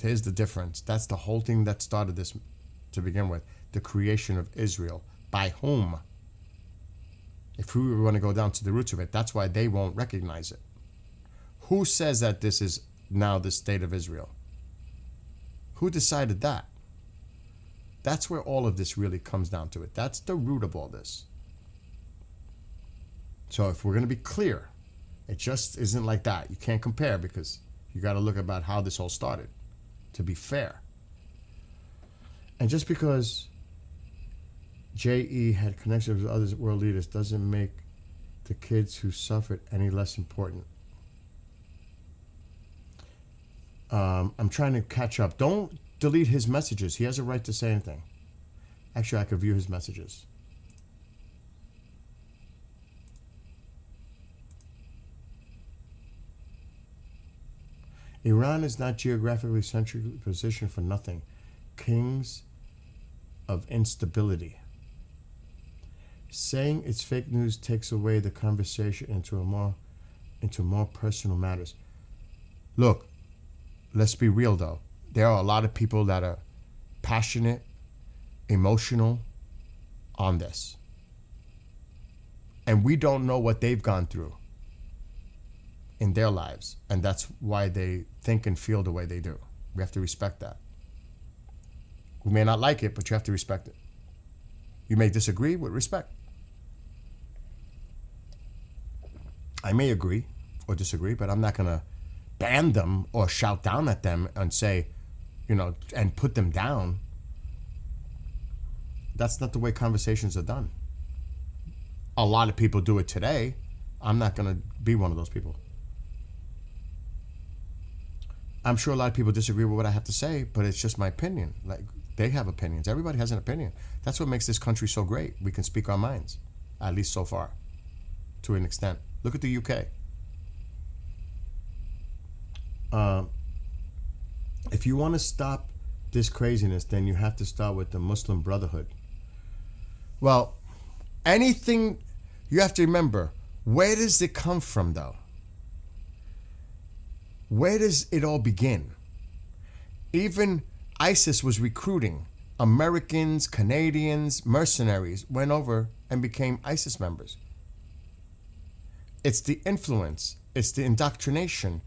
There's the difference. That's the whole thing that started this to begin with. The creation of Israel. By whom? If we want to go down to the roots of it, that's why they won't recognize it. Who says that this is now the state of Israel? Who decided that? That's where all of this really comes down to it. That's the root of all this. So if we're going to be clear, it just isn't like that. You can't compare because you got to look about how this all started to be fair. And just because J.E. had connections with other world leaders doesn't make the kids who suffered any less important. I'm trying to catch up. Don't delete his messages. He has a right to say anything. Actually, I could view his messages. Iran is not geographically centrally positioned for nothing. Kings of instability. Saying it's fake news takes away the conversation into more personal matters. Look, let's be real though. There are a lot of people that are passionate, emotional on this. And we don't know what they've gone through in their lives. And that's why they think and feel the way they do. We have to respect that. We may not like it, but you have to respect it. You may disagree with respect. I may agree or disagree, but I'm not going to ban them or shout down at them and say, and put them down. That's not the way conversations are done. A lot of people do it today. I'm not going to be one of those people. I'm sure a lot of people disagree with what I have to say, but it's just my opinion. Like, they have opinions. Everybody has an opinion. That's what makes this country so great. We can speak our minds, at least so far, to an extent. Look at the UK. If you want to stop this craziness, then you have to start with the Muslim Brotherhood. Well, anything, you have to remember, where does it come from, though? Where does it all begin? Even ISIS was recruiting Americans, Canadians, mercenaries, went over and became ISIS members. It's the influence. It's the indoctrination.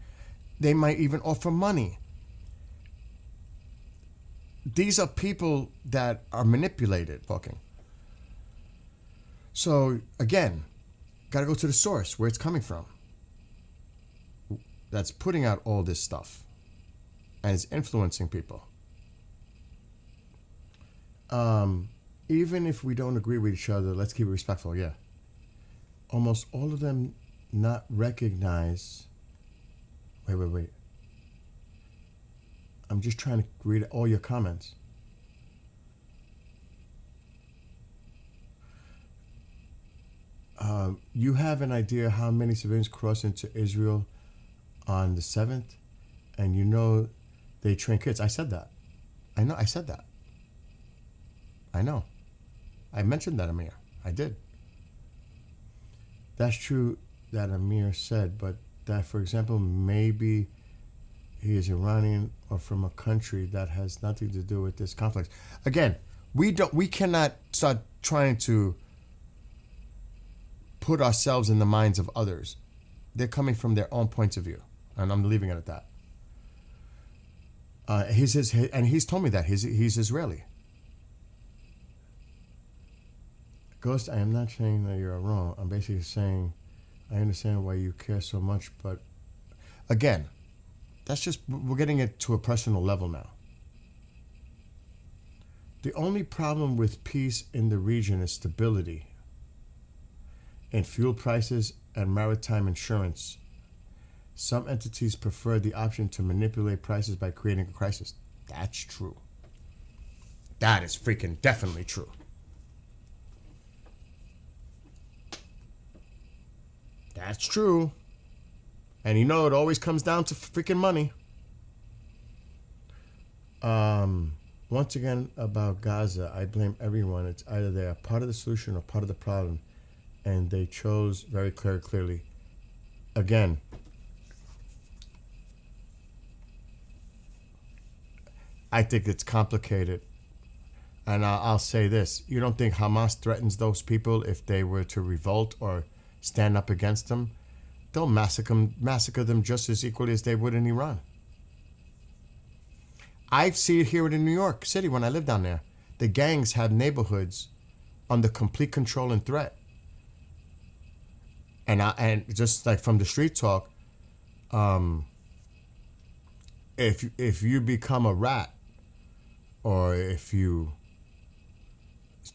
They might even offer money. These are people that are manipulated, talking. So, again, got to go to the source, where it's coming from. That's putting out all this stuff and is influencing people. Even if we don't agree with each other, let's keep it respectful, yeah. Almost all of them not recognize... Wait. I'm just trying to read all your comments. You have an idea how many civilians crossed into Israel on the 7th, and you know they train kids. I said that. I said that. I know. I mentioned that, Amir. I did. That's true that Amir said, but that, for example, maybe he is Iranian or from a country that has nothing to do with this conflict. Again, we cannot start trying to put ourselves in the minds of others. They're coming from their own points of view, and I'm leaving it at that. And he's told me that he's Israeli. Ghost, I am not saying that you're wrong. I'm basically saying I understand why you care so much, but again, that's just, we're getting it to a personal level now. The only problem with peace in the region is stability in fuel prices and maritime insurance. Some entities prefer the option to manipulate prices by creating a crisis. That's true. That is freaking definitely true. That's true. And you know it always comes down to freaking money. Once again, about Gaza, I blame everyone. It's either they are part of the solution or part of the problem. And they chose very clearly. Again, I think it's complicated. And I'll say this. You don't think Hamas threatens those people if they were to revolt or stand up against them? They'll massacre them just as equally as they would in Iran. I see it here in New York City when I live down there. The gangs have neighborhoods under complete control and threat. And just like from the street talk, if you become a rat or if you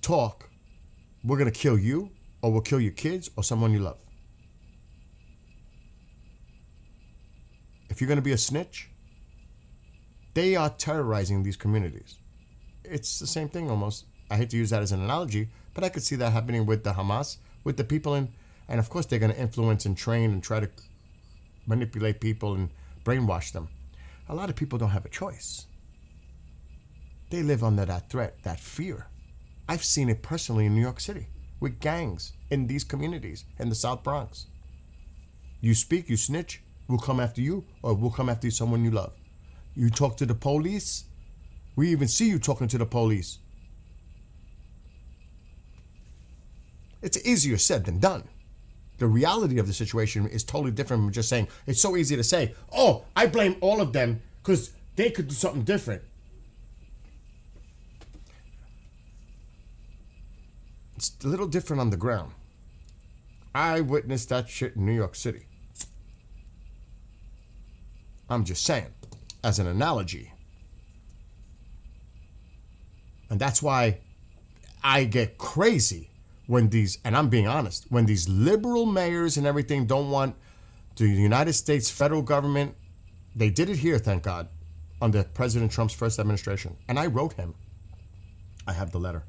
talk, we're gonna kill you, or we'll kill your kids or someone you love. If you're going to be a snitch, they are terrorizing these communities. It's the same thing almost. I hate to use that as an analogy, but I could see that happening with the Hamas, with the people and of course they're going to influence and train and try to manipulate people and brainwash them. A lot of people don't have a choice. They live under that threat, that fear. I've seen it personally in New York City with gangs in these communities in the South Bronx. You speak, you snitch, we'll come after you, or we'll come after someone you love. You talk to the police, we even see you talking to the police. It's easier said than done. The reality of the situation is totally different from just saying, it's so easy to say, oh, I blame all of them because they could do something different. It's a little different on the ground. I witnessed that shit in New York City. I'm just saying, as an analogy. And that's why I get crazy when these, and I'm being honest, when these liberal mayors and everything don't want the United States federal government. They did it here, thank God, under President Trump's first administration. And I wrote him. I have the letter.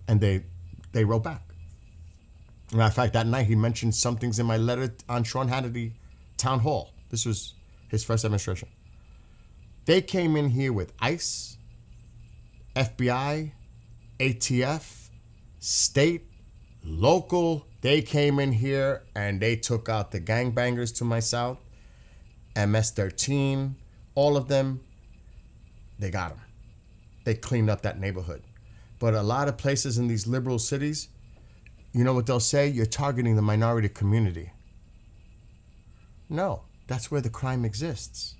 And they wrote back. Matter of fact, that night he mentioned some things in my letter on Sean Hannity Town Hall. This was his first administration. They came in here with ICE, FBI, ATF, state, local. They came in here and they took out the gangbangers to my south, MS-13, all of them. They got them. They cleaned up that neighborhood. But a lot of places in these liberal cities, you know what they'll say? You're targeting the minority community. No, that's where the crime exists.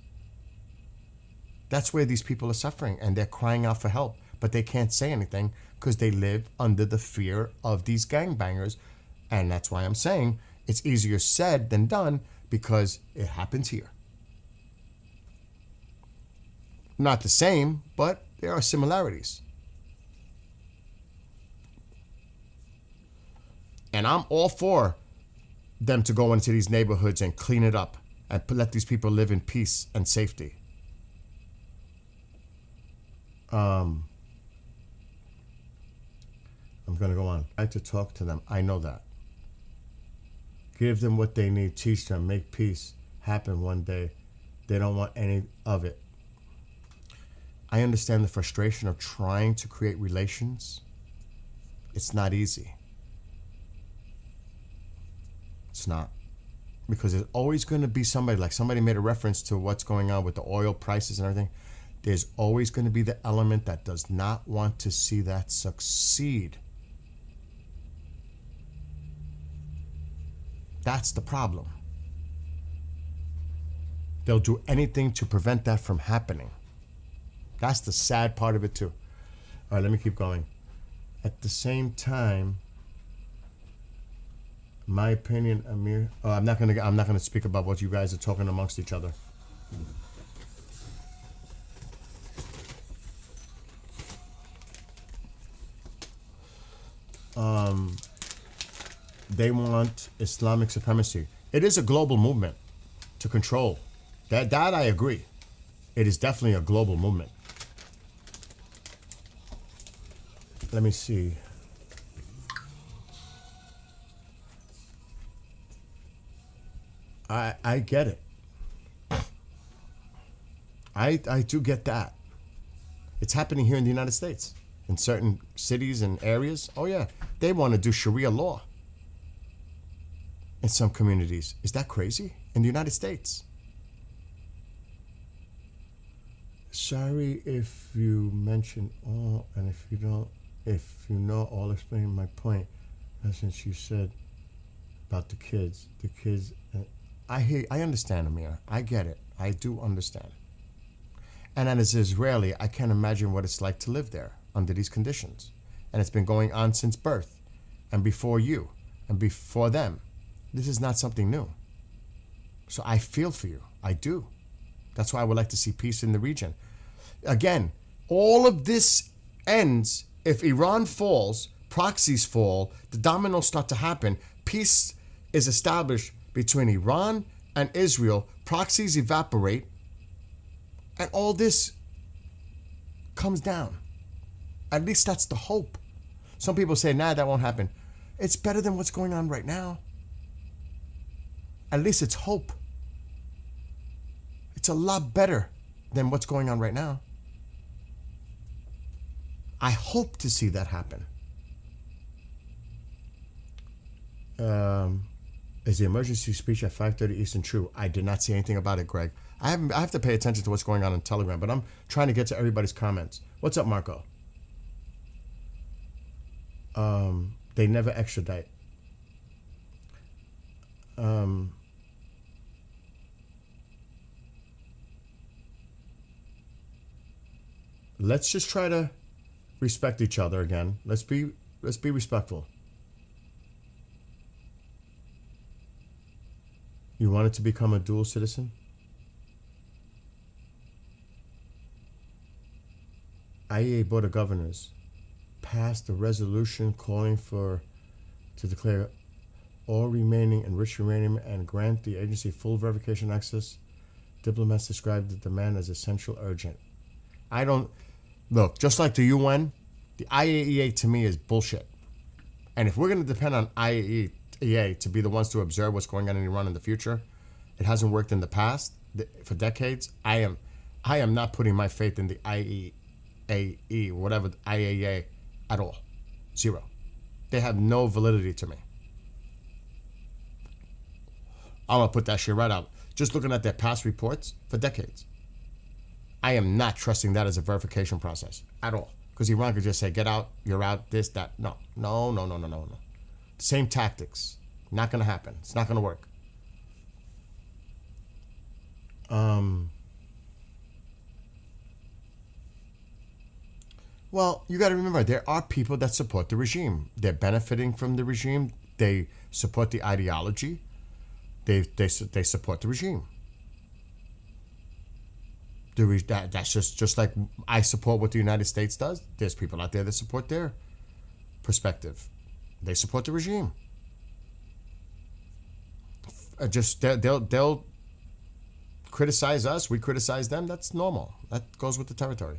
That's where these people are suffering and they're crying out for help, but they can't say anything because they live under the fear of these gangbangers. And that's why I'm saying it's easier said than done because it happens here. Not the same, but there are similarities. And I'm all for them to go into these neighborhoods and clean it up and let these people live in peace and safety. I'm going to go on. I like to talk to them. I know that. Give them what they need. Teach them. Make peace happen one day. They don't want any of it. I understand the frustration of trying to create relations. It's not easy. It's not. Because there's always going to be somebody, like somebody made a reference to what's going on with the oil prices and everything. There's always going to be the element that does not want to see that succeed. That's the problem. They'll do anything to prevent that from happening. That's the sad part of it too. All right, let me keep going. At the same time, my opinion, Amir. Oh, I'm not gonna speak about what you guys are talking amongst each other. They want Islamic supremacy. It is a global movement to control. That I agree. It is definitely a global movement. Let me see. I get it. I do get that. It's happening here in the United States. In certain cities and areas. Oh yeah. They want to do Sharia law. In some communities. Is that crazy? In the United States. Sorry if you mention all, and if you don't, if you know all, explain my point. Since you said about the kids, I understand, Amir. I get it. I do understand. And as an Israeli, I can't imagine what it's like to live there under these conditions. And it's been going on since birth, and before you, and before them. This is not something new. So I feel for you. I do. That's why I would like to see peace in the region. Again, all of this ends if Iran falls, proxies fall, the dominoes start to happen, peace is established between Iran and Israel, proxies evaporate, and all this comes down. At least that's the hope. Some people say, nah, that won't happen. It's better than what's going on right now. At least it's hope. It's a lot better than what's going on right now. I hope to see that happen. Is the emergency speech at 5:30 Eastern true? I did not say anything about it, Greg. I have to pay attention to what's going on Telegram, but I'm trying to get to everybody's comments. What's up, Marco? They never extradite. Let's just try to respect each other again. Let's be respectful. You wanted to become a dual citizen? IAEA Board of Governors passed a resolution calling to declare all remaining enriched uranium and grant the agency full verification access. Diplomats described the demand as essential urgent. Look, just like the UN, the IAEA to me is bullshit. And if we're going to depend on IAEA to be the ones to observe what's going on in Iran in the future, it hasn't worked in the past for decades. I am not putting my faith in the IAEA, whatever, IAEA at all. Zero. They have no validity to me. I'm going to put that shit right out. Just looking at their past reports for decades. I am not trusting that as a verification process at all. Because Iran could just say, get out, you're out, this, that. No. Same tactics. Not going to happen. It's not going to work. Well, you got to remember, there are people that support the regime. They're benefiting from the regime. They support the ideology. They support the regime. That's just like I support what the United States does. There's people out there that support their perspective. They support the regime. They'll criticize us. We criticize them. That's normal. That goes with the territory.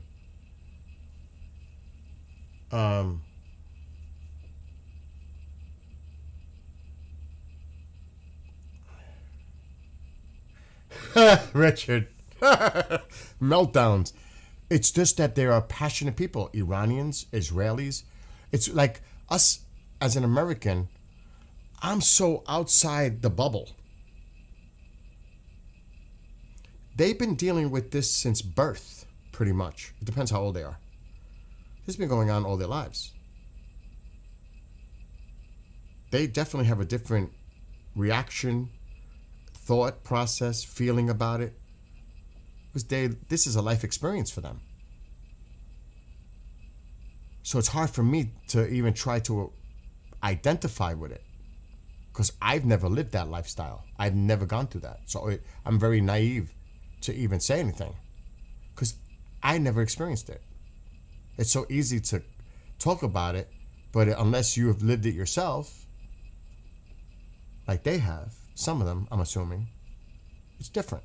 Richard. Meltdowns. It's just that there are passionate people, Iranians, Israelis. It's like us as an American, I'm so outside the bubble. They've been dealing with this since birth, pretty much. It depends how old they are. This has been going on all their lives. They definitely have a different reaction, thought process, feeling about it. Because this is a life experience for them. So it's hard for me to even try to identify with it. Because I've never lived that lifestyle. I've never gone through that. So I'm very naive to even say anything. Because I never experienced it. It's so easy to talk about it, but unless you have lived it yourself, like they have, some of them, I'm assuming, it's different.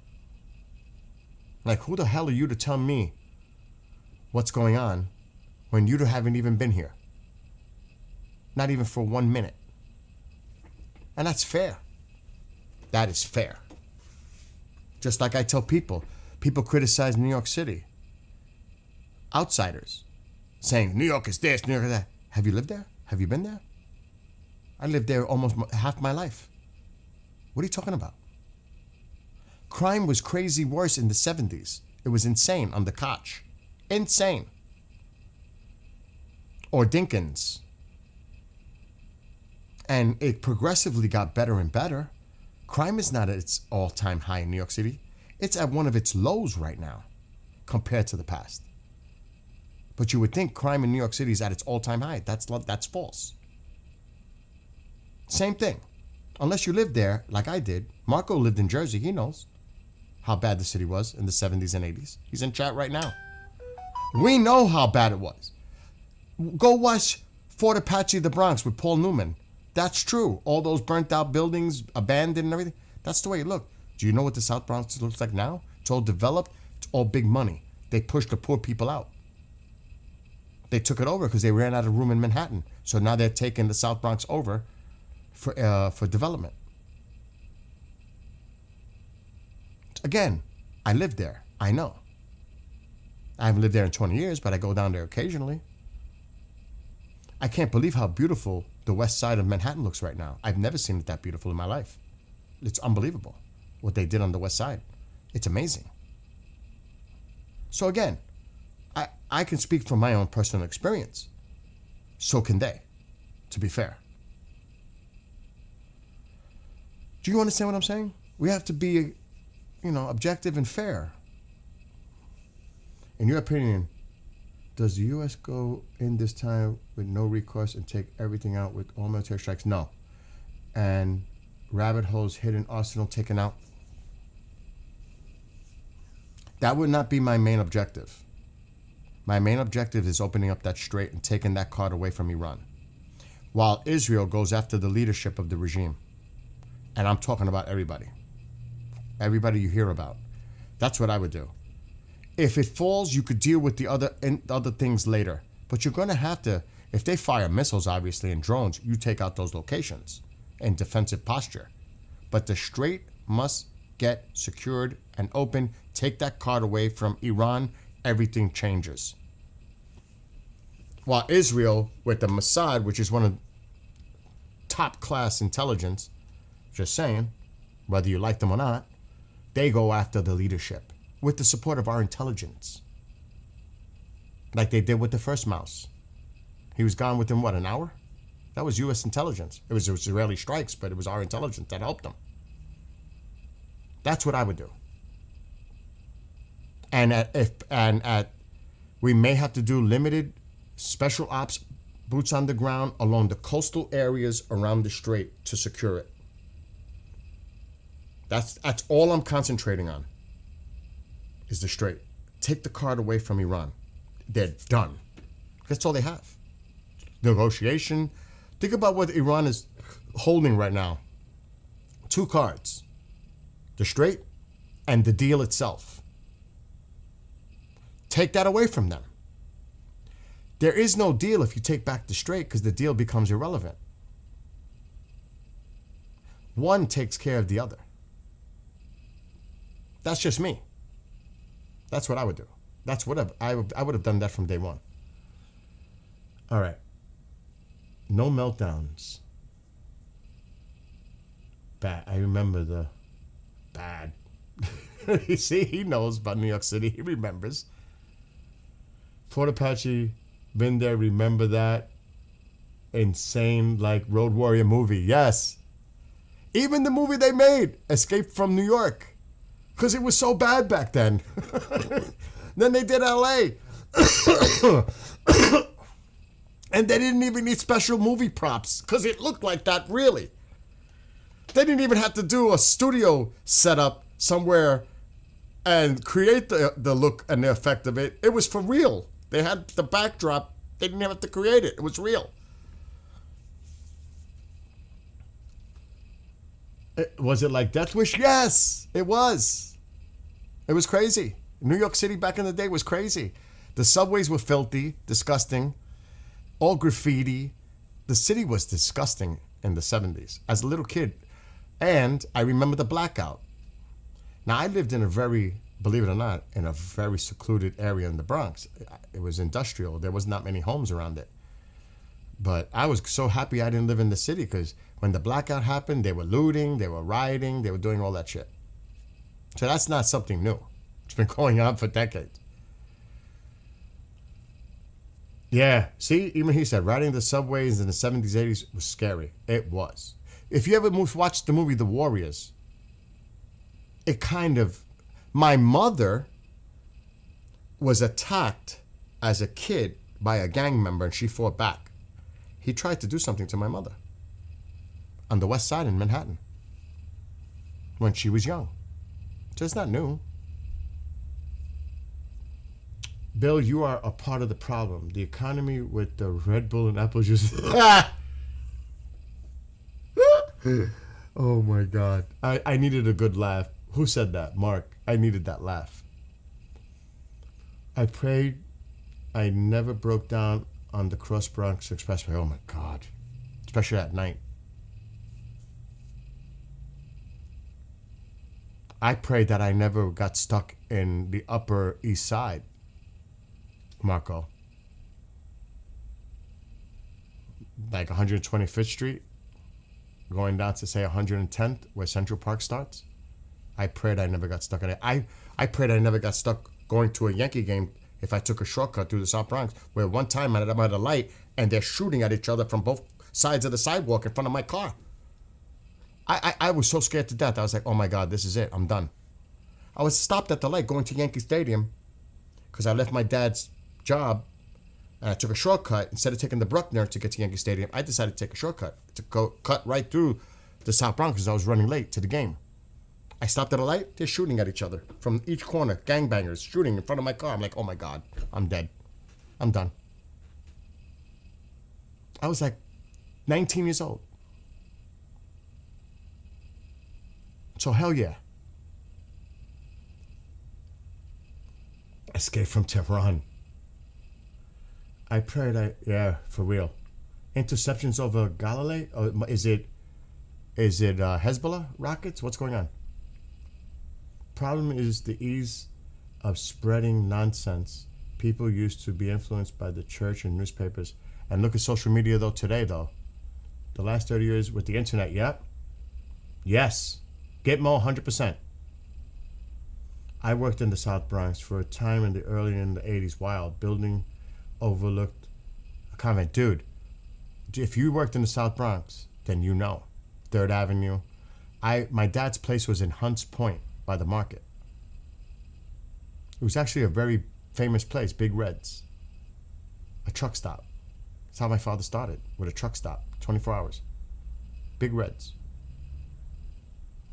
Like, who the hell are you to tell me what's going on when you haven't even been here? Not even for 1 minute. And that's fair. That is fair. Just like I tell people criticize New York City. Outsiders. Saying, New York is this, New York is that. Have you lived there? Have you been there? I lived there almost half my life. What are you talking about? Crime was crazy worse in the 70s. It was insane on the Koch. Insane. Or Dinkins. And it progressively got better and better. Crime is not at its all-time high in New York City. It's at one of its lows right now compared to the past. But you would think crime in New York City is at its all-time high. That's false. Same thing. Unless you lived there, like I did. Marco lived in Jersey. He knows how bad the city was in the 70s and 80s. He's in chat right now. We know how bad it was. Go watch Fort Apache, the Bronx with Paul Newman. That's true. All those burnt out buildings, abandoned and everything. That's the way it looked. Do you know what the South Bronx looks like now? It's all developed. It's all big money. They pushed the poor people out. They took it over because they ran out of room in Manhattan. So now they're taking the South Bronx over for development. Again, I lived there. I know. I haven't lived there in 20 years, but I go down there occasionally. I can't believe how beautiful the west side of Manhattan looks right now. I've never seen it that beautiful in my life. It's unbelievable what they did on the west side. It's amazing. So again, I can speak from my own personal experience. So can they, to be fair. Do you understand what I'm saying? We have to be, objective and fair. In your opinion, does the U.S. go in this time with no recourse and take everything out with all military strikes? No. And rabbit holes, hidden arsenal taken out? That would not be my main objective. My main objective is opening up that strait and taking that card away from Iran, while Israel goes after the leadership of the regime. And I'm talking about everybody. Everybody you hear about. That's what I would do. If it falls, you could deal with the other things later. But you're going to have to, if they fire missiles, obviously, and drones, you take out those locations in defensive posture. But the strait must get secured and open. Take that card away from Iran, everything changes. While Israel, with the Mossad, which is one of top class intelligence, just saying, whether you like them or not, they go after the leadership with the support of our intelligence. Like they did with the first mouse. He was gone within, an hour? That was U.S. intelligence. It was Israeli strikes, but it was our intelligence that helped them. That's what I would do. We may have to do limited special ops, boots on the ground along the coastal areas around the strait to secure it. That's all I'm concentrating on. Is the strait. Take the card away from Iran. They're done. That's all they have. Negotiation. Think about what Iran is holding right now. 2 cards. The strait and the deal itself. Take that away from them. There is no deal if you take back the strait because the deal becomes irrelevant. One takes care of the other. That's just me. That's what I would do. That's what I would have done that from day one. All right. No meltdowns. Bad. I remember the bad. You see, he knows about New York City. He remembers. Fort Apache, been there, remember that. Insane, like Road Warrior movie. Yes. Even the movie they made, Escape from New York. Because it was so bad back then. Then they did LA. And they didn't even need special movie props. Because it looked like that, really. They didn't even have to do a studio setup somewhere and create the look and the effect of it. It was for real. They had the backdrop. They didn't have to create it. It was real. Was it like Death Wish? Yes, it was. It was crazy. New York City back in the day was crazy. The subways were filthy, disgusting, all graffiti. The city was disgusting in the 70s as a little kid. And I remember the blackout. Now, I lived in a very, believe it or not, in a very secluded area in the Bronx. It was industrial. There was not many homes around it. But I was so happy I didn't live in the city because when the blackout happened, they were looting, they were rioting, they were doing all that shit. So that's not something new. It's been going on for decades. Yeah, see, even he said riding the subways in the 70s, 80s was scary. It was. If you ever watched the movie The Warriors, it kind of... My mother was attacked as a kid by a gang member and she fought back. He tried to do something to my mother on the west side in Manhattan when she was young. So it's not new. Bill, you are a part of the problem. The economy with the Red Bull and apple juice. Oh my God. I needed a good laugh. Who said that? Mark. I needed that laugh. I prayed I never broke down on the Cross Bronx Expressway. Oh my God. Especially at night. I prayed that I never got stuck in the Upper East Side, Marco. Like 125th Street, going down to say 110th, where Central Park starts. I prayed I never got stuck in it. I prayed I never got stuck going to a Yankee game if I took a shortcut through the South Bronx, where one time I'm at a light and they're shooting at each other from both sides of the sidewalk in front of my car. I was so scared to death. I was like, oh my God, this is it. I'm done. I was stopped at the light going to Yankee Stadium because I left my dad's job and I took a shortcut. Instead of taking the Bruckner to get to Yankee Stadium, I decided to take a shortcut to go cut right through the South Bronx because I was running late to the game. I stopped at a light. They're shooting at each other from each corner. Gangbangers shooting in front of my car. I'm like, oh my God, I'm dead. I'm done. I was like 19 years old. So hell yeah. Escape from Tehran. I prayed, yeah, for real. Interceptions over Galilee? Or is it Hezbollah rockets? What's going on? Problem is the ease of spreading nonsense. People used to be influenced by the church and newspapers. And look at social media today. The last 30 years with the internet, yep. Yes. Gitmo, 100%. I worked in the South Bronx for a time in the 80s. Wild. Building overlooked a convent. Dude, if you worked in the South Bronx, then you know. 3rd Avenue. My dad's place was in Hunts Point by the market. It was actually a very famous place, Big Reds. A truck stop. That's how my father started, with a truck stop, 24 hours. Big Reds.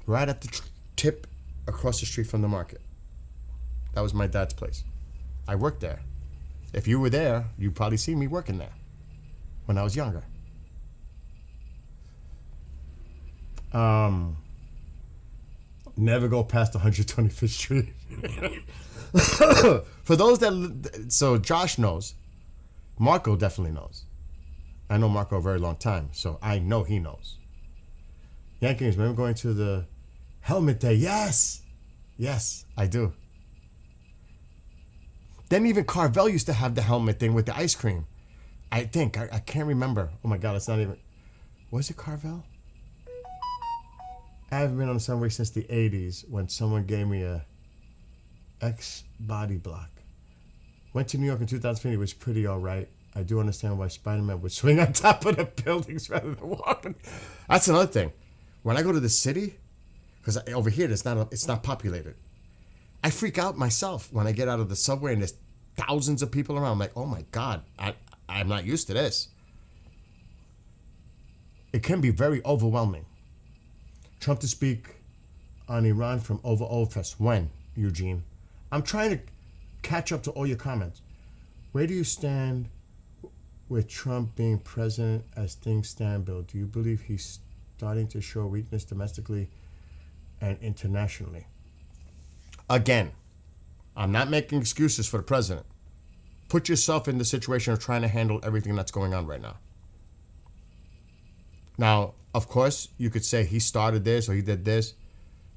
Right at the tip across the street from the market. That was my dad's place. I worked there. If you were there, you'd probably see me working there when I was younger. Never go past 125th Street. For those so Josh knows. Marco definitely knows. I know Marco a very long time, so I know he knows. Yankees, remember going to the helmet day? Yes. Yes, I do. Then even Carvel used to have the helmet thing with the ice cream. I think. I can't remember. Oh my God, it's not even. Was it Carvel? I haven't been on the subway since the 80s when someone gave me a X body block. Went to New York in 2015. It was pretty all right. I do understand why Spider-Man would swing on top of the buildings rather than walking. That's another thing. When I go to the city, because over here it's not populated, I freak out myself when I get out of the subway and there's thousands of people around. I'm like, oh my God, I'm not used to this. It can be very overwhelming. Trump to speak on Iran from Oval Fest. When, Eugene? I'm trying to catch up to all your comments. Where do you stand with Trump being president as things stand, Bill? Do you believe he's starting to show weakness domestically and internationally? Again, I'm not making excuses for the president. Put yourself in the situation of trying to handle everything that's going on right now. Now, of course, you could say he started this or he did this.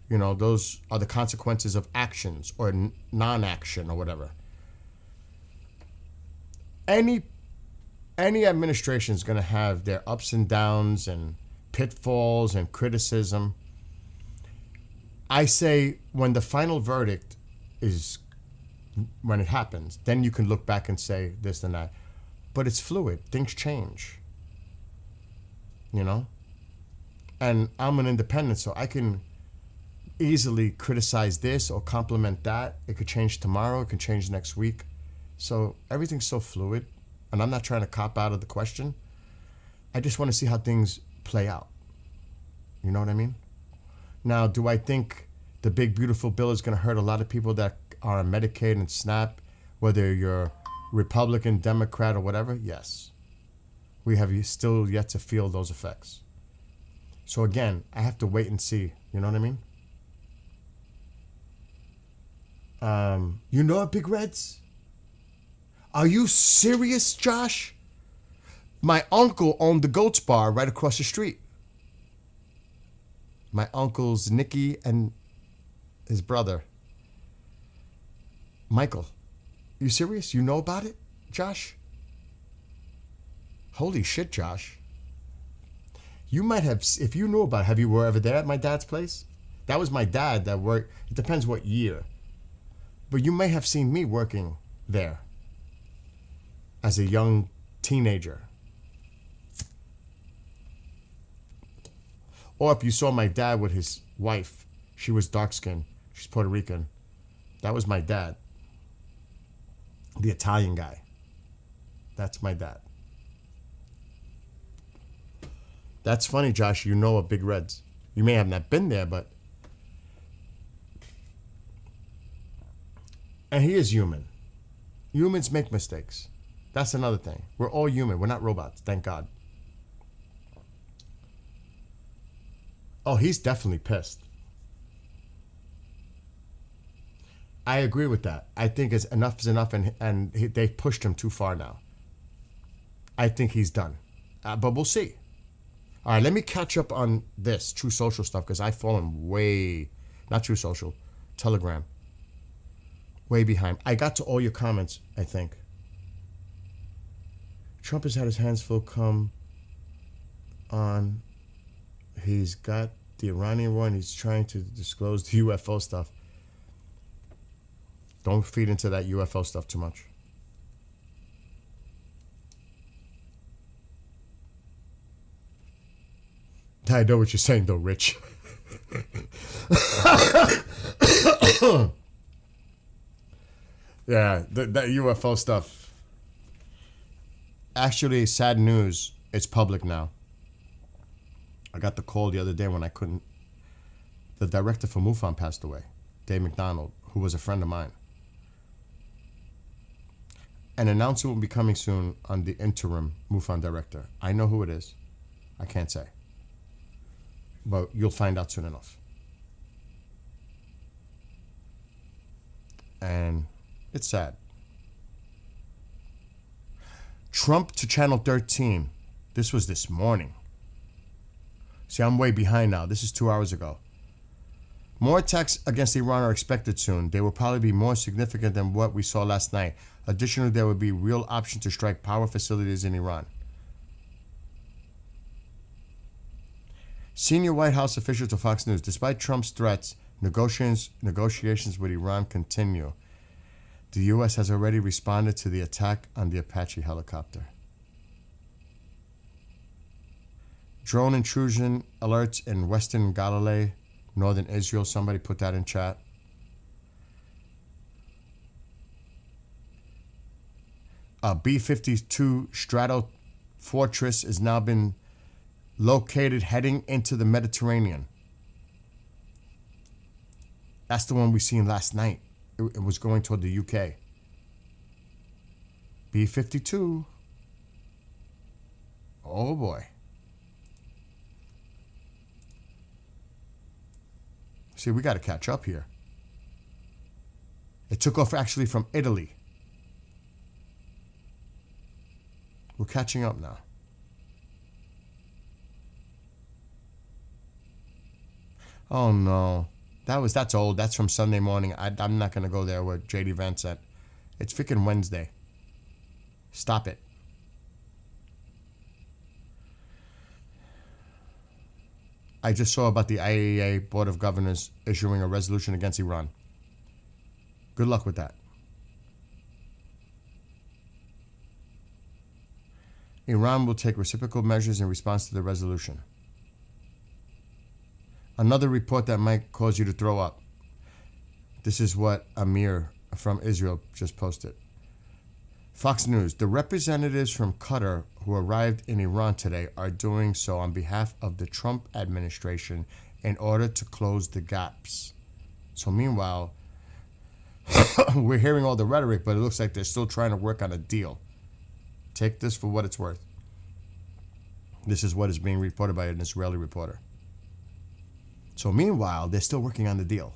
You know, those are the consequences of actions or non-action or whatever. Any administration is going to have their ups and downs and pitfalls and criticism. I say when the final verdict is, when it happens, then you can look back and say this and that. But it's fluid. Things change. You know? And I'm an independent, so I can easily criticize this or compliment that. It could change tomorrow. It could change next week. So everything's so fluid. And I'm not trying to cop out of the question. I just want to see how things play out. You know what I mean? Now, do I think the big, beautiful bill is going to hurt a lot of people that are on Medicaid and SNAP, whether you're Republican, Democrat, or whatever? Yes. We have still yet to feel those effects. So again, I have to wait and see. You know what I mean? You know Big Reds? Are you serious, Josh? My uncle owned the Goats Bar right across the street. My uncles Nicky and his brother Michael. You serious? You know about it, Josh? Holy shit, Josh. You might have, if you knew about it, you were ever there at my dad's place? That was my dad that worked, it depends what year. But you may have seen me working there as a young teenager. Or if you saw my dad with his wife, she was dark skinned. She's Puerto Rican. That was my dad. The Italian guy. That's my dad. That's funny, Josh. You know of Big Reds. You may have not been there, but... And he is human. Humans make mistakes. That's another thing. We're all human. We're not robots, thank God. Oh, he's definitely pissed. I agree with that. I think enough is enough, and they've pushed him too far now. I think he's done. But we'll see. All right, let me catch up on this True Social stuff because I've fallen way, not True Social, Telegram, way behind. I got to all your comments, I think. Trump has had his hands full come on. He's got the Iranian war and he's trying to disclose the UFO stuff. Don't feed into that UFO stuff too much. I know what you're saying, though, Rich. Yeah, that UFO stuff. Actually, sad news. It's public now. I got the call the other day when I couldn't. The director for MUFON passed away, Dave McDonald, who was a friend of mine. An announcement will be coming soon on the interim MUFON director. I know who it is. I can't say. But you'll find out soon enough. And it's sad. Trump to Channel 13. This was this morning. See, I'm way behind now. This is 2 hours ago. More attacks against Iran are expected soon. They will probably be more significant than what we saw last night. Additionally, there will be real option to strike power facilities in Iran. Senior White House official to Fox News. Despite Trump's threats, negotiations with Iran continue. The U.S. has already responded to the attack on the Apache helicopter. Drone intrusion alerts in Western Galilee, northern Israel. Somebody put that in chat. A B-52 Stratofortress has now been located heading into the Mediterranean. That's the one we seen last night. It was going toward the UK. B-52. Oh boy. See, we got to catch up here. It took off actually from Italy. We're catching up now. Oh no. That's old. That's from Sunday morning. I'm not going to go there where JD Vance at. It's freaking Wednesday. Stop it. I just saw about the IAEA Board of Governors issuing a resolution against Iran. Good luck with that. Iran will take reciprocal measures in response to the resolution. Another report that might cause you to throw up. This is what Amir from Israel just posted. Fox News. The representatives from Qatar who arrived in Iran today are doing so on behalf of the Trump administration in order to close the gaps. So meanwhile, we're hearing all the rhetoric, but it looks like they're still trying to work on a deal. Take this for what it's worth. This is what is being reported by an Israeli reporter. So meanwhile, they're still working on the deal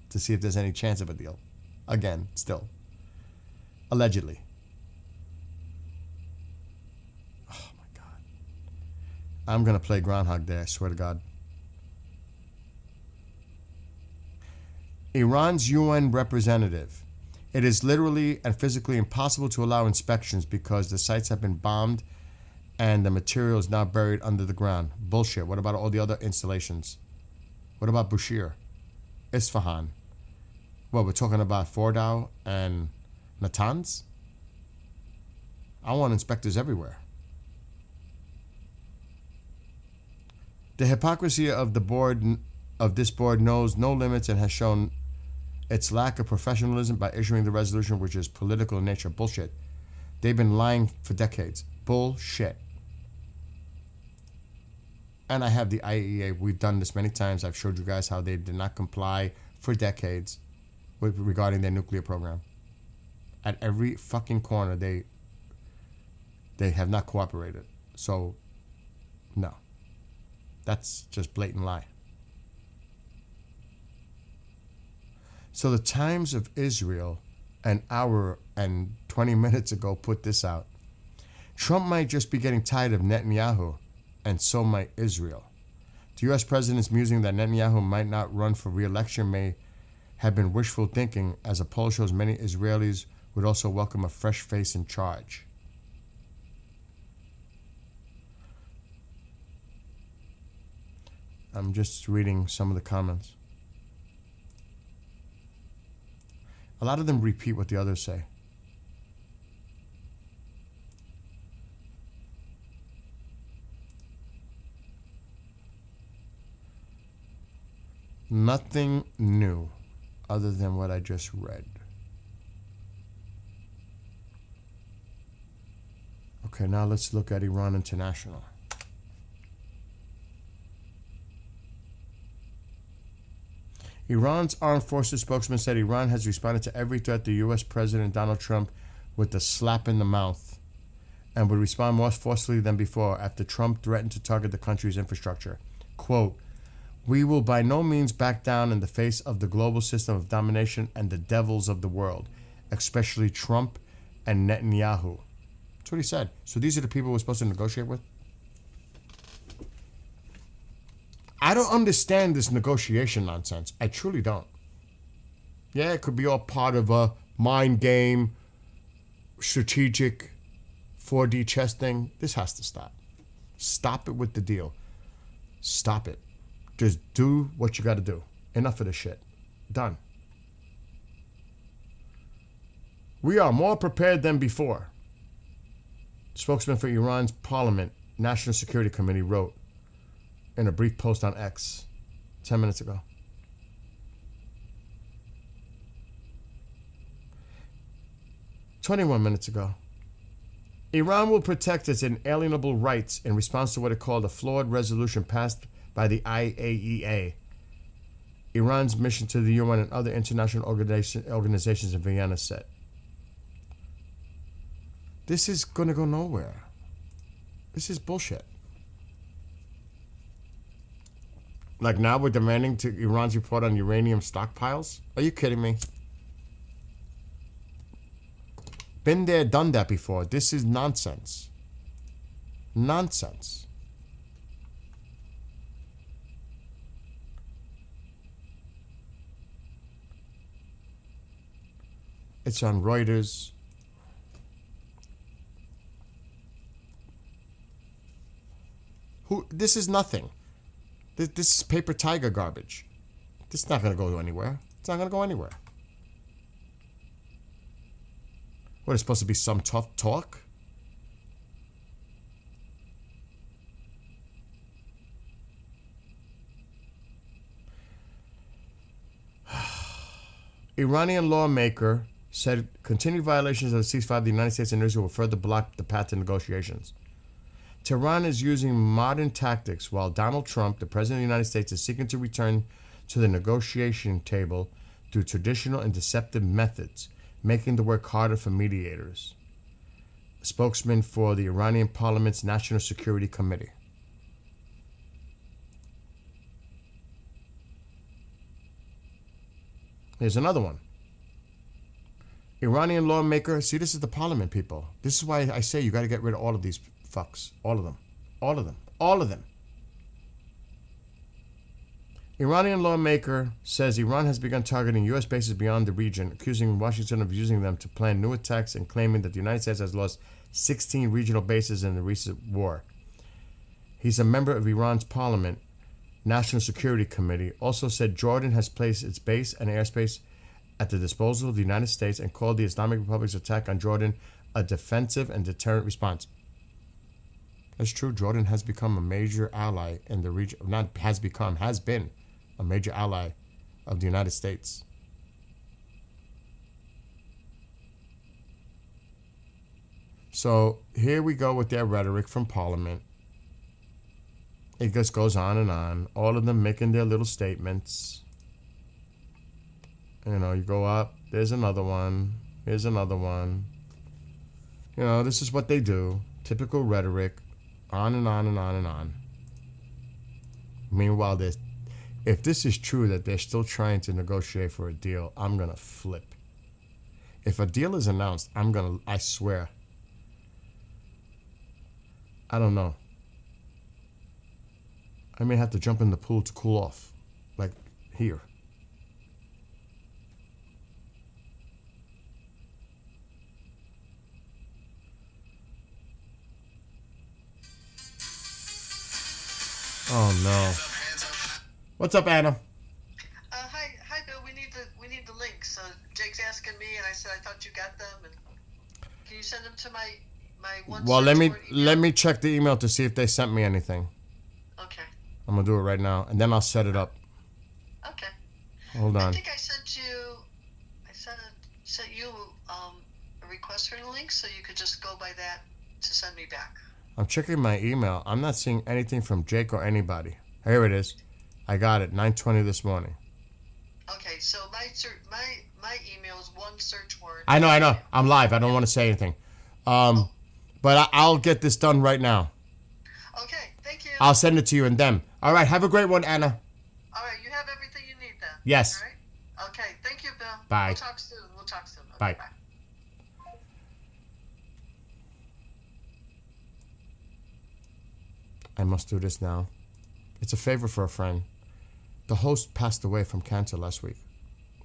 to see if there's any chance of a deal. Again, still. Allegedly. Oh my God. I'm going to play Groundhog Day, I swear to God. Iran's UN representative. It is literally and physically impossible to allow inspections because the sites have been bombed and the material is now buried under the ground. Bullshit. What about all the other installations? What about Bushehr? Isfahan? What, we're talking about Fordow and Natanz? I want inspectors everywhere. The hypocrisy of this board knows no limits and has shown its lack of professionalism by issuing the resolution, which is political in nature. Bullshit. They've been lying for decades. Bullshit. And I have the IAEA. We've done this many times. I've showed you guys how they did not comply for decades regarding their nuclear program. At every fucking corner, they have not cooperated. So, no. That's just blatant lie. So the Times of Israel an hour and 20 minutes ago put this out. Trump might just be getting tired of Netanyahu, and so might Israel. The U.S. president's musing that Netanyahu might not run for re-election may have been wishful thinking, as a poll shows many Israelis would also welcome a fresh face in charge. I'm just reading some of the comments. A lot of them repeat what the others say. Nothing new other than what I just read. Okay, now let's look at Iran International. Iran's armed forces spokesman said Iran has responded to every threat to U.S. President Donald Trump with a slap in the mouth and would respond more forcefully than before after Trump threatened to target the country's infrastructure. Quote, "We will by no means back down in the face of the global system of domination and the devils of the world, especially Trump and Netanyahu." That's what he said. So these are the people we're supposed to negotiate with? I don't understand this negotiation nonsense. I truly don't. Yeah, it could be all part of a mind game, strategic 4D chess thing. This has to stop. Stop it with the deal. Stop it. Just do what you got to do. Enough of this shit. Done. We are more prepared than before. Spokesman for Iran's Parliament National Security Committee wrote in a brief post on X 10 minutes ago. "21 minutes ago. Iran will protect its inalienable rights in response to what it called a flawed resolution passed by the IAEA, Iran's mission to the UN and other international organizations in Vienna said." This is going to go nowhere. This is bullshit. Like now we're demanding to Iran's report on uranium stockpiles? Are you kidding me? Been there, done that before. This is nonsense. Nonsense. It's on Reuters. This is nothing. This is paper tiger garbage. This is not going to go anywhere. It's not going to go anywhere. What, it's supposed to be some tough talk? Iranian lawmaker said continued violations of the ceasefire of the United States and Israel will further block the path to negotiations. Tehran is using modern tactics while Donald Trump, the President of the United States, is seeking to return to the negotiation table through traditional and deceptive methods, making the work harder for mediators. A spokesman for the Iranian Parliament's National Security Committee. Here's another one. Iranian lawmaker, see, this is the parliament, people. This is why I say you got to get rid of all of these fucks. All of them. All of them. All of them. Iranian lawmaker says Iran has begun targeting U.S. bases beyond the region, accusing Washington of using them to plan new attacks and claiming that the United States has lost 16 regional bases in the recent war. He's a member of Iran's parliament National Security Committee, also said Jordan has placed its base and airspace at the disposal of the United States and called the Islamic Republic's attack on Jordan a defensive and deterrent response. That's true. Jordan has become a major ally in the region. Not has become, has been a major ally of the United States. So here we go with their rhetoric from Parliament. It just goes on and on. All of them making their little statements. You know, you go up, there's another one, here's another one. You know, this is what they do. Typical rhetoric. On and on and on and on. Meanwhile, if this is true that they're still trying to negotiate for a deal, I'm going to flip. If a deal is announced, I swear. I don't know. I may have to jump in the pool to cool off. Like here. Oh no. What's up, Anna? Hi, Bill. We need the links. So Jake's asking me, and I said I thought you got them. And can you send them to my one? Well, let me check the email to see if they sent me anything. Okay. I'm gonna do it right now, and then I'll set it up. Okay. Hold on. I think I sent you a request for the link, so you could just go by that to send me back. I'm checking my email. I'm not seeing anything from Jake or anybody. Here it is. I got it. 9:20 this morning. Okay, so my email is one search word. I know. I'm live. I don't want to say anything. But I'll get this done right now. Okay, thank you. I'll send it to you and them. All right. Have a great one, Anna. All right, you have everything you need then. Yes. All right. Okay, thank you, Bill. Bye. We'll talk soon. Okay, Bye. bye. I must do this now. It's a favor for a friend. The host passed away from cancer last week,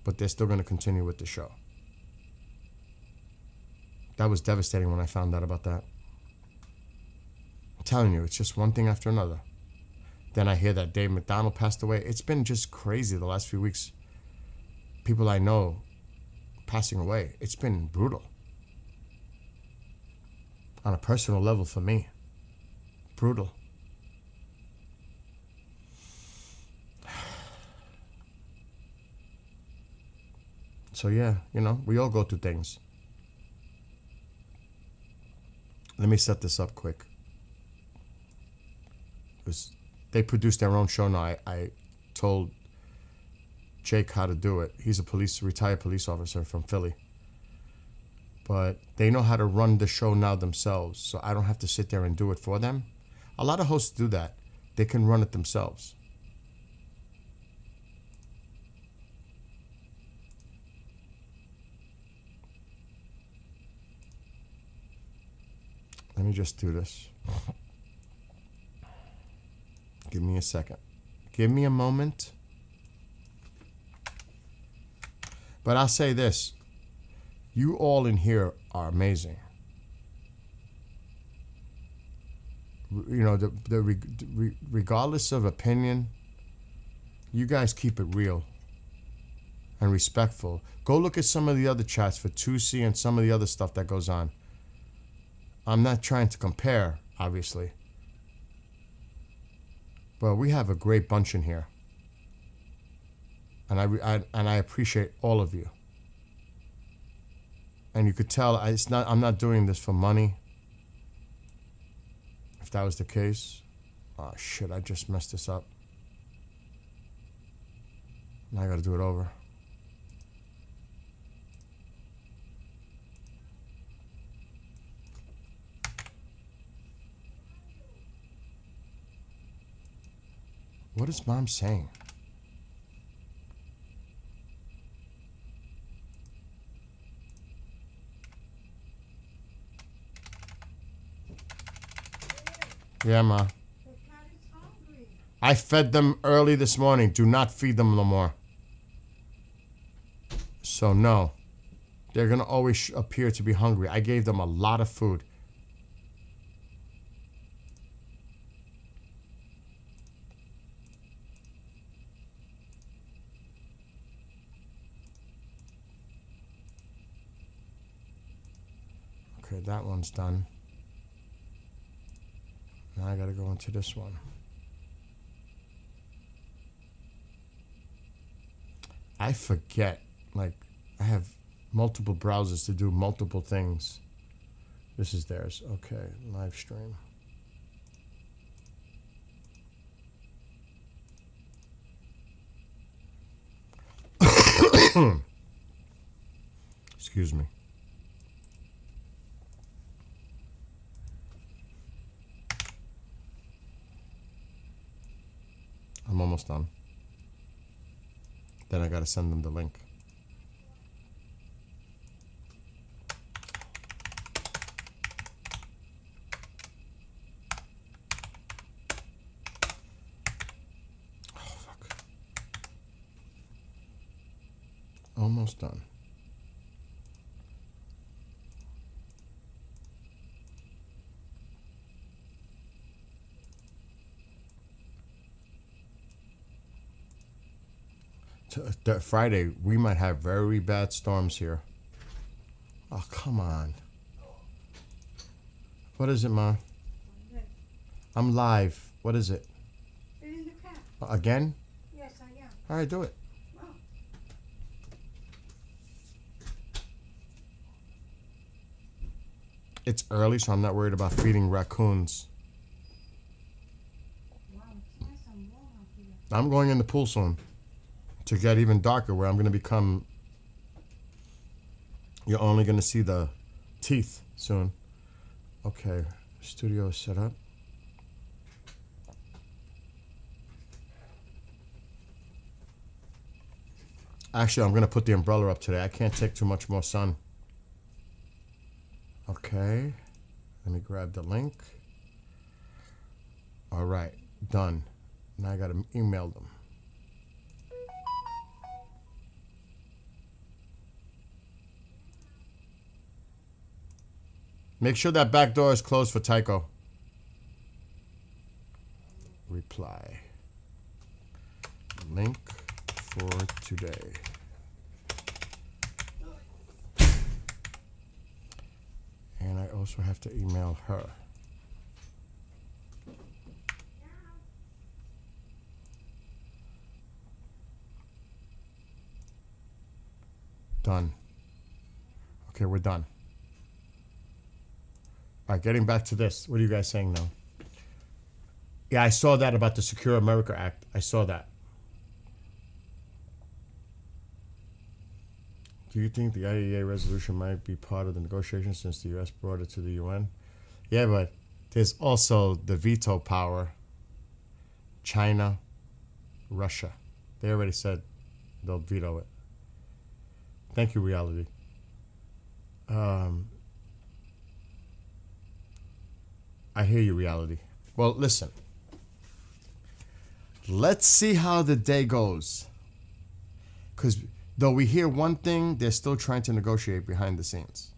but they're still going to continue with the show. That was devastating when I found out about that. I'm telling you, it's just one thing after another. Then I hear that Dave McDonald passed away. It's been just crazy the last few weeks. People I know passing away. It's been brutal. On a personal level for me. Brutal. So yeah, we all go through things. Let me set this up quick. They produce their own show now. I told Jake how to do it. He's a retired police officer from Philly. But they know how to run the show now themselves, so I don't have to sit there and do it for them. A lot of hosts do that. They can run it themselves. Let me just do this. Give me a second. Give me a moment. But I'll say this. You all in here are amazing. Regardless of opinion, you guys keep it real and respectful. Go look at some of the other chats for Tusi and some of the other stuff that goes on. I'm not trying to compare, obviously. But we have a great bunch in here. And I appreciate all of you. And you could tell I'm not doing this for money. If that was the case, oh shit, I just messed this up. Now I gotta do it over. What is Mom saying? Yeah, Ma. I fed them early this morning. Do not feed them no more. So no. They're going to always appear to be hungry. I gave them a lot of food. Okay, that one's done. Now I gotta go into this one. I forget. Like, I have multiple browsers to do multiple things. This is theirs. Okay, live stream. Excuse me. I'm almost done. Then I gotta send them the link. Oh, fuck. Almost done. Friday, we might have very bad storms here. Oh, come on. What is it, Ma? I'm live. What is it? Fill in the crap. Again? Yes, I am. All right, do it. Wow. It's early, so I'm not worried about feeding raccoons. Wow, it's nice and warm out here. I'm going in the pool soon to get even darker, where I'm going to become... You're only going to see the teeth soon. Okay, studio is set up. Actually, I'm going to put the umbrella up today. I can't take too much more sun. Okay, let me grab the link. All right, done. Now I got to email them. Make sure that back door is closed for Tycho. Reply. Link for today. And I also have to email her. Done. Okay, we're done. All right, getting back to this. What are you guys saying now? Yeah, I saw that about the Secure America Act. I saw that. Do you think the IAEA resolution might be part of the negotiations since the U.S. brought it to the UN? Yeah, but there's also the veto power. China, Russia. They already said they'll veto it. Thank you, reality. I hear you, reality. Well, listen. Let's see how the day goes. Because though we hear one thing, they're still trying to negotiate behind the scenes.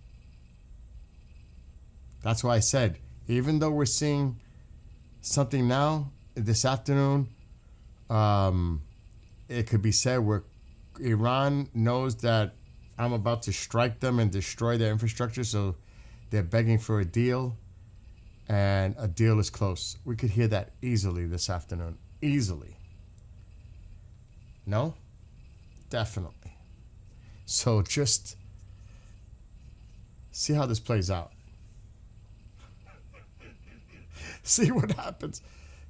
That's why I said, even though we're seeing something now, this afternoon, it could be said where Iran knows that I'm about to strike them and destroy their infrastructure, so they're begging for a deal. And a deal is close. We could hear that easily this afternoon. Easily. No? Definitely. So just see how this plays out. See what happens.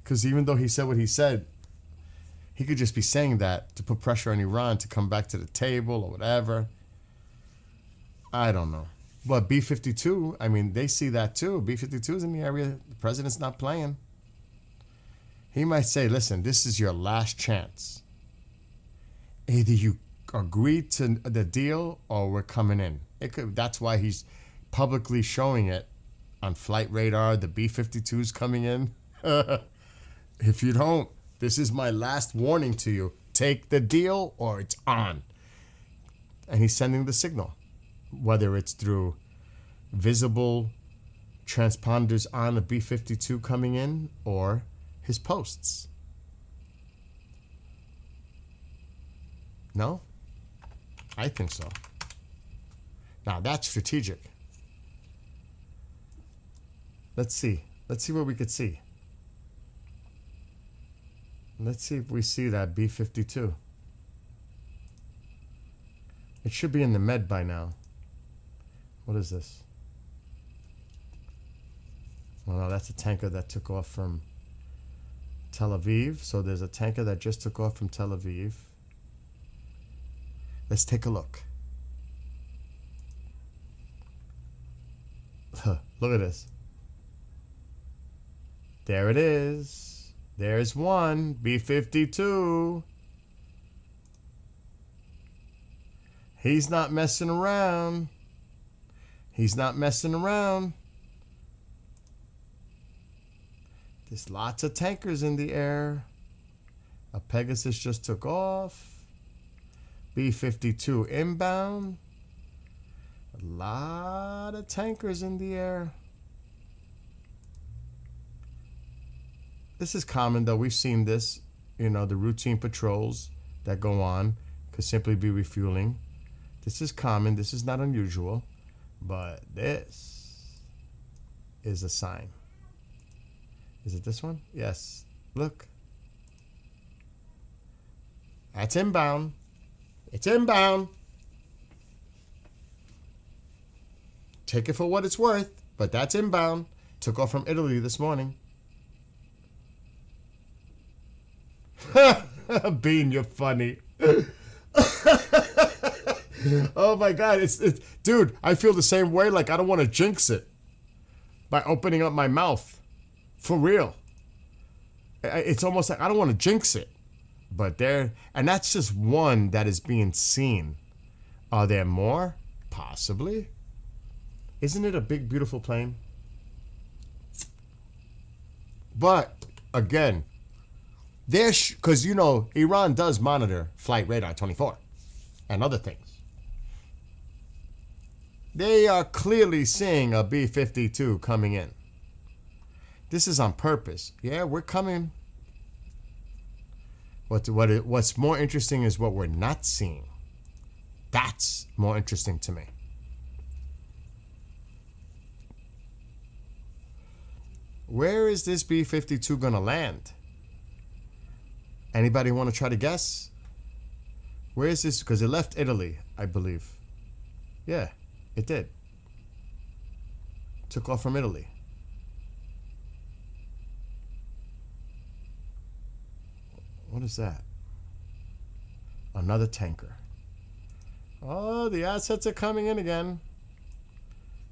Because even though he said what he said, he could just be saying that to put pressure on Iran to come back to the table or whatever. I don't know. But B-52, I mean, they see that too. B-52 is in the area. The president's not playing. He might say, listen, this is your last chance. Either you agree to the deal or we're coming in. That's why he's publicly showing it on flight radar. The B-52's coming in. If you don't, this is my last warning to you. Take the deal or it's on. And he's sending the signal. Whether it's through visible transponders on a B-52 coming in or his posts. No? I think so. Now that's strategic. Let's see. Let's see what we could see. Let's see if we see that B-52. It should be in the med by now. What is this? Well, no, that's a tanker that took off from Tel Aviv. So there's a tanker that just took off from Tel Aviv. Let's take a look. Look at this. There it is. There's one. B-52. He's not messing around. He's not messing around. There's lots of tankers in the air. A Pegasus just took off. B-52 inbound. A lot of tankers in the air. This is common, though. We've seen this. You know, the routine patrols that go on could simply be refueling. This is common. This is not unusual. But this is a sign. Is it this one? Yes. Look. That's inbound. It's inbound. Take it for what it's worth, but that's inbound. Took off from Italy this morning. Bean, you're funny. Oh my God, it's dude, I feel the same way. Like I don't want to jinx it by opening up my mouth. For real. It's almost like I don't want to jinx it. But and that's just one that is being seen. Are there more? Possibly. Isn't it a big, beautiful plane? But again, because you know Iran does monitor Flight Radar 24 and other things. They are clearly seeing a B-52 coming in. This is on purpose. Yeah, we're coming. What's more interesting is what we're not seeing. That's more interesting to me. Where is this B-52 gonna land? Anybody want to try to guess? Where is this? Because it left Italy, I believe. Yeah, it did. Took off from Italy. What is that? Another tanker. Oh, the assets are coming in again.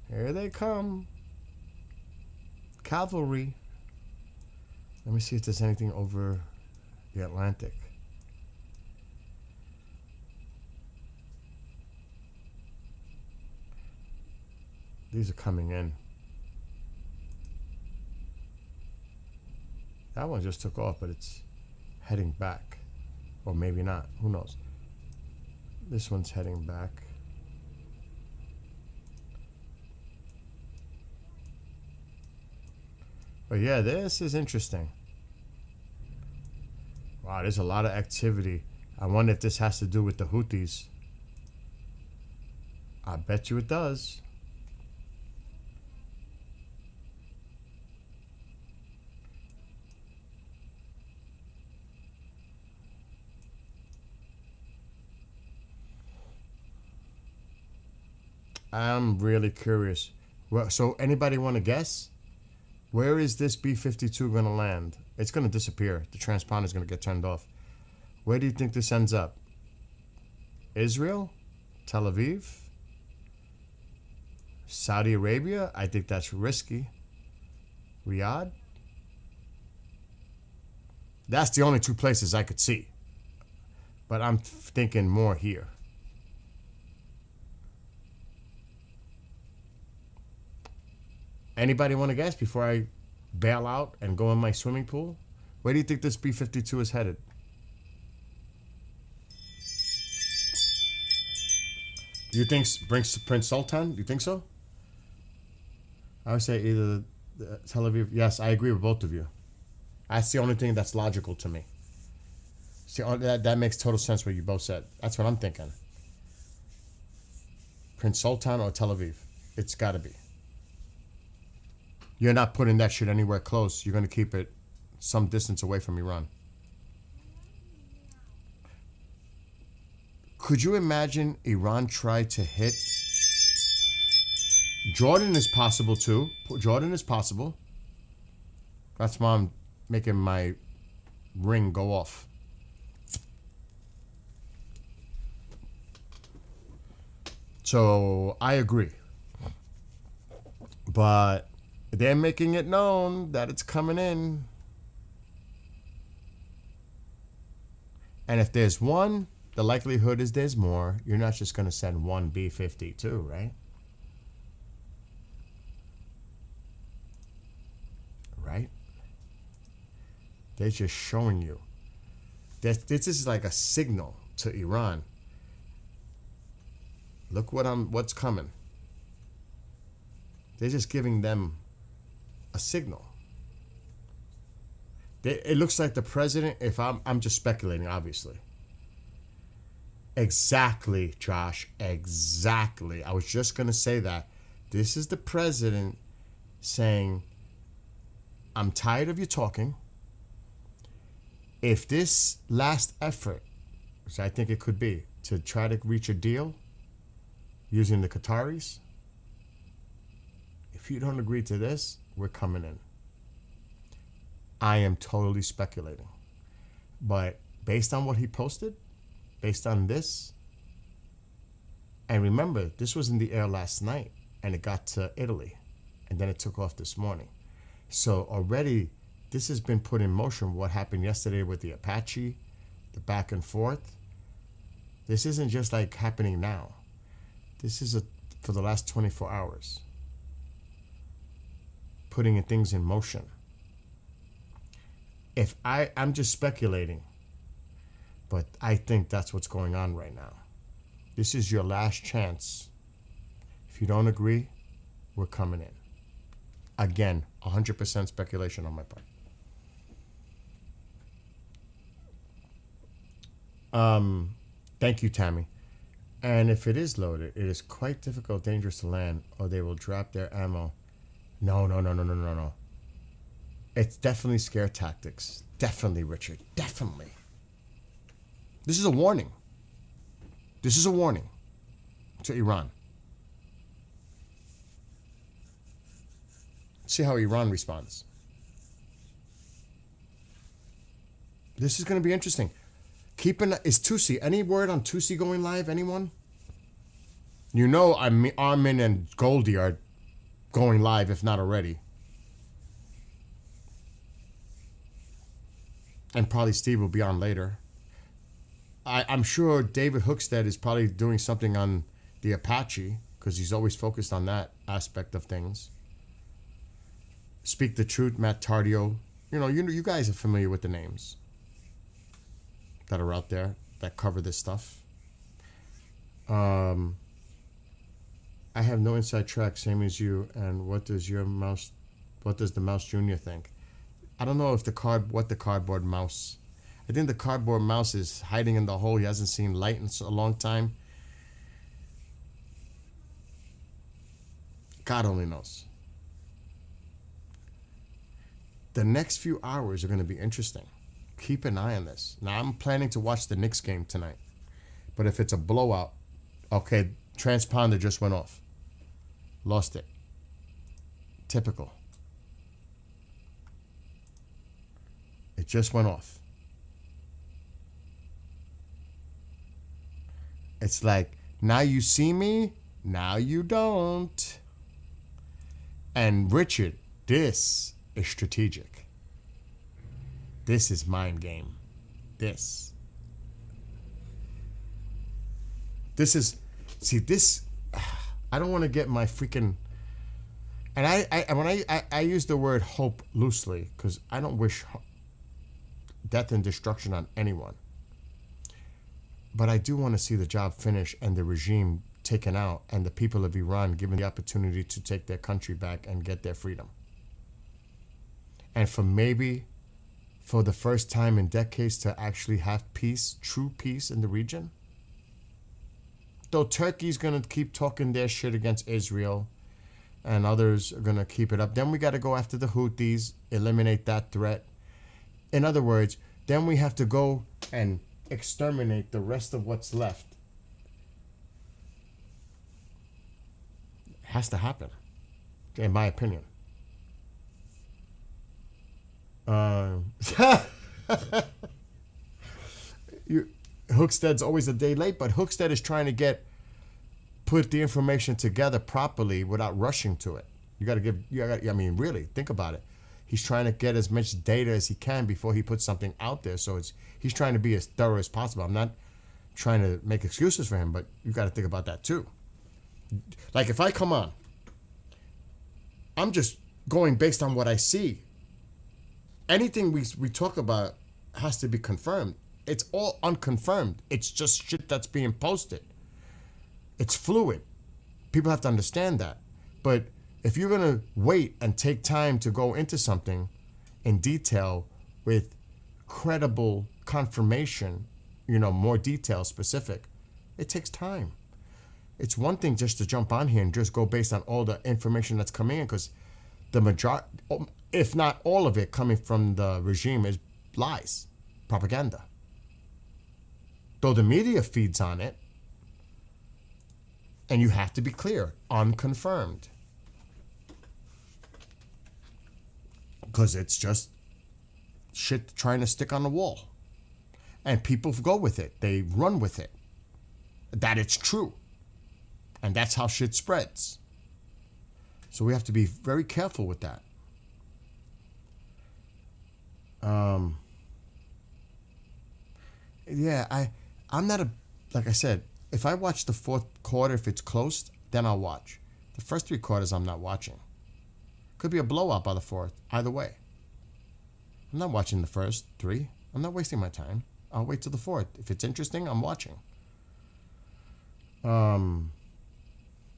Here they come. Cavalry. Let me see if there's anything over the Atlantic. These are coming in. That one just took off, but it's heading back. Or maybe not. Who knows? This one's heading back. But yeah, this is interesting. Wow, there's a lot of activity. I wonder if this has to do with the Houthis. I bet you it does. I'm really curious. Well, so anybody want to guess? Where is this B-52 going to land? It's going to disappear. The transponder is going to get turned off. Where do you think this ends up? Israel? Tel Aviv? Saudi Arabia? I think that's risky. Riyadh? That's the only two places I could see. But I'm thinking more here. Anybody want to guess before I bail out and go in my swimming pool? Where do you think this B-52 is headed? Do you think Prince Sultan? Do you think so? I would say either Tel Aviv. Yes, I agree with both of you. That's the only thing that's logical to me. See, that makes total sense what you both said. That's what I'm thinking. Prince Sultan or Tel Aviv. It's got to be. You're not putting that shit anywhere close. You're going to keep it some distance away from Iran. Could you imagine Iran try to hit? Jordan is possible too. Jordan is possible. That's why I'm making my ring go off. So I agree. But they're making it known that it's coming in. And if there's one, the likelihood is there's more. You're not just going to send one B-52, right? Right? They're just showing you. This is like a signal to Iran. Look what's coming. They're just giving them a signal. It looks like the president, if I'm just speculating, obviously. Exactly, Josh. Exactly. I was just going to say that. This is the president saying, I'm tired of you talking. If this last effort, which I think it could be, to try to reach a deal using the Qataris, if you don't agree to this, we're coming in. I am totally speculating. But based on what he posted, based on this, and remember, this was in the air last night, and it got to Italy, and then it took off this morning. So already, this has been put in motion. What happened yesterday with the Apache, the back and forth. This isn't just like happening now. This is for the last 24 hours. Putting things in motion. I'm just speculating, but I think that's what's going on right now. This is your last chance. If you don't agree, we're coming in. Again, 100% speculation on my part. Thank you, Tammy. And if it is loaded, it is quite difficult, dangerous to land, or they will drop their ammo. No. It's definitely scare tactics. Definitely, Richard. Definitely. This is a warning. This is a warning to Iran. See how Iran responds. This is going to be interesting. Is Tusi, any word on Tusi going live? Anyone? You know Armin and Goldie are going live, if not already. And probably Steve will be on later. I'm sure David Hookstead is probably doing something on the Apache, because he's always focused on that aspect of things. Speak the Truth, Matt Tardio. You guys are familiar with the names that are out there that cover this stuff. I have no inside track, same as you. And what does the Mouse Junior think? I don't know what the cardboard mouse. I think the cardboard mouse is hiding in the hole. He hasn't seen light in a long time. God only knows. The next few hours are going to be interesting. Keep an eye on this. Now, I'm planning to watch the Knicks game tonight. But if it's a blowout, okay, transponder just went off. Lost it. Typical. It just went off. It's like, now you see me, now you don't. And Richard, this is strategic. This is mind game. This is, I don't want to get my freaking, and I use the word hope loosely, because I don't wish death and destruction on anyone. But I do want to see the job finish and the regime taken out and the people of Iran given the opportunity to take their country back and get their freedom. And for the first time in decades to actually have peace, true peace in the region. Though Turkey's going to keep talking their shit against Israel and others are going to keep it up. Then we got to go after the Houthis, eliminate that threat. In other words, then we have to go and exterminate the rest of what's left Has to happen, in my opinion. Hookstead's always a day late, but Hookstead is trying to put the information together properly without rushing to it. I mean, really, think about it. He's trying to get as much data as he can before he puts something out there. So he's trying to be as thorough as possible. I'm not trying to make excuses for him, but you got to think about that too. Like if I come on, I'm just going based on what I see. Anything we talk about has to be confirmed. It's all unconfirmed. It's just shit that's being posted. It's fluid. People have to understand that. But if you're going to wait and take time to go into something in detail with credible confirmation, more detail specific, it takes time. It's one thing just to jump on here and just go based on all the information that's coming in, because the majority, if not all of it coming from the regime, is lies, propaganda. Though the media feeds on it, and you have to be clear, unconfirmed. Because it's just shit trying to stick on the wall. And people go with it. They run with it. That it's true. And that's how shit spreads. So we have to be very careful with that. I'm not like I said, if I watch the fourth quarter, if it's close, then I'll watch. The first three quarters, I'm not watching. Could be a blowout by the fourth, either way. I'm not watching the first three. I'm not wasting my time. I'll wait till the fourth. If it's interesting, I'm watching.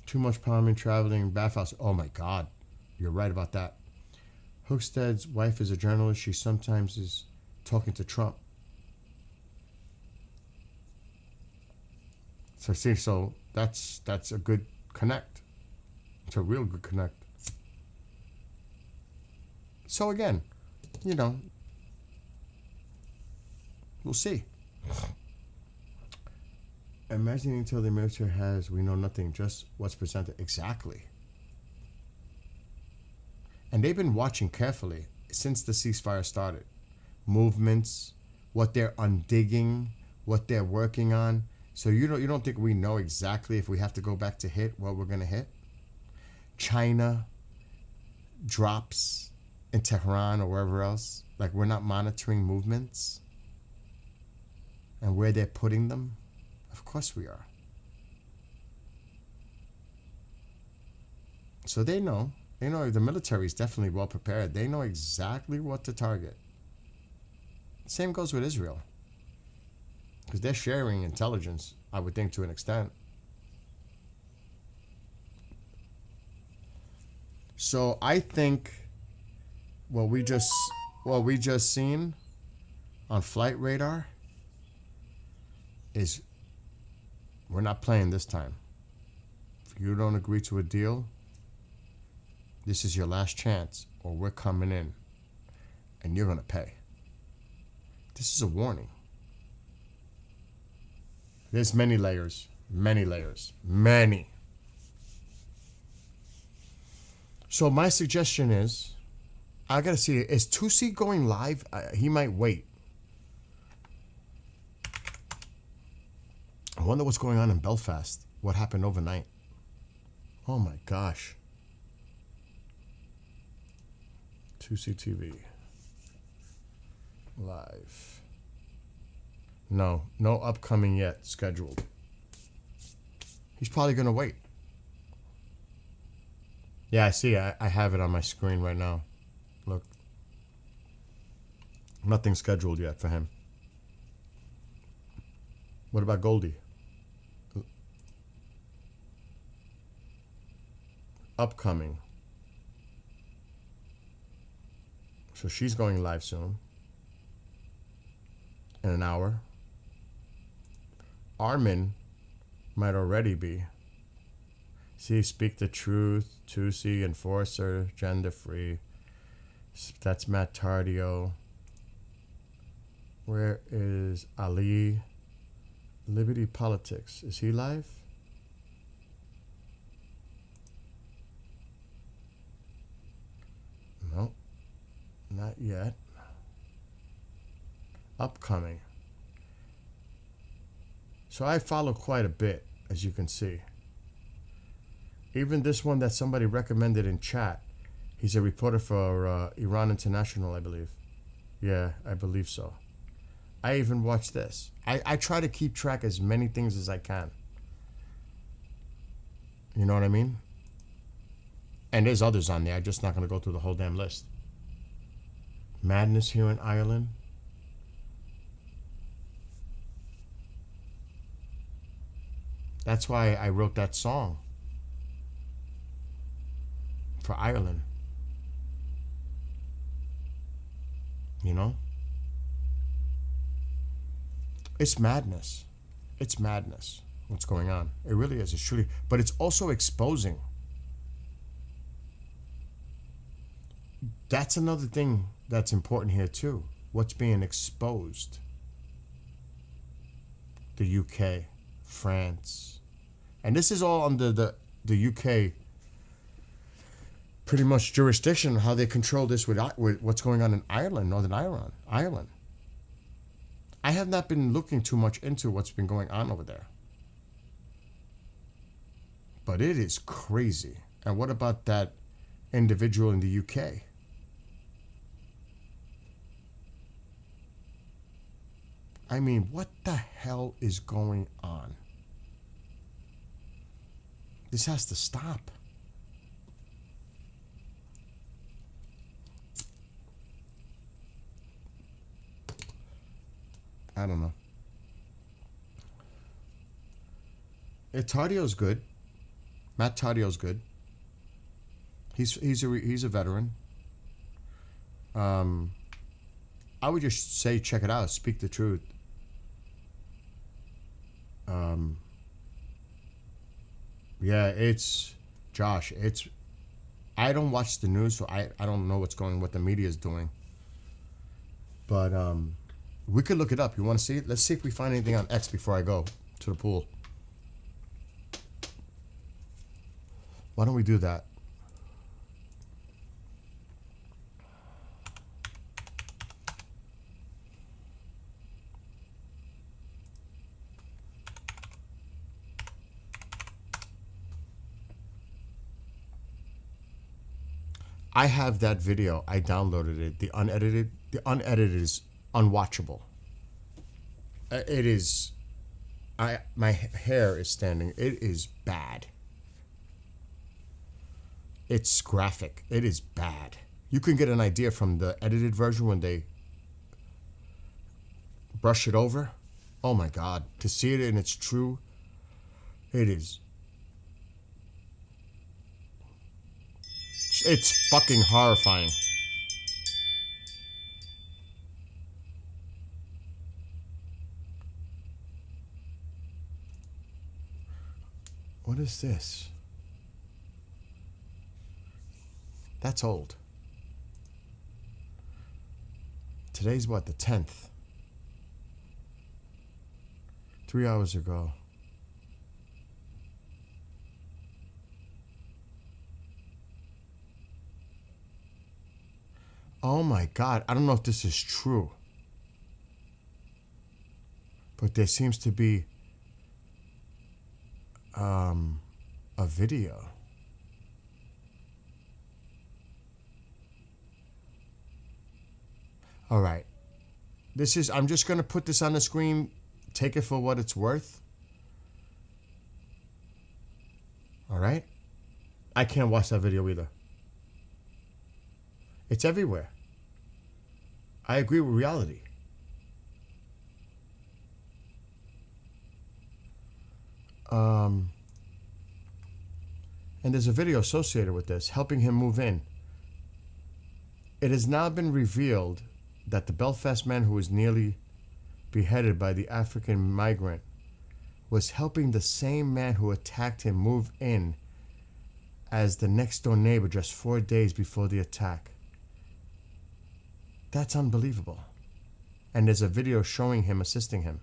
Too much parliament traveling, bathhouse. Oh my God, you're right about that. Hookstead's wife is a journalist. She sometimes is talking to Trump. So that's a good connect. It's a real good connect. So again, we'll see. Imagining until the military we know nothing, just what's presented. Exactly. And they've been watching carefully since the ceasefire started. Movements, what they're undigging, what they're working on. So you don't think we know exactly if we have to go back to hit what we're going to hit? China drops in Tehran or wherever else. Like we're not monitoring movements and where they're putting them. Of course we are. So they know. They know the military is definitely well prepared. They know exactly what to target. Same goes with Israel. Because they're sharing intelligence, I would think, to an extent. So I think what we just seen on Flight Radar is we're not playing this time. If you don't agree to a deal, this is your last chance, or we're coming in and you're going to pay. This is a warning. There's many layers. So my suggestion is, I got to see, is Tusi going live? He might wait. I wonder what's going on in Belfast. What happened overnight? Oh my gosh. Tusi TV. Live. No upcoming yet scheduled. He's probably going to wait. Yeah, I see. I have it on my screen right now. Look. Nothing scheduled yet for him. What about Goldie? Upcoming. So she's going live soon. In an hour. Armin might already be. See, Speak the Truth, Tusi, Enforcer, Gender Free. That's Matt Tardio. Where is Ali? Liberty Politics. Is he live? Not yet. Upcoming. So I follow quite a bit, as you can see. Even this one that somebody recommended in chat. He's a reporter for Iran International, I believe. Yeah, I believe so. I even watch this. I try to keep track as many things as I can. You know what I mean? And there's others on there. I'm just not going to go through the whole damn list. Madness here in Ireland. That's why I wrote that song for Ireland. You know? It's madness. It's madness. What's going on? It really is. It's truly. But it's also exposing. That's another thing that's important here too. What's being exposed? The UK, France. And this is all under the UK pretty much jurisdiction, how they control this with what's going on in Ireland, Northern Ireland. I have not been looking too much into what's been going on over there. But it is crazy. And what about that individual in the UK? I mean, what the hell is going on? This has to stop. I don't know. Tardio's good. Matt Tardio's good. He's a veteran. I would just say check it out. Speak the truth. Yeah, it's Josh. I don't watch the news, so I don't know what the media is doing. But we could look it up. You want to see it? Let's see if we find anything on X before I go to the pool. Why don't we do that? I have that video. I downloaded it. The unedited is unwatchable. It is. My hair is standing. It is bad. It's graphic. It is bad. You can get an idea from the edited version when they brush it over. Oh my God. To see it in its true, it is. It's fucking horrifying. What is this? That's old. Today's what, the 10th? 3 hours ago. Oh my God, I don't know if this is true. But there seems to be a video. All right. I'm just going to put this on the screen. Take it for what it's worth. All right? I can't watch that video either. It's everywhere. I agree with reality. And there's a video associated with this, helping him move in. It has now been revealed that the Belfast man who was nearly beheaded by the African migrant was helping the same man who attacked him move in as the next door neighbor just 4 days before the attack. That's unbelievable. And there's a video showing him assisting him.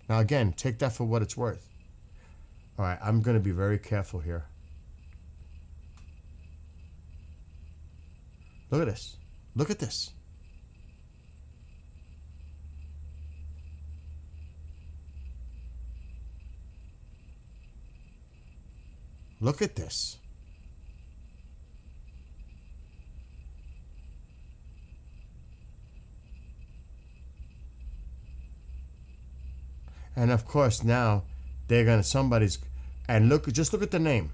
Now again, take that for what it's worth. All right, I'm going to be very careful here. Look at this. Look at this. Look at this. And of course now they're gonna and just look at the name.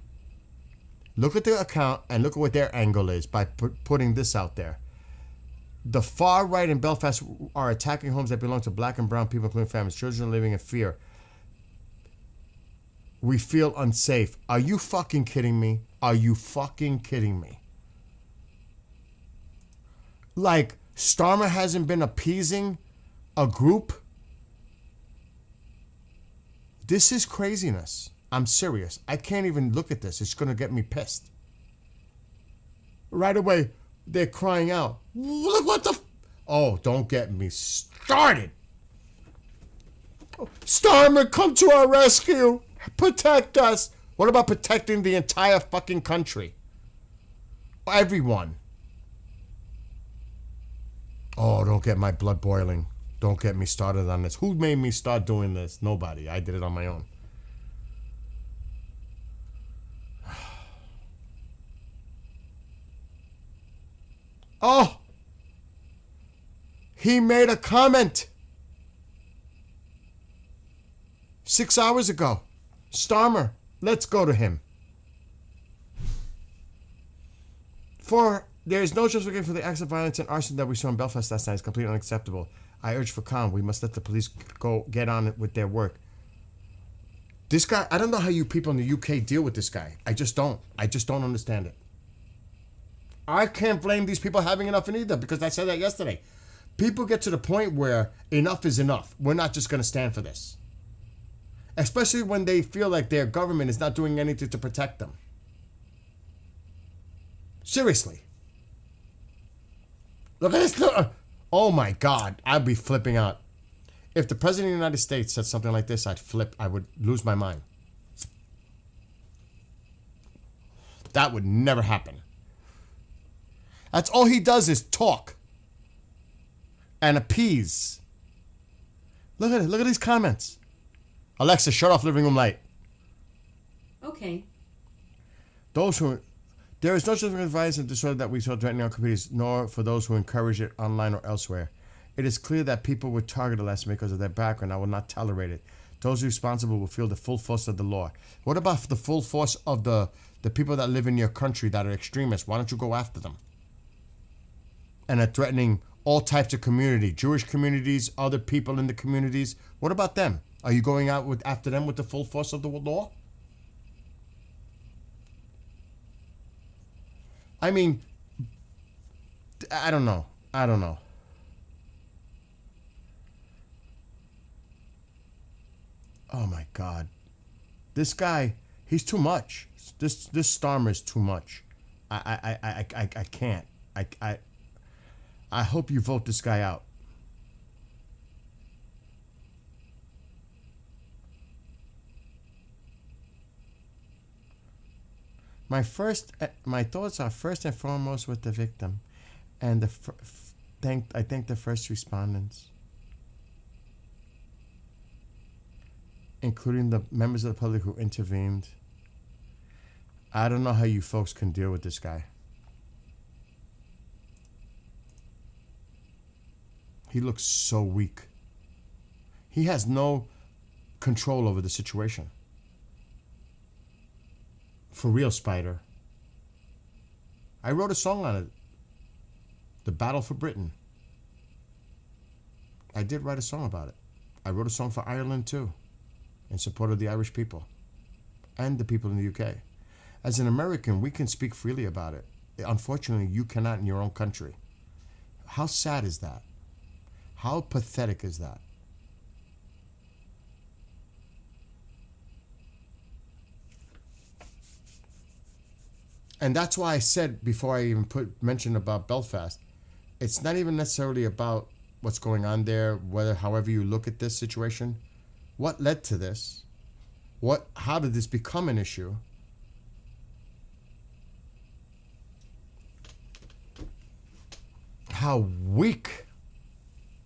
Look at the account and look at what their angle is by putting this out there. The far right in Belfast are attacking homes that belong to black and brown people, including families. Children are living in fear. We feel unsafe. Are you fucking kidding me? Are you fucking kidding me? Like, Starmer hasn't been appeasing a group? This is craziness. I'm serious. I can't even look at this. It's going to get me pissed. Right away, they're crying out, look what the... Oh, don't get me started. Starmer, come to our rescue. Protect us. What about protecting the entire fucking country? Everyone. Oh, don't get my blood boiling. Don't get me started on this. Who made me start doing this? Nobody. I did it on my own. Oh! He made a comment 6 hours ago. Starmer, let's go to him. There is no justification for the acts of violence and arson that we saw in Belfast last night. It's completely unacceptable. I urge for calm. We must let the police get on it with their work. This guy, I don't know how you people in the UK deal with this guy. I just don't. I just don't understand it. I can't blame these people having enough either, because I said that yesterday. People get to the point where enough is enough. We're not just going to stand for this. Especially when they feel like their government is not doing anything to protect them. Seriously. Look at this. Look. Oh my God. I'd be flipping out. If the President of the United States said something like this, I'd flip. I would lose my mind. That would never happen. That's all he does is talk. And appease. Look at it. Look at these comments. Alexa, shut off living room light. Okay. There is no justification for violence and disorder that we saw threatening our communities, nor for those who encourage it online or elsewhere. It is clear that people were targeted last week because of their background. I will not tolerate it. Those responsible will feel the full force of the law. What about the full force of the people that live in your country that are extremists? Why don't you go after them? And are threatening all types of community, Jewish communities, other people in the communities. What about them? Are you going out after them with the full force of the law? I mean, I don't know. I don't know. Oh my God. This guy, he's too much. This Starmer is too much. I can't. I hope you vote this guy out. My thoughts are first and foremost with the victim, and I thank the first respondents, including the members of the public who intervened. I don't know how you folks can deal with this guy. He looks so weak. He has no control over the situation. For real, Spider. I wrote a song on it. The Battle for Britain. I did write a song about it. I wrote a song for Ireland too, in support of the Irish people and the people in the UK. As an American, we can speak freely about it. Unfortunately, you cannot in your own country. How sad is that? How pathetic is that? And that's why I said before I even mentioned about Belfast, it's not even necessarily about what's going on there, however you look at this situation. What led to this? How did this become an issue? How weak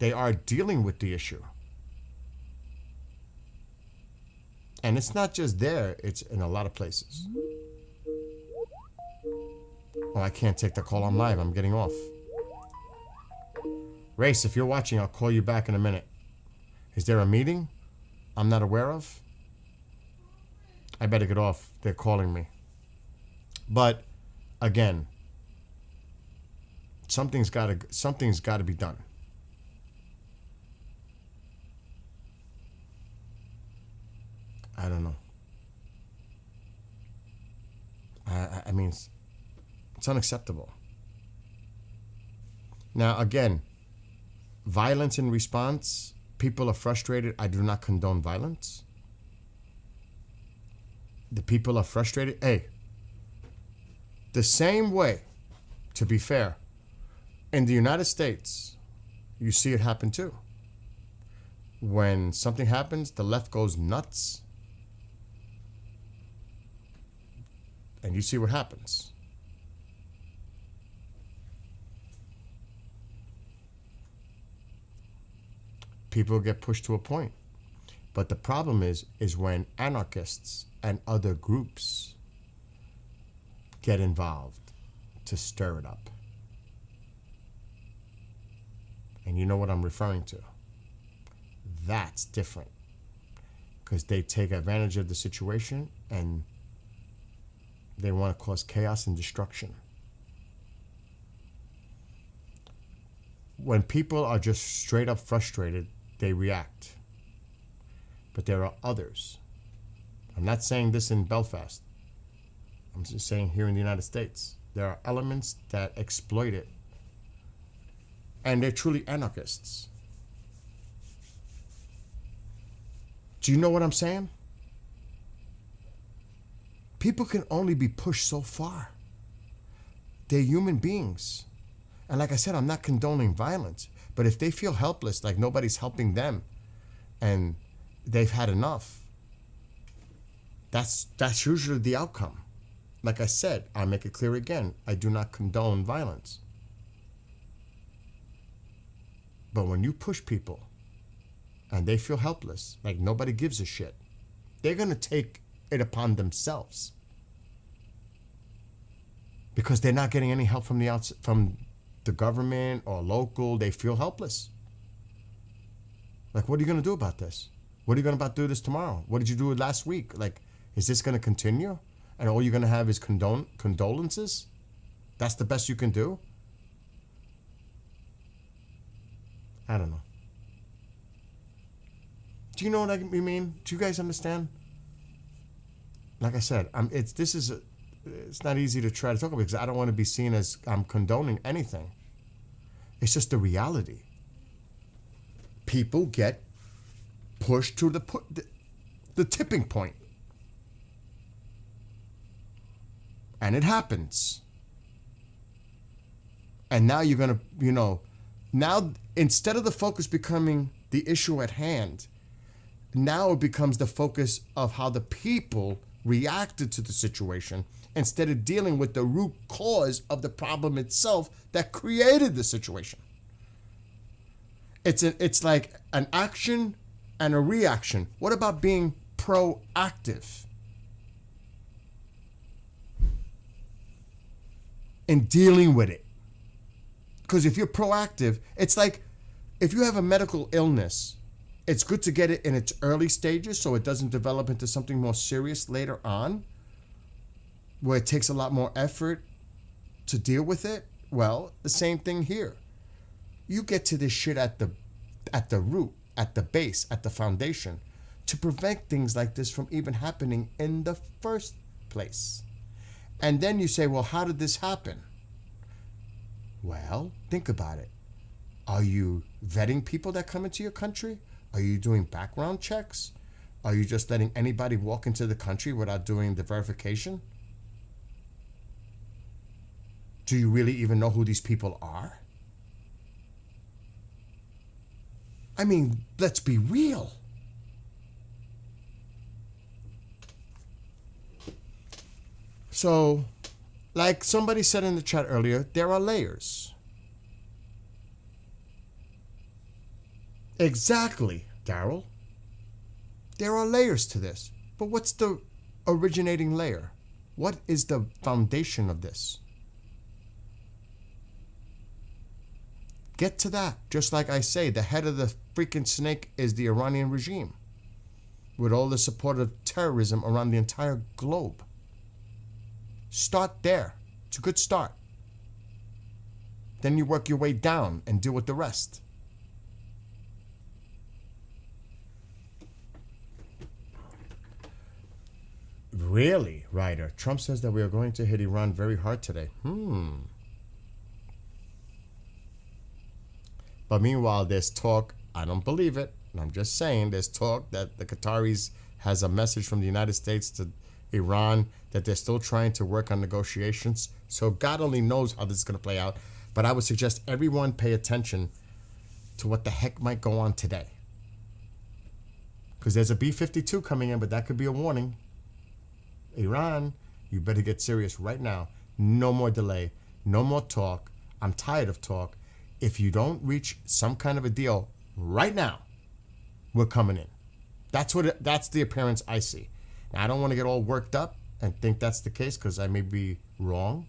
they are dealing with the issue. And it's not just there, it's in a lot of places. Oh, I can't take the call. I'm live. I'm getting off. Race, if you're watching, I'll call you back in a minute. Is there a meeting I'm not aware of? I better get off. They're calling me. But again, something's got to be done. I don't know. I mean, it's unacceptable. Now, again, violence in response, people are frustrated. I do not condone violence. The people are frustrated. Hey, the same way, to be fair, in the United States, you see it happen too. When something happens, the left goes nuts. And you see what happens. People get pushed to a point. But the problem is when anarchists and other groups get involved to stir it up. And you know what I'm referring to. That's different. Because they take advantage of the situation and they want to cause chaos and destruction. When people are just straight up frustrated, they react. But there are others. I'm not saying this in Belfast. I'm just saying here in the United States. There are elements that exploit it. And they're truly anarchists. Do you know what I'm saying? People can only be pushed so far. They're human beings. And like I said, I'm not condoning violence. But if they feel helpless, like nobody's helping them, and they've had enough, that's usually the outcome. Like I said, I'll make it clear again, I do not condone violence. But when you push people, and they feel helpless, like nobody gives a shit, they're going to take it upon themselves. Because they're not getting any help from the outside, from the government or local. They feel helpless. Like, what are you going to do about this? What are you going to do this tomorrow? What did you do last week? Like, is this going to continue? And all you're going to have is condolences? That's the best you can do? I don't know. Do you know what I mean? Do you guys understand? Like I said, it's not easy to try to talk about because I don't want to be seen as I'm condoning anything. It's just the reality. People get pushed to the tipping point. And it happens. And now you're going to, now instead of the focus becoming the issue at hand, now it becomes the focus of how the people reacted to the situation instead of dealing with the root cause of the problem itself that created the situation. It's like an action and a reaction. What about being proactive in dealing with it? Because if you're proactive, it's like if you have a medical illness, it's good to get it in its early stages so it doesn't develop into something more serious later on, where it takes a lot more effort to deal with it. Well, the same thing here. You get to this shit at the root, at the base, at the foundation, to prevent things like this from even happening in the first place. And then you say, well, how did this happen? Well, think about it. Are you vetting people that come into your country? Are you doing background checks? Are you just letting anybody walk into the country without doing the verification? Do you really even know who these people are? I mean, let's be real. So, like somebody said in the chat earlier, there are layers. Exactly, Daryl. There are layers to this. But what's the originating layer? What is the foundation of this? Get to that. Just like I say, the head of the freaking snake is the Iranian regime, with all the support of terrorism around the entire globe. Start there. It's a good start. Then you work your way down and deal with the rest. Really, Ryder? Trump says that we are going to hit Iran very hard today. But meanwhile, there's talk, I don't believe it, I'm just saying, there's talk that the Qataris has a message from the United States to Iran that they're still trying to work on negotiations. So God only knows how this is going to play out. But I would suggest everyone pay attention to what the heck might go on today. Because there's a B-52 coming in, but that could be a warning. Iran, you better get serious right now. No more delay. No more talk. I'm tired of talk. If you don't reach some kind of a deal right now, we're coming in. That's the appearance I see. Now, I don't want to get all worked up and think that's the case, because I may be wrong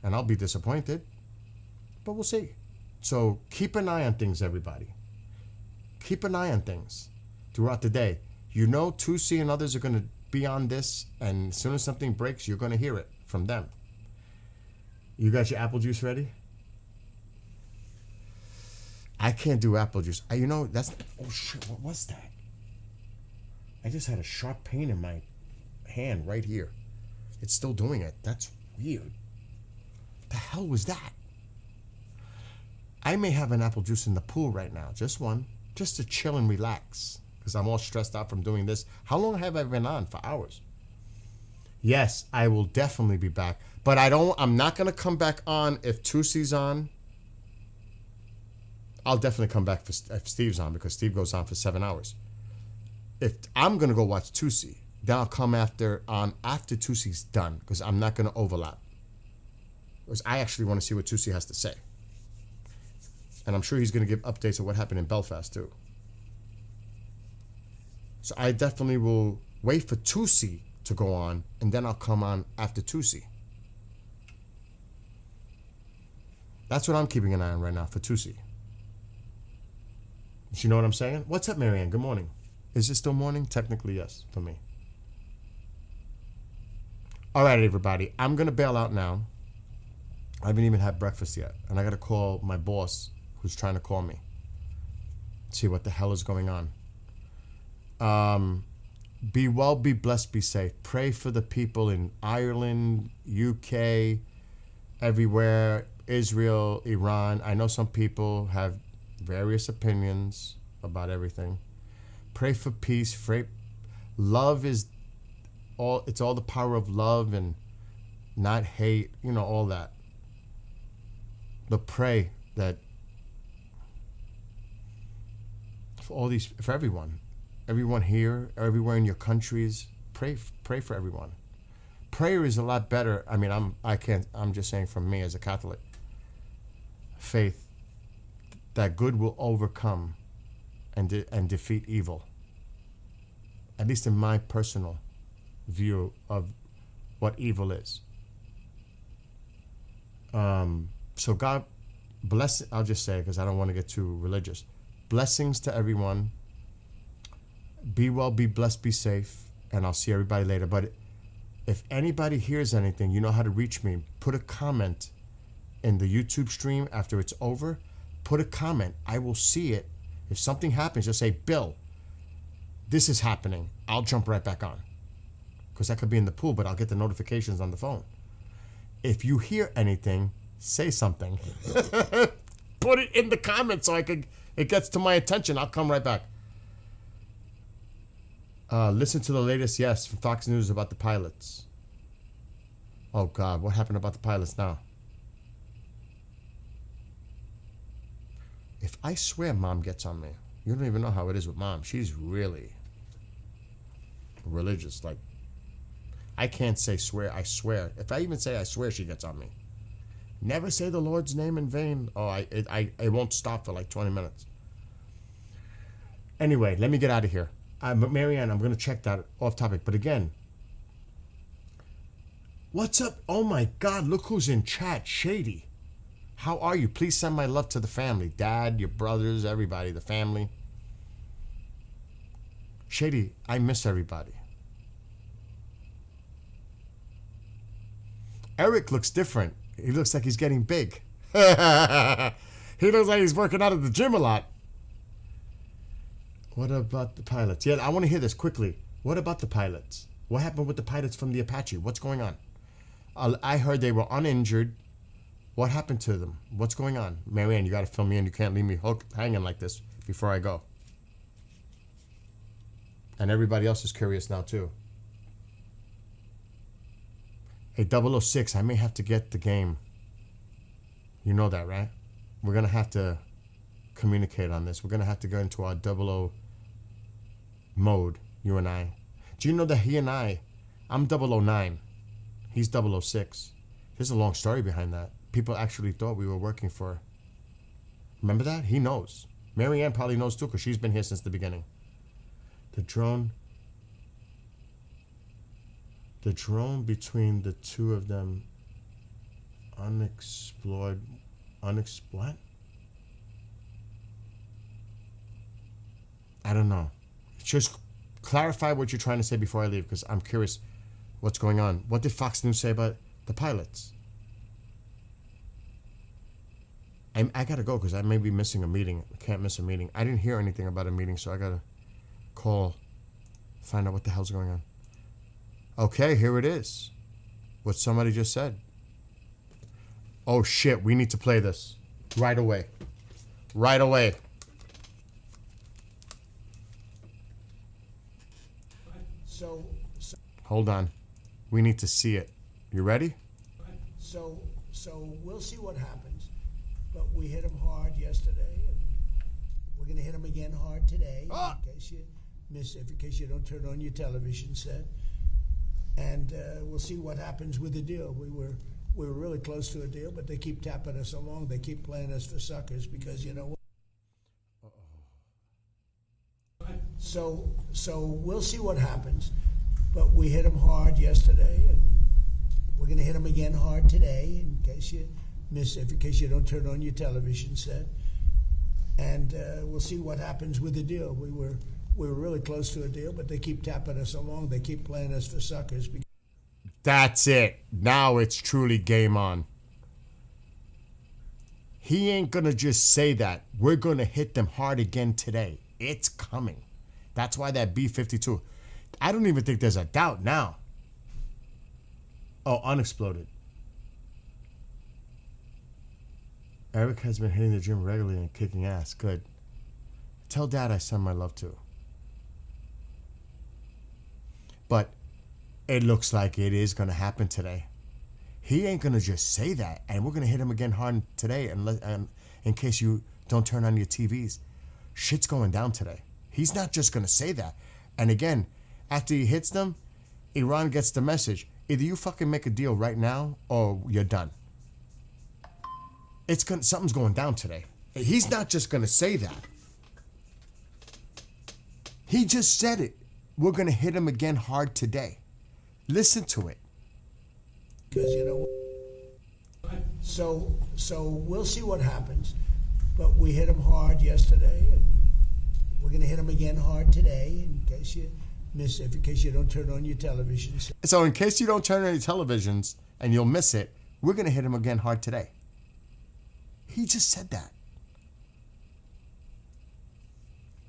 and I'll be disappointed. But we'll see. So keep an eye on things, everybody. Keep an eye on things throughout the day. You know, Tusi and others are going to be on this, and as soon as something breaks, you're going to hear it from them. You got your apple juice ready? I can't do apple juice. Oh shit, what was that? I just had a sharp pain in my hand right here. It's still doing it. That's weird. The hell was that? I may have an apple juice in the pool right now, just one, just to chill and relax, because I'm all stressed out from doing this. How long have I been on? For hours. Yes, I will definitely be back, but I'm not going to come back on if Tusi's on. I'll definitely come back if Steve's on, because Steve goes on for 7 hours. If I'm going to go watch Tusi, then I'll come after Tusi's done, because I'm not going to overlap. Because I actually want to see what Tusi has to say. And I'm sure he's going to give updates of what happened in Belfast, too. So I definitely will wait for Tusi to go on, and then I'll come on after Tusi. That's what I'm keeping an eye on right now, for Tusi. You know what I'm saying? What's up, Marianne? Good morning. Is it still morning? Technically, yes, for me. All right, everybody. I'm going to bail out now. I haven't even had breakfast yet. And I got to call my boss, who's trying to call me. See what the hell is going on. Be well, be blessed, be safe. Pray for the people in Ireland, UK, everywhere, Israel, Iran. I know some people have various opinions about everything. Pray for peace. Love is all. It's all the power of love and not hate. You know, all that. But pray that for everyone here, everywhere in your countries, pray for everyone. Prayer is a lot better. I mean, I'm just saying from me as a Catholic faith, that good will overcome and defeat evil. At least in my personal view of what evil is. So God bless, I'll just say, because I don't want to get too religious. Blessings to everyone. Be well, be blessed, be safe, and I'll see everybody later. But if anybody hears anything, you know how to reach me. Put a comment in the YouTube stream after it's over. Put a comment. I will see it. If something happens, just say, Bill, this is happening. I'll jump right back on. Because I could be in the pool, but I'll get the notifications on the phone. If you hear anything, say something. Put it in the comments so it gets to my attention. I'll come right back. Listen to the latest, yes, from Fox News about the pilots. Oh, God, what happened about the pilots now? If I swear Mom gets on me, you don't even know how it is with Mom. She's really religious. Like, I can't say swear, I swear. If I even say I swear, she gets on me. Never say the Lord's name in vain. Oh, it won't stop for like 20 minutes. Anyway, let me get out of here. Marianne, I'm going to check that off topic. But again, what's up? Oh my God, look who's in chat. Shady. How are you? Please send my love to the family. Dad, your brothers, everybody, the family. Shady, I miss everybody. Eric looks different. He looks like he's getting big. He looks like he's working out at the gym a lot. What about the pilots? Yeah, I want to hear this quickly. What about the pilots? What happened with the pilots from the Apache? What's going on? I heard they were uninjured. What happened to them? What's going on? Marianne, you got to fill me in. You can't leave me hanging like this before I go. And everybody else is curious now, too. Hey, 006, I may have to get the game. You know that, right? We're going to have to communicate on this. We're going to have to go into our 00 mode, you and I. Do you know that I'm 009. He's 006. There's a long story behind that. People actually thought we were working for... Remember that? He knows. Marianne probably knows too, because she's been here since the beginning. The drone between the two of them, unexplored, what? I don't know. Just clarify what you're trying to say before I leave, because I'm curious what's going on. What did Fox News say about the pilots? I gotta go because I may be missing a meeting. I can't miss a meeting. I didn't hear anything about a meeting, so I gotta call, find out what the hell's going on. Okay, here it is. What somebody just said. Oh shit, we need to play this. Right away. Right away. So Hold on. We need to see it. You ready? so we'll see what happens. But we hit them hard yesterday, and we're gonna hit them again hard today. In case you miss, in case you don't turn on your television set. And we'll see what happens with the deal. We were really close to a deal, but they keep tapping us along. They keep playing us for suckers because you know. So we'll see what happens. But we hit them hard yesterday, and we're gonna hit them again hard today. In case you miss, in case you don't turn on your television set. And we'll see what happens with the deal. We were really close to a deal, but they keep tapping us along. They keep playing us for suckers. That's it. Now it's truly game on. He ain't gonna just say that. We're gonna hit them hard again today. It's coming. That's why that B-52. I don't even think there's a doubt now. Oh, unexploded. Eric has been hitting the gym regularly and kicking ass. Good. Tell Dad I send my love to. But it looks like it is going to happen today. He ain't going to just say that. And we're going to hit him again hard today. And in case you don't turn on your TVs. Shit's going down today. He's not just going to say that. And again, after he hits them, Iran gets the message. Either you fucking make a deal right now or you're done. Something's going down today. He's not just going to say that. He just said it. We're going to hit him again hard today. Listen to it. Because, you know, so we'll see what happens. But we hit them hard yesterday, and we're going to hit them again hard today in case you miss it, in case you don't turn on your television. So in case you don't turn on your televisions and you'll miss it, we're going to hit him again hard today. He just said that.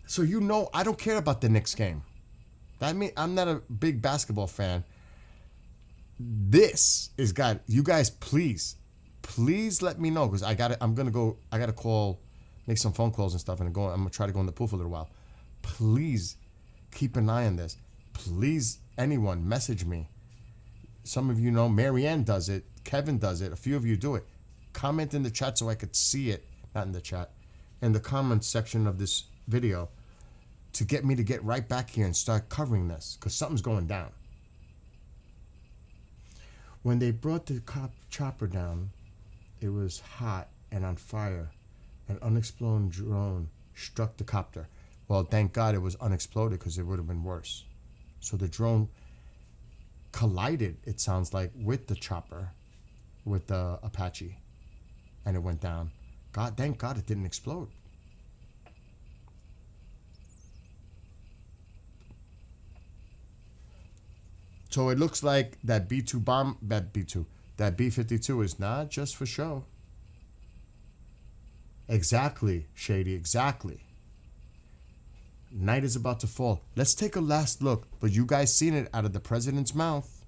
So you know, I don't care about the Knicks game. I'm not a big basketball fan. This is God. You guys, please let me know because I gotta call, make some phone calls and stuff, and I'm gonna try to go in the pool for a little while. Please keep an eye on this. Please, anyone, message me. Some of you know, Marianne does it, Kevin does it, a few of you do it. Comment in the chat so I could see it, not in the chat, in the comments section of this video to get me to get right back here and start covering this because something's going down. When they brought the chopper down, it was hot and on fire. An unexploded drone struck the copter. Well, thank God it was unexploded because it would have been worse. So the drone collided, it sounds like, with the chopper, with the Apache. and it went down. God, thank God it didn't explode. So it looks like that B-2 bomb, that B-52 is not just for show. Exactly, Shady, exactly. Night is about to fall. Let's take a last look. But you guys seen it out of the president's mouth.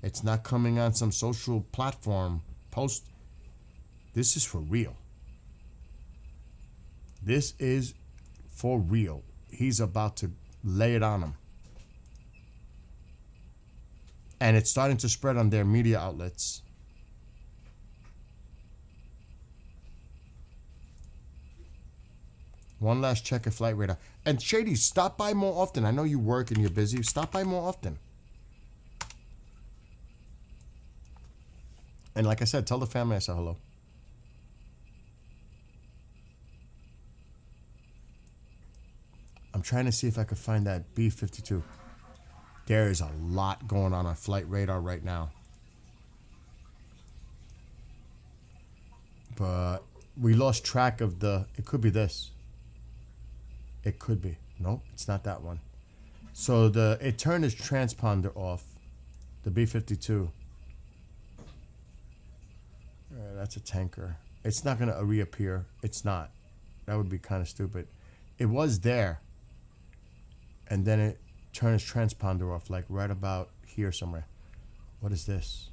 It's not coming on some social platform post. This is for real. This is for real. He's about to lay it on them. And it's starting to spread on their media outlets. One last check at Flight Radar. And Shady, stop by more often. I know you work and you're busy. Stop by more often. And like I said, tell the family I said hello. I'm trying to see if I could find that B-52. There is a lot going on Flight Radar right now. But we lost track of it could be this. It could be. Nope, it's not that one. So it turned its transponder off. The B-52. That's a tanker. It's not going to reappear. It's not. That would be kind of stupid. It was there. And then it turned its transponder off, like right about here somewhere. What is this?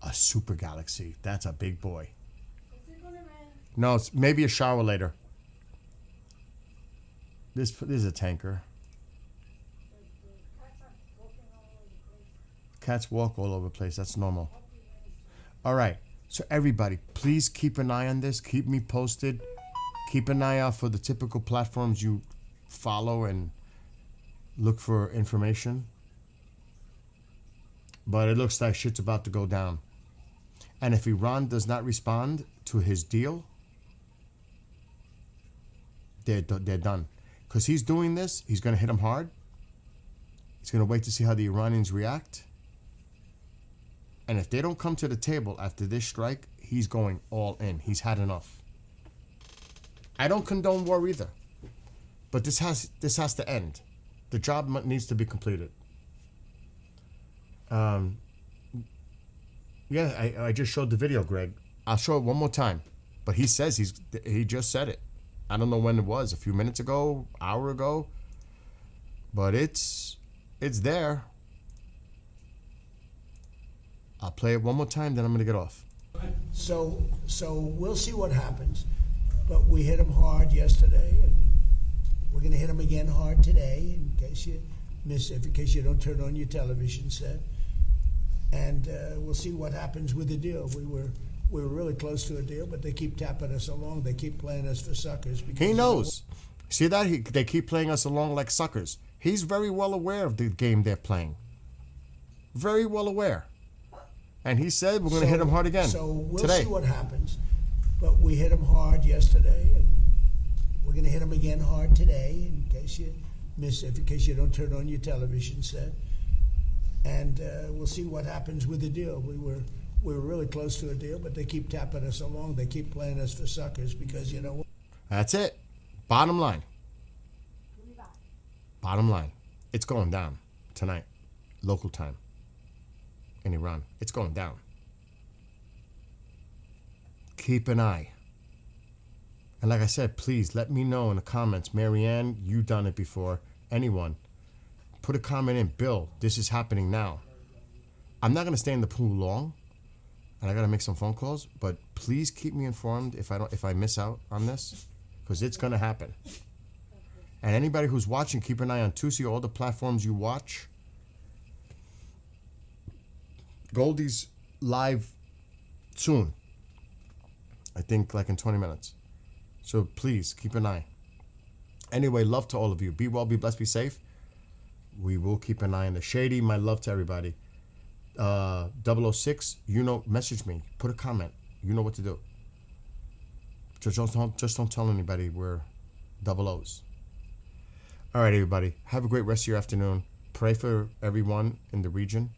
A super galaxy. That's a big boy. Is it gonna rain? No, it's maybe a shower later. This is a tanker. Cats are walking all over the place. Cats walk all over the place. That's normal. All right. So everybody, please keep an eye on this. Keep me posted. Keep an eye out for the typical platforms you follow and look for information. But it looks like shit's about to go down. And if Iran does not respond to his deal, they're done. Because he's doing this, he's going to hit them hard. He's going to wait to see how the Iranians react. And if they don't come to the table after this strike, he's going all in. He's had enough. I don't condone war either. But this has to end. The job needs to be completed. Yeah, I just showed the video, Greg. I'll show it one more time. But he says he just said it. I don't know when it was, a few minutes ago, hour ago. But it's there. I'll play it one more time, then I'm going to get off. So we'll see what happens. But we hit them hard yesterday, and we're going to hit them again hard today, in case you don't turn on your television set. And we'll see what happens with the deal. We were really close to a deal, but they keep tapping us along. They keep playing us for suckers. He knows. See that? They keep playing us along like suckers. He's very well aware of the game they're playing. Very well aware. And he said we're going to hit him hard again So we'll today. see what happens. But we hit them hard yesterday, and we're going to hit them again hard today, in case you don't turn on your television set. And we'll see what happens with the deal. We were really close to a deal, but they keep tapping us along. They keep playing us for suckers because, you know. That's it. Bottom line. Bottom line. It's going down tonight, local time, in Iran. It's going down. Keep an eye. And like I said, please let me know in the comments. Marianne, you've done it before. Anyone. Put a comment in. Bill, this is happening now. I'm not going to stay in the pool long. And I got to make some phone calls. But please keep me informed if I miss out on this. Because it's going to happen. And anybody who's watching, keep an eye on Tusi, all the platforms you watch. Goldie's live soon. I think like in 20 minutes. So please keep an eye. Anyway, love to all of you. Be well, be blessed, be safe. We will keep an eye on the Shady. My love to everybody. 006, message me. Put a comment. You know what to do. Just don't tell anybody we're 00s. All right, everybody. Have a great rest of your afternoon. Pray for everyone in the region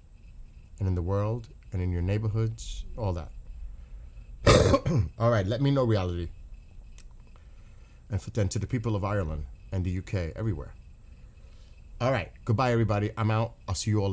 and in the world and in your neighborhoods, all that. All right, let me know reality. And then to the people of Ireland and the UK, everywhere. All right, goodbye, everybody. I'm out. I'll see you all